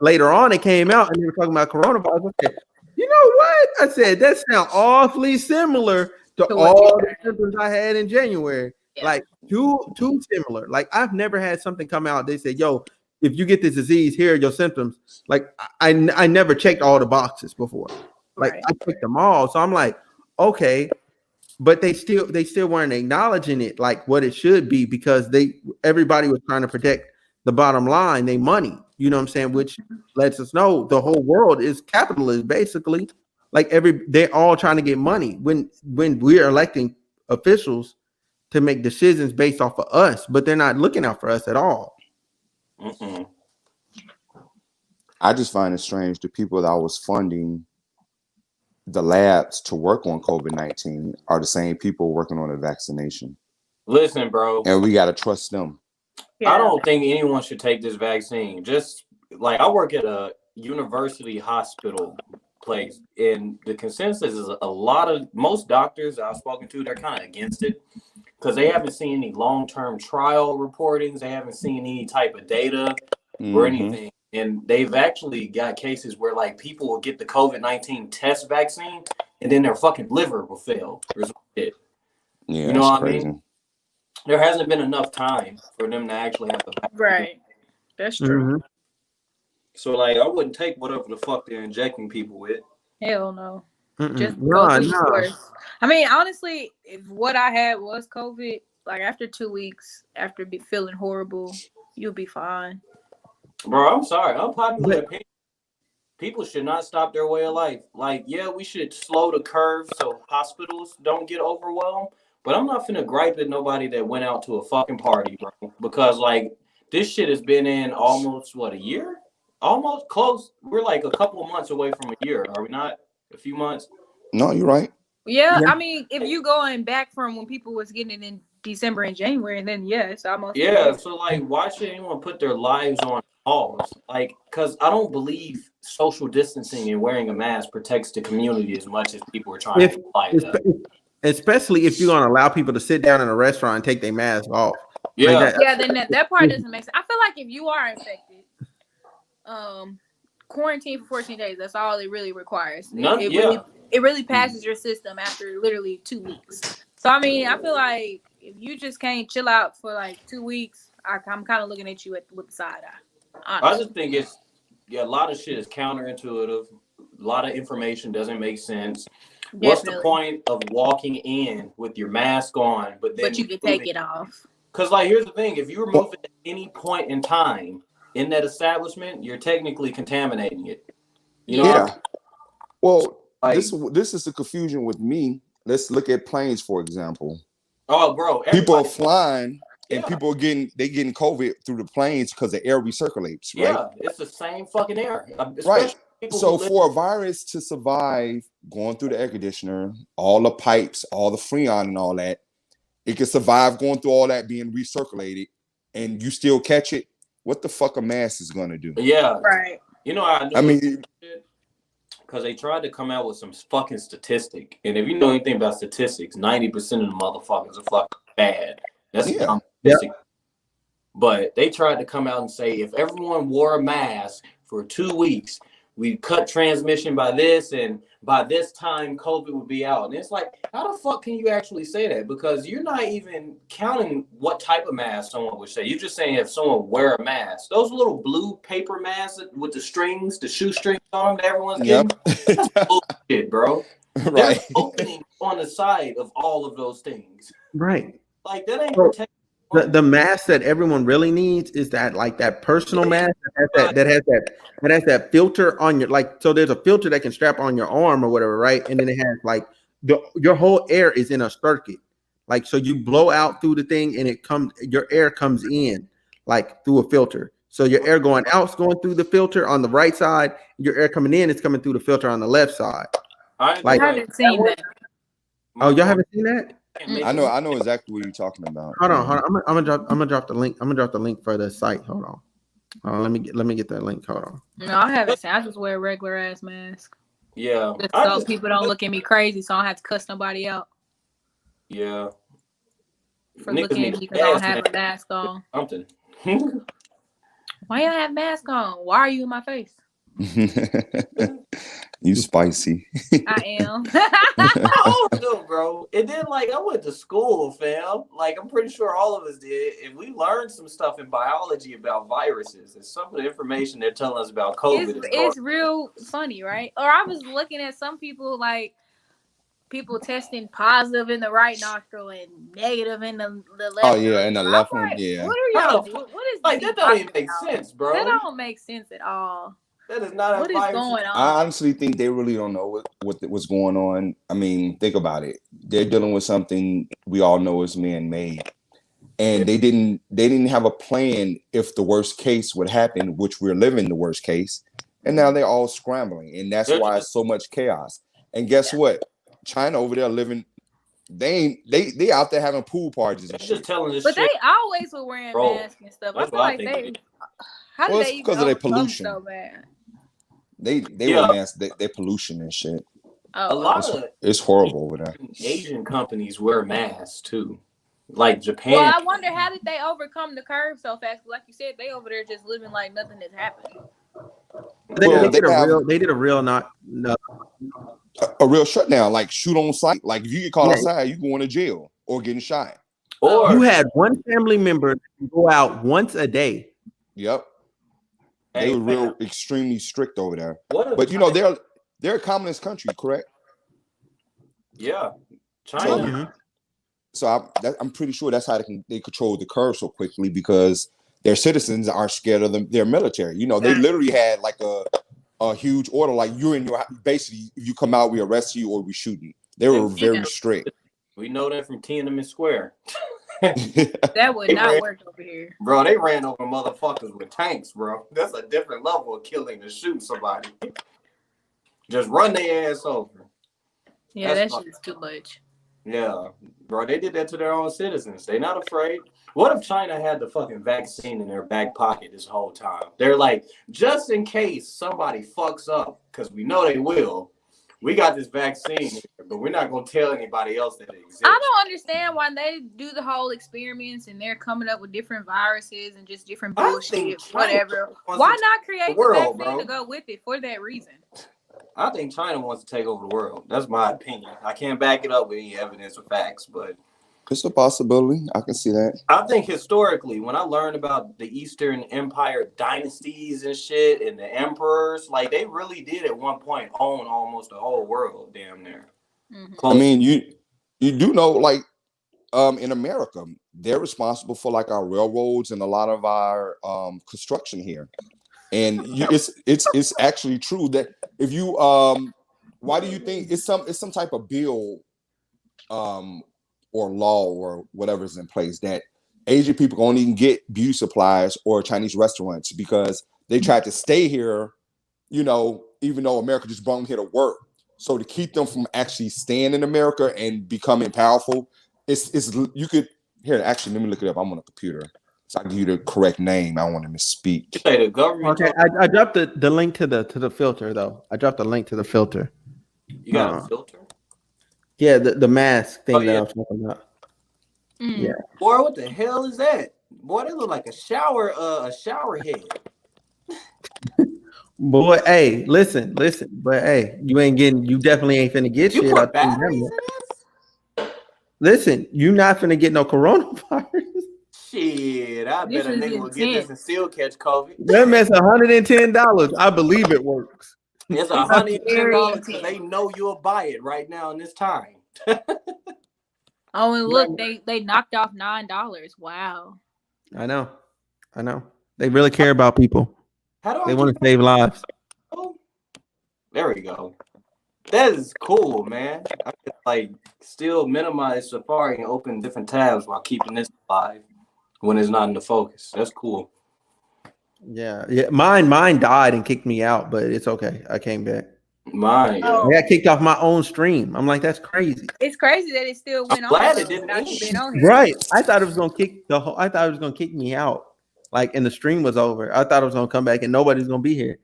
later on, it came out and they were talking about coronavirus. I said, you know what? I said, that sounds awfully similar to all the symptoms I had in January. Yeah. Like too similar. Like I've never had something come out. They said, yo, if you get this disease, here are your symptoms. Like I never checked all the boxes before. Like I checked them all. So I'm like, okay, but they still weren't acknowledging it like what it should be, because everybody was trying to protect the bottom line, they money, you know what I'm saying, which lets us know the whole world is capitalist, basically. Like they're all trying to get money when we're electing officials to make decisions based off of us, but they're not looking out for us at all. I just find it strange the people that was funding the labs to work on COVID-19 are the same people working on a vaccination. Listen, bro. And we gotta trust them. Yeah. I don't think anyone should take this vaccine. Just like I work at a university hospital place, and the consensus is most doctors I've spoken to, they're kind of against it because they haven't seen any long-term trial reportings. They haven't seen any type of data or anything. And they've actually got cases where like people will get the COVID-19 test vaccine and then their fucking liver will fail or some shit. Yeah, you know what crazy. I mean? There hasn't been enough time for them to actually have the vaccine. Right. That's true. So like I wouldn't take whatever the fuck they're injecting people with. Hell no. Just go through the course. I mean, honestly, if what I had was COVID, like after 2 weeks, after feeling horrible, you'll be fine. Bro, I'm sorry. Unpopular opinion. People should not stop their way of life. Like, yeah, we should slow the curve so hospitals don't get overwhelmed. But I'm not finna gripe at nobody that went out to a fucking party, bro. Because like this shit has been in almost a year? Almost close. We're like a couple of months away from a year, are we not? A few months? No, you're right. Yeah, I mean, if you going back from when people was getting it in December and January, and then it's almost. Yeah, so like, why should anyone put their lives on pause? Like, because I don't believe social distancing and wearing a mask protects the community as much as people are trying to imply that. Especially if you're gonna allow people to sit down in a restaurant and take their mask off. Yeah, like then that part doesn't make sense. I feel like if you are infected, quarantine for 14 days. That's all it really requires. It really passes your system after literally 2 weeks. So I mean, I feel like if you just can't chill out for like 2 weeks, I'm kind of looking at you with the side eye. Honestly. I just think a lot of shit is counterintuitive. A lot of information doesn't make sense. Definitely. What's the point of walking in with your mask on, but you can take it off? Because like, here's the thing: if you remove it at any point in time in that establishment, you're technically contaminating it. You know? Yeah. Well, like, this is the confusion with me. Let's look at planes, for example. Oh, bro. People are flying and people are getting COVID through the planes because the air recirculates, right? Yeah, it's the same fucking air. Right. So for a virus to survive going through the air conditioner, all the pipes, all the freon and all that, it can survive going through all that being recirculated and you still catch it. What the fuck a mask is going to do? Yeah. Right. You know, I mean, because they tried to come out with some fucking statistic. And if you know anything about statistics, 90% of the motherfuckers are fucking bad. That's a dumb statistic. But they tried to come out and say, if everyone wore a mask for 2 weeks, we cut transmission by this, and by this time COVID would be out. And it's like, how the fuck can you actually say that? Because you're not even counting what type of mask someone would say. You're just saying if someone wear a mask. Those little blue paper masks with the strings, the shoestrings on them that everyone's getting, that's bullshit, bro. Right. There's opening on the side of all of those things. Right. Like, that ain't protecting. The mask that everyone really needs is that like that personal mask that has that filter on your, like, so there's a filter that can strap on your arm or whatever, right? And then it has like your whole air is in a circuit, like, so you blow out through the thing and your air comes in like through a filter. So your air going out is going through the filter on the right side. Your air coming in is coming through the filter on the left side. I haven't seen that. Oh, y'all haven't seen that? I know exactly what you're talking about. Hold on. I'm gonna drop the link. I'm gonna drop the link for the site. Hold on. Let me get that link. Hold on. No, I haven't seen. I just wear a regular ass mask. Yeah. Just so people don't look at me crazy, so I don't have to cuss nobody out. Yeah. For looking at me because I don't have a mask on. Something. Why you have mask on? Why are you in my face? You spicy. I am. I don't know, bro. And then, like, I went to school, fam. Like, I'm pretty sure all of us did. And we learned some stuff in biology about viruses. And some of the information they're telling us about COVID it's real funny, right? Or I was looking at some people, like, people testing positive in the right nostril and negative in the left. Oh, yeah, in the left one, yeah. What are y'all? What is like, that don't even make sense, bro. That don't make sense at all. That is not what is going on. I honestly think they really don't know what's going on. I mean, think about it. They're dealing with something we all know is man-made, and they didn't have a plan if the worst case would happen, which we're living the worst case, and now they're all scrambling, and that's why it's so much chaos. And guess what? China over there living They out there having pool parties and They're shit. just telling this But shit. they always were wearing masks and stuff. I That's feel what I like think they. How did Well, they it's even because of their overcome pollution. so bad? They Yeah. were masked. Their pollution and shit. Oh, A lot of It's horrible over there. Asian companies wear masks too, like Japan. Well, I wonder how did they overcome the curve so fast? Like you said, they over there just living like nothing is happening. They did a real a real shutdown, like shoot on sight. Like if you get caught outside, you going to jail or getting shot. Or you had one family member go out once a day. Yep. They were real extremely strict over there. But you know, they're a communist country, correct? Yeah, China. So I'm pretty sure that's how they control the curve so quickly, because their citizens aren't scared of their military. You know, they literally had like a huge order, like you're in your, basically if you come out, we arrest you or we shoot you. They were very strict. We know that from Tiananmen Square. That would not work over here, bro. They ran over motherfuckers with tanks, bro. That's a different level of killing to shoot somebody. Just run their ass over. Yeah, that shit is too much. Yeah, bro. They did that to their own citizens. They not afraid. What if China had the fucking vaccine in their back pocket this whole time? They're like, just in case somebody fucks up, because we know they will. We got this vaccine, but we're not going to tell anybody else that it exists. I don't understand why they do the whole experiments and they're coming up with different viruses and just different bullshit, whatever. Why not create the vaccine to go with it for that reason? I think China wants to take over the world. That's my opinion. I can't back it up with any evidence or facts, but it's a possibility. I can see that. I think historically, when I learned about the Eastern Empire dynasties and shit and the emperors, like they really did at one point own almost the whole world, damn near. I mean, you do know, like, in America, they're responsible for like our railroads and a lot of our construction here. And it's actually true that if you why do you think it's some type of bill or law or whatever is in place that Asian people only can get beauty supplies or Chinese restaurants because they tried to stay here, you know, even though America just brought them here to work. So to keep them from actually staying in America and becoming powerful, it's you could here. Actually, let me look it up. I'm on a computer, so I can give you the correct name. I don't want to misspeak. You say the government. Okay, I dropped the link to the filter though. I dropped the link to the filter. You got a filter? Yeah, the mask thing that I was talking about. Yeah. Boy, what the hell is that? Boy, they look like a shower head. Boy, hey, listen, but hey, you definitely ain't finna get shit out there. Listen, you not finna get no coronavirus. Shit, I bet a nigga will get this and still catch COVID. That mess $110. I believe it works. It's $110 because they know you'll buy it right now in this time. Oh, and look, they knocked off $9. Wow. I know. They really care about people. They want to save lives. There we go. That is cool, man. I could like still minimize Safari and open different tabs while keeping this alive when it's not in the focus. That's cool. Yeah. Mine died and kicked me out, but it's okay. I came back. I got kicked off my own stream. I'm like, that's crazy. It's crazy that it still went on. Glad it didn't end. Right. I thought it was gonna kick me out. Like, and the stream was over. I thought it was gonna come back and nobody's gonna be here.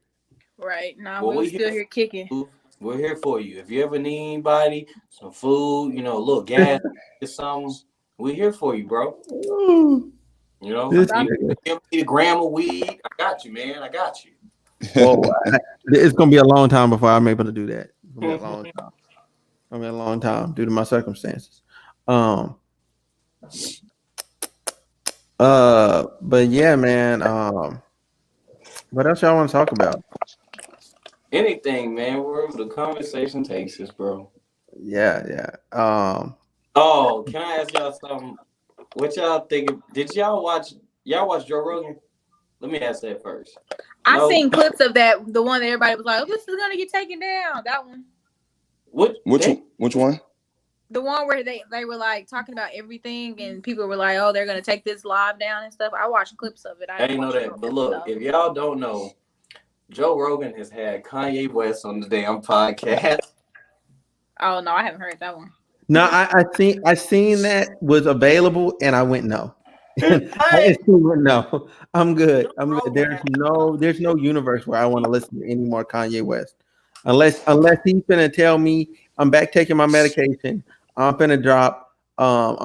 Right. No, we're still here kicking. We're here for you. If you ever need anybody, some food, you know, a little gas, something, we're here for you, bro. You know, give me a gram of weed. I got you, man. I got you. Well, it's gonna be a long time before I'm able to do that. It's gonna be a long time. I mean, a long time due to my circumstances. But yeah, man. What else y'all want to talk about? Anything, man. Wherever the conversation takes us, bro. Yeah. Oh, can I ask y'all something? What y'all think? Did y'all watch Joe Rogan? Let me ask that first. I seen clips of that. The one that everybody was like, "Oh, this is gonna get taken down." That one. Which one? The one where they were like talking about everything, and people were like, "Oh, they're gonna take this live down and stuff." I watched clips of it. I didn't know that, but look, if y'all don't know, Joe Rogan has had Kanye West on the damn podcast. Oh no, I haven't heard that one. No, I seen that was available, and I went no. I just went no. I'm good. There's no universe where I want to listen to any more Kanye West, unless he's gonna tell me I'm back taking my medication. I'm finna drop. College.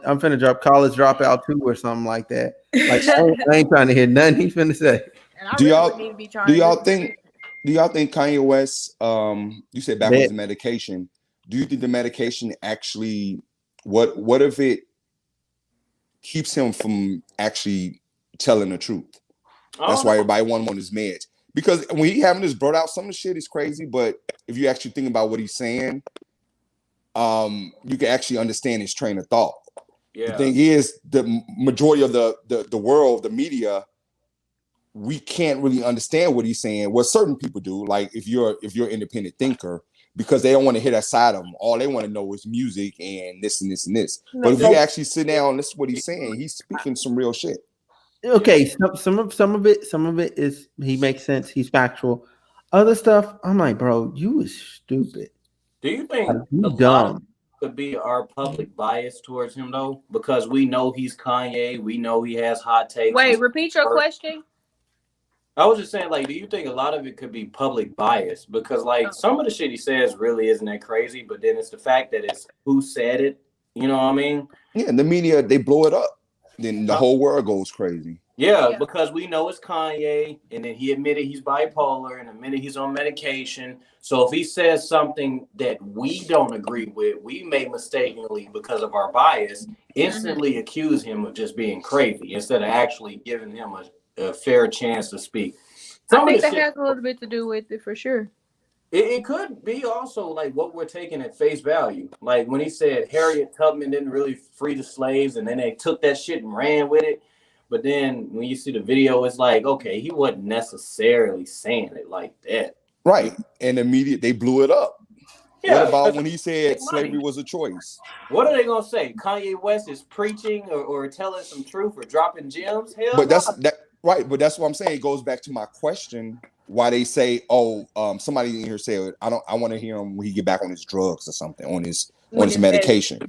I'm finna drop College Dropout 2 or something like that. Like I ain't trying to hear nothing he's finna say. And I Do really y'all wouldn't even be trying do to y'all listen to think it. do y'all think Kanye West you said back on his medication? Do you think the medication actually what if it keeps him from actually telling the truth? That's why everybody want him on his meds. Because when he having this brought out, some of the shit is crazy, but if you actually think about what he's saying, you can actually understand his train of thought. Yeah. The thing is, the majority of the world, the media, we can't really understand what he's saying. What certain people do, like if you're an independent thinker, because they don't want to hear that side of him. All they want to know is music and this and this and this. But if you actually sit down and listen to what he's saying, he's speaking some real shit. Okay, some of it is he makes sense. He's factual. Other stuff, I'm like, bro, you is stupid. Do you think you dumb? Could be our public bias towards him though, because we know he's Kanye, we know he has hot takes. Wait, repeat your question. I was just saying, like, do you think a lot of it could be public bias? Because like some of the shit he says really isn't that crazy, but then it's the fact that it's who said it. You know what I mean? Yeah, and the media, they blow it up. Then the whole world goes crazy. Yeah, because we know it's Kanye, and then he admitted he's bipolar, and admitted he's on medication. So if he says something that we don't agree with, we may mistakenly, because of our bias, instantly accuse him of just being crazy instead of actually giving him a fair chance to speak. I think that has a little bit to do with it for sure. It could be also like what we're taking at face value. Like when he said Harriet Tubman didn't really free the slaves, and then they took that shit and ran with it. But then when you see the video, it's like, okay, he wasn't necessarily saying it like that. Right. And the media, they blew it up. Yeah, what about when he said slavery was a choice? What are they going to say? Kanye West is preaching or telling some truth or dropping gems? Hell but that's right. But that's what I'm saying. It goes back to my question. Why they say, somebody in here said, I want to hear him when he get back on his drugs or something, on his medication.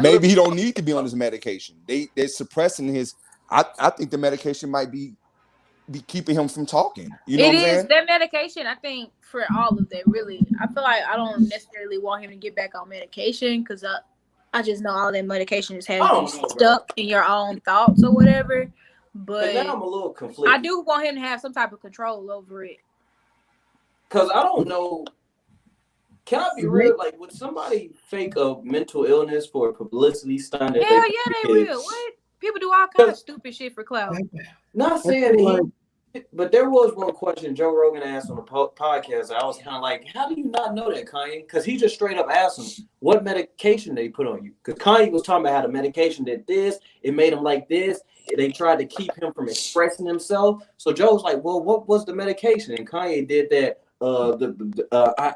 Maybe he don't need to be on his medication. They're suppressing his. I think the medication might be keeping him from talking. You know what I'm saying? That medication, I think, for all of that, really. I feel like I don't necessarily want him to get back on medication because I just know all that medication is having you stuck in your own thoughts or whatever. But now I'm a little conflicted. I do want him to have some type of control over it. Because I don't know. Can I be real? Like, would somebody fake a mental illness for a publicity stunt? Hell yeah, they will. What? People do all kinds of stupid shit for clout. Not saying but there was one question Joe Rogan asked on the podcast. I was kind of like, how do you not know that, Kanye? Because he just straight up asked him, what medication they put on you? Because Kanye was talking about how the medication did this. It made him like this. They tried to keep him from expressing himself. So Joe was like, well, what was the medication? And Kanye did that.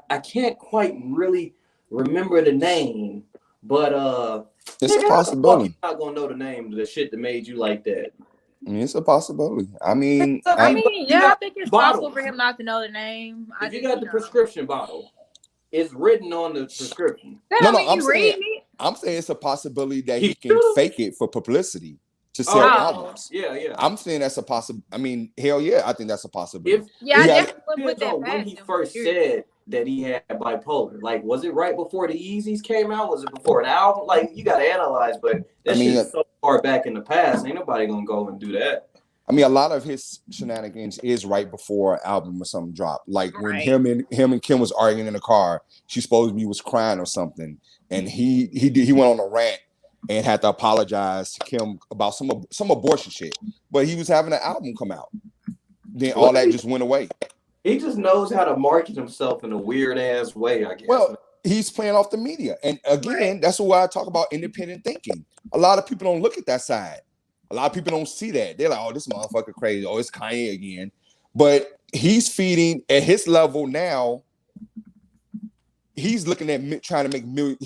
I can't quite really remember the name, but it's a possibility. You're not gonna know the name of the shit that made you like that. I mean, it's a possibility. I think it's possible for him not to know the name. If you got the prescription bottle, it's written on the prescription. I'm saying it's a possibility that he can fake it for publicity to sell albums. Yeah. I'm saying that's a possible. I mean, hell yeah, I think that's a possibility. When he first said that he had bipolar, like, was it right before the Yeezys came out? Was it before an album? Like, you got to analyze, but that shit's so far back in the past. Ain't nobody gonna go and do that. I mean, a lot of his shenanigans is right before an album or something dropped. Like when him and Kim was arguing in the car, she supposedly was crying or something, and he went on a rant and had to apologize to Kim about some abortion shit. But he was having an album come out. Then all that just went away. He just knows how to market himself in a weird ass way, I guess. Well, he's playing off the media. And again, that's why I talk about independent thinking. A lot of people don't look at that side. A lot of people don't see that. They're like, oh, this motherfucker crazy. Oh, it's Kanye again. But he's feeding at his level now. He's looking at trying to make million.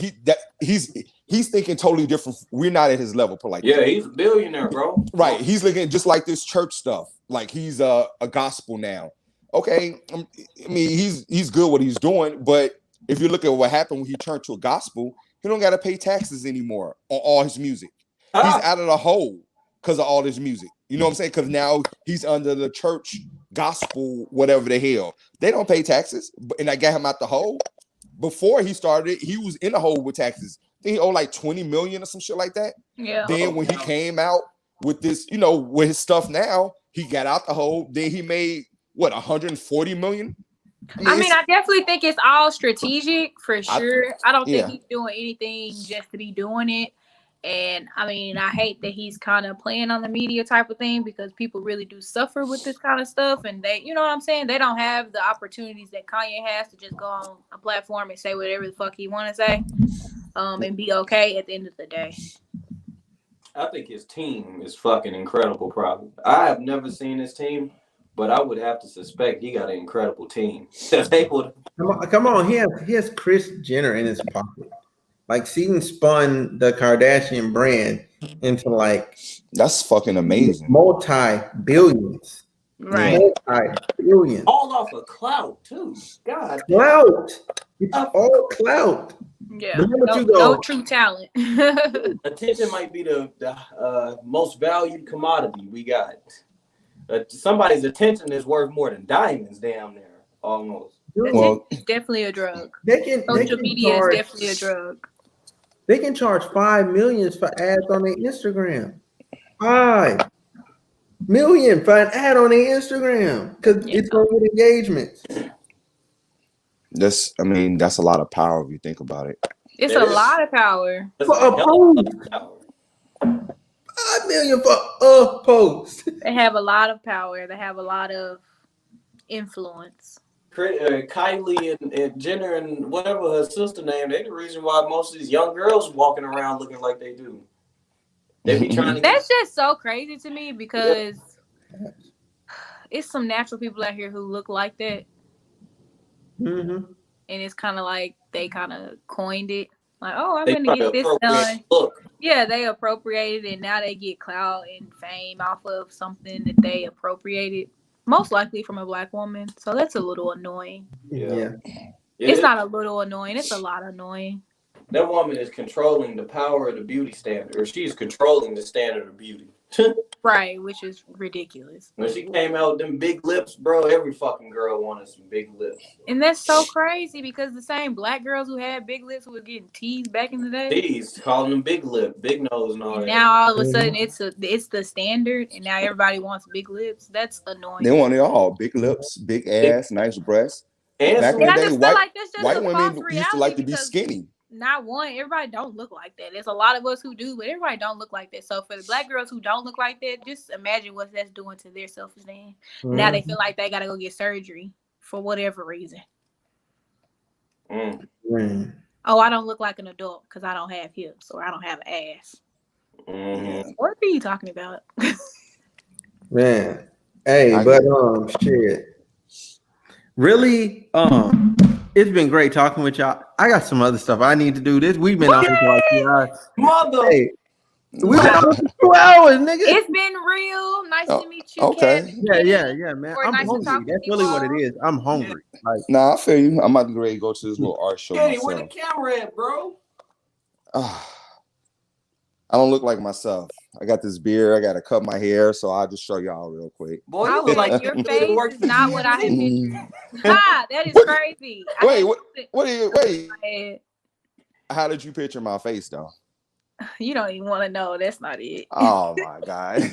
He's thinking totally different. We're not at his level. He's a billionaire, bro. Right. He's looking just like this church stuff. Like he's a gospel now. Okay. I mean, he's good what he's doing, but if you look at what happened when he turned to a gospel, he don't got to pay taxes anymore on all his music. He's out of the hole because of all his music. You know what I'm saying? Because now he's under the church gospel, whatever the hell. They don't pay taxes, and I got him out the hole. Before he started, he was in the hole with taxes. I think he owed like 20 million or some shit like that. Yeah. Then when he came out with this, you know, with his stuff now, he got out the hole. Then he made what, 140 million? I mean, I definitely think it's all strategic for sure. I don't think he's doing anything just to be doing it. And I mean, I hate that he's kind of playing on the media type of thing because people really do suffer with this kind of stuff. And they, you know what I'm saying? They don't have the opportunities that Kanye has to just go on a platform and say whatever the fuck he want to say and be okay at the end of the day. I think his team is fucking incredible, probably. I have never seen his team, but I would have to suspect he got an incredible team. Come on. He has Kris Jenner in his pocket. Like, Seaton spun the Kardashian brand into like that's fucking amazing. Multi-billions. Right. Multi-billions. All off of clout, too. God. Clout. It's all clout. Yeah. No true talent. Attention might be the most valued commodity we got. Somebody's attention is worth more than diamonds, damn near, almost. Well, definitely a drug. Social media is definitely a drug. They can charge $5 million for ads on their Instagram. $5 million for an ad on their Instagram because it's going to get engagements. That's a lot of power if you think about it. It's a lot of power. For a post. $5 million for a post. They have a lot of power. They have a lot of influence. Kylie and Jenner and whatever her sister name, they the reason why most of these young girls walking around looking like they do. They be trying to. That's just so crazy to me because it's some natural people out here who look like that. Mm-hmm. And it's kind of like they kind of coined it. Like, oh, I'm going to get this done. Look. Yeah, they appropriated it, and now they get clout and fame off of something that they appropriated. Most likely from a Black woman. So that's a little annoying. Yeah. It's not a little annoying. It's a lot annoying. That woman is controlling the power of the beauty standard. Or she's controlling the standard of beauty. Right, which is ridiculous. When she came out with them big lips, bro, every fucking girl wanted some big lips. And that's so crazy because the same Black girls who had big lips were getting teased back in the day. Teased, calling them big lip, big nose and all that. Now all of a sudden it's the standard and now everybody wants big lips. That's annoying. They want it all. Big lips, big ass, nice breasts. And back in the day, white women used to like to be skinny. Not one, everybody don't look like that. There's a lot of us who do, but everybody don't look like that. So for the Black girls who don't look like that, just imagine what that's doing to their self-esteem. Mm-hmm. Now they feel like they gotta go get surgery for whatever reason. Mm. Oh, I don't look like an adult because I don't have hips or I don't have an ass. Mm-hmm. What are you talking about? Man, hey, but shit. Really, it's been great talking with y'all. I got some other stuff I need to do. We've been on for like 2 hours. Mother. Hey, we've been on for 2 hours, nigga. It's been real. Nice to meet you. Okay. Kevin. Yeah, man. I'm hungry. That's really what it is. I'm hungry. Like, nah, I feel you. I'm about to ready to go to this little art show. Hey, where the camera at, bro? I don't look like myself. I got this beard. I got to cut my hair, so I'll just show y'all real quick. Boy, I was like, your face is not what I had pictured. Ha, that is crazy. Wait. How did you picture my face, though? You don't even want to know. That's not it. Oh, my God.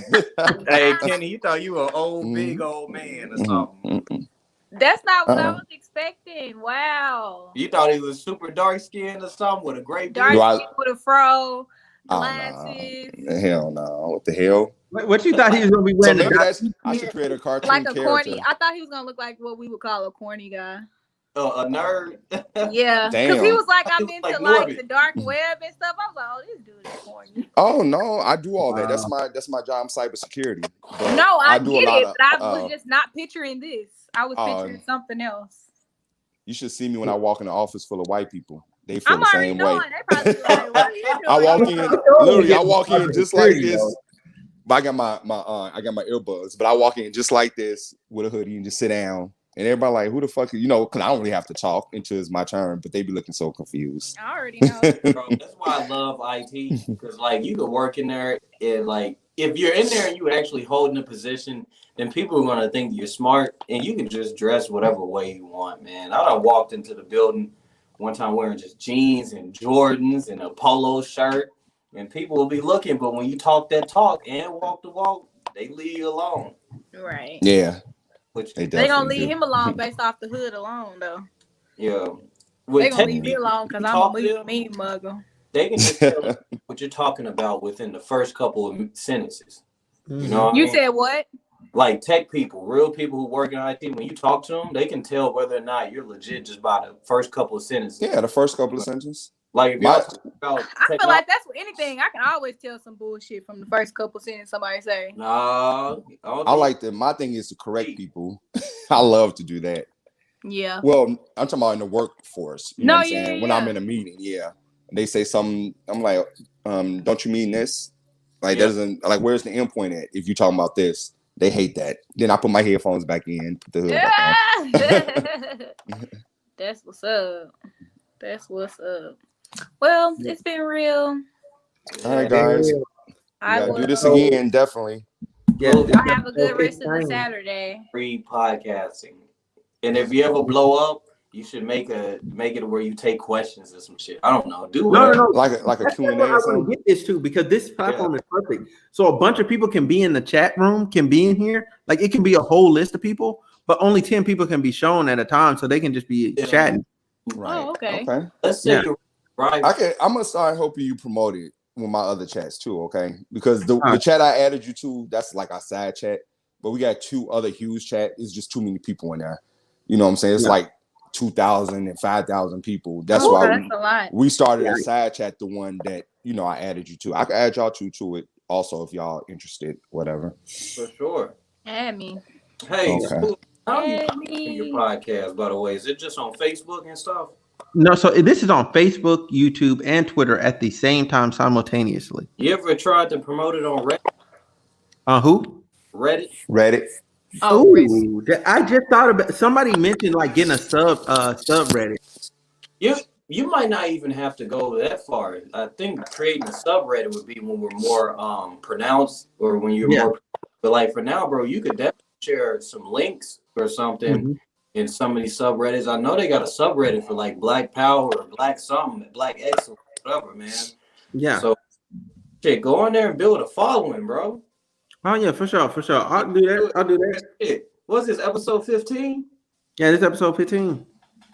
Hey, Kenny, you thought you were an big old man or something. That's not what I was expecting. Wow. You thought he was super dark-skinned or something with a great dark skin with a fro. Glasses. Hell no. What the hell? What you thought he was gonna be wearing? So I should create a cartoon like a character. Corny. I thought he was gonna look like what we would call a corny guy. A nerd. Yeah, because he was like, I'm into like the dark web and stuff. I was like, oh, this dude is corny. Oh no, I do all that. That's my job, cybersecurity. No, I get it, but I was just not picturing this. I was picturing something else. You should see me when I walk in an office full of white people. They feel I'm the same way. They probably like, what are you doing? I walk in just like this. But I got my earbuds, but I walk in just like this with a hoodie and just sit down And everybody like, who the fuck, because I don't really have to talk until it's my turn, but they be looking so confused. I already know. Bro, that's why I love IT, because like you could work in there and like if you're in there and you actually holding a position, then people are gonna think you're smart and you can just dress whatever way you want, man. I done walked into the building one time wearing just jeans and Jordans and a polo shirt, and people will be looking, but when you talk that talk and walk the walk, they leave you alone. Right. Yeah. Which they gonna leave him alone based off the hood alone, though. Yeah. They gonna leave me alone because I'm a mean mugger. They can just tell what you're talking about within the first couple of sentences. You know what I mean? Said what? Like tech people, real people who work in IT, when you talk to them, they can tell whether or not you're legit just by the first couple of sentences. Yeah, the first couple of sentences. Like if y'all talk about I feel like that's with anything. I can always tell some bullshit from the first couple sentences somebody say. Nah, I like that. My thing is to correct people. I love to do that. Yeah. Well, I'm talking about in the workforce. You know what I'm saying? Yeah. When I'm in a meeting, they say something. I'm like, don't you mean this? Like, that doesn't, like, where's the end point at? If you're talking about this, they hate that. Then I put my headphones back in, put the hood back on. That's what's up. That's what's up. Well, it's been real. All right, guys. I will do this again, definitely. Yeah, y'all have a good rest of the Saturday. Free podcasting. And if you ever blow up, you should make it where you take questions or some shit. I don't know. No. Like a Q&A or something. I get this too, because this platform is perfect. So a bunch of people can be in the chat room, can be in here. Like it can be a whole list of people, but only 10 people can be shown at a time, so they can just be chatting. Right. Oh, okay. Let's say you're right. I'm gonna start helping you promote it with my other chats too, okay? Because the chat I added you to, that's like our side chat, but we got 2 other huge chat. It's just too many people in there. You know what I'm saying? It's like 2,000 and 5,000 people. That's why we started a side chat, the one that I added you to. I can add y'all to it also if y'all interested, whatever. For sure. Add me. Hey, how do you in your podcast, by the way? Is it just on Facebook and stuff? No, so this is on Facebook, YouTube, and Twitter at the same time simultaneously. You ever tried to promote it on Reddit? Who? Reddit. Oh, I just thought about somebody mentioned like getting a subreddit. You might not even have to go that far. I think creating a subreddit would be when we're more pronounced or when you're more. But like for now, bro, you could definitely share some links or something in some of these subreddits. I know they got a subreddit for like Black Power or Black something, Black X or whatever, man. Yeah. So shit, go on there and build a following, bro. Oh yeah, for sure. I'll do that. What's this, episode 15? Yeah, this episode 15.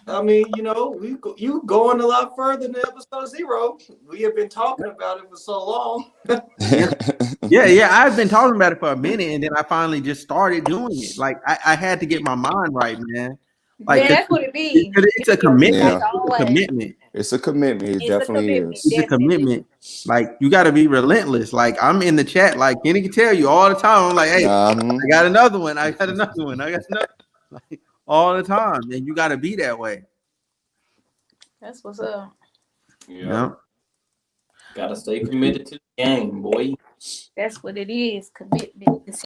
I mean, you going a lot further than episode 0. We have been talking about it for so long. yeah. I've been talking about it for a minute, and then I finally just started doing it. Like I had to get my mind right, man. Like that's what it be. It's a commitment. It's a commitment. It definitely is. It's a commitment. Like you got to be relentless. Like I'm in the chat. Like Kenny can tell you all the time. I'm like, hey, I got another one. Like, all the time, and you got to be that way. That's what's up. Yeah. Gotta stay committed to the game, boy. That's what it is. Commitment.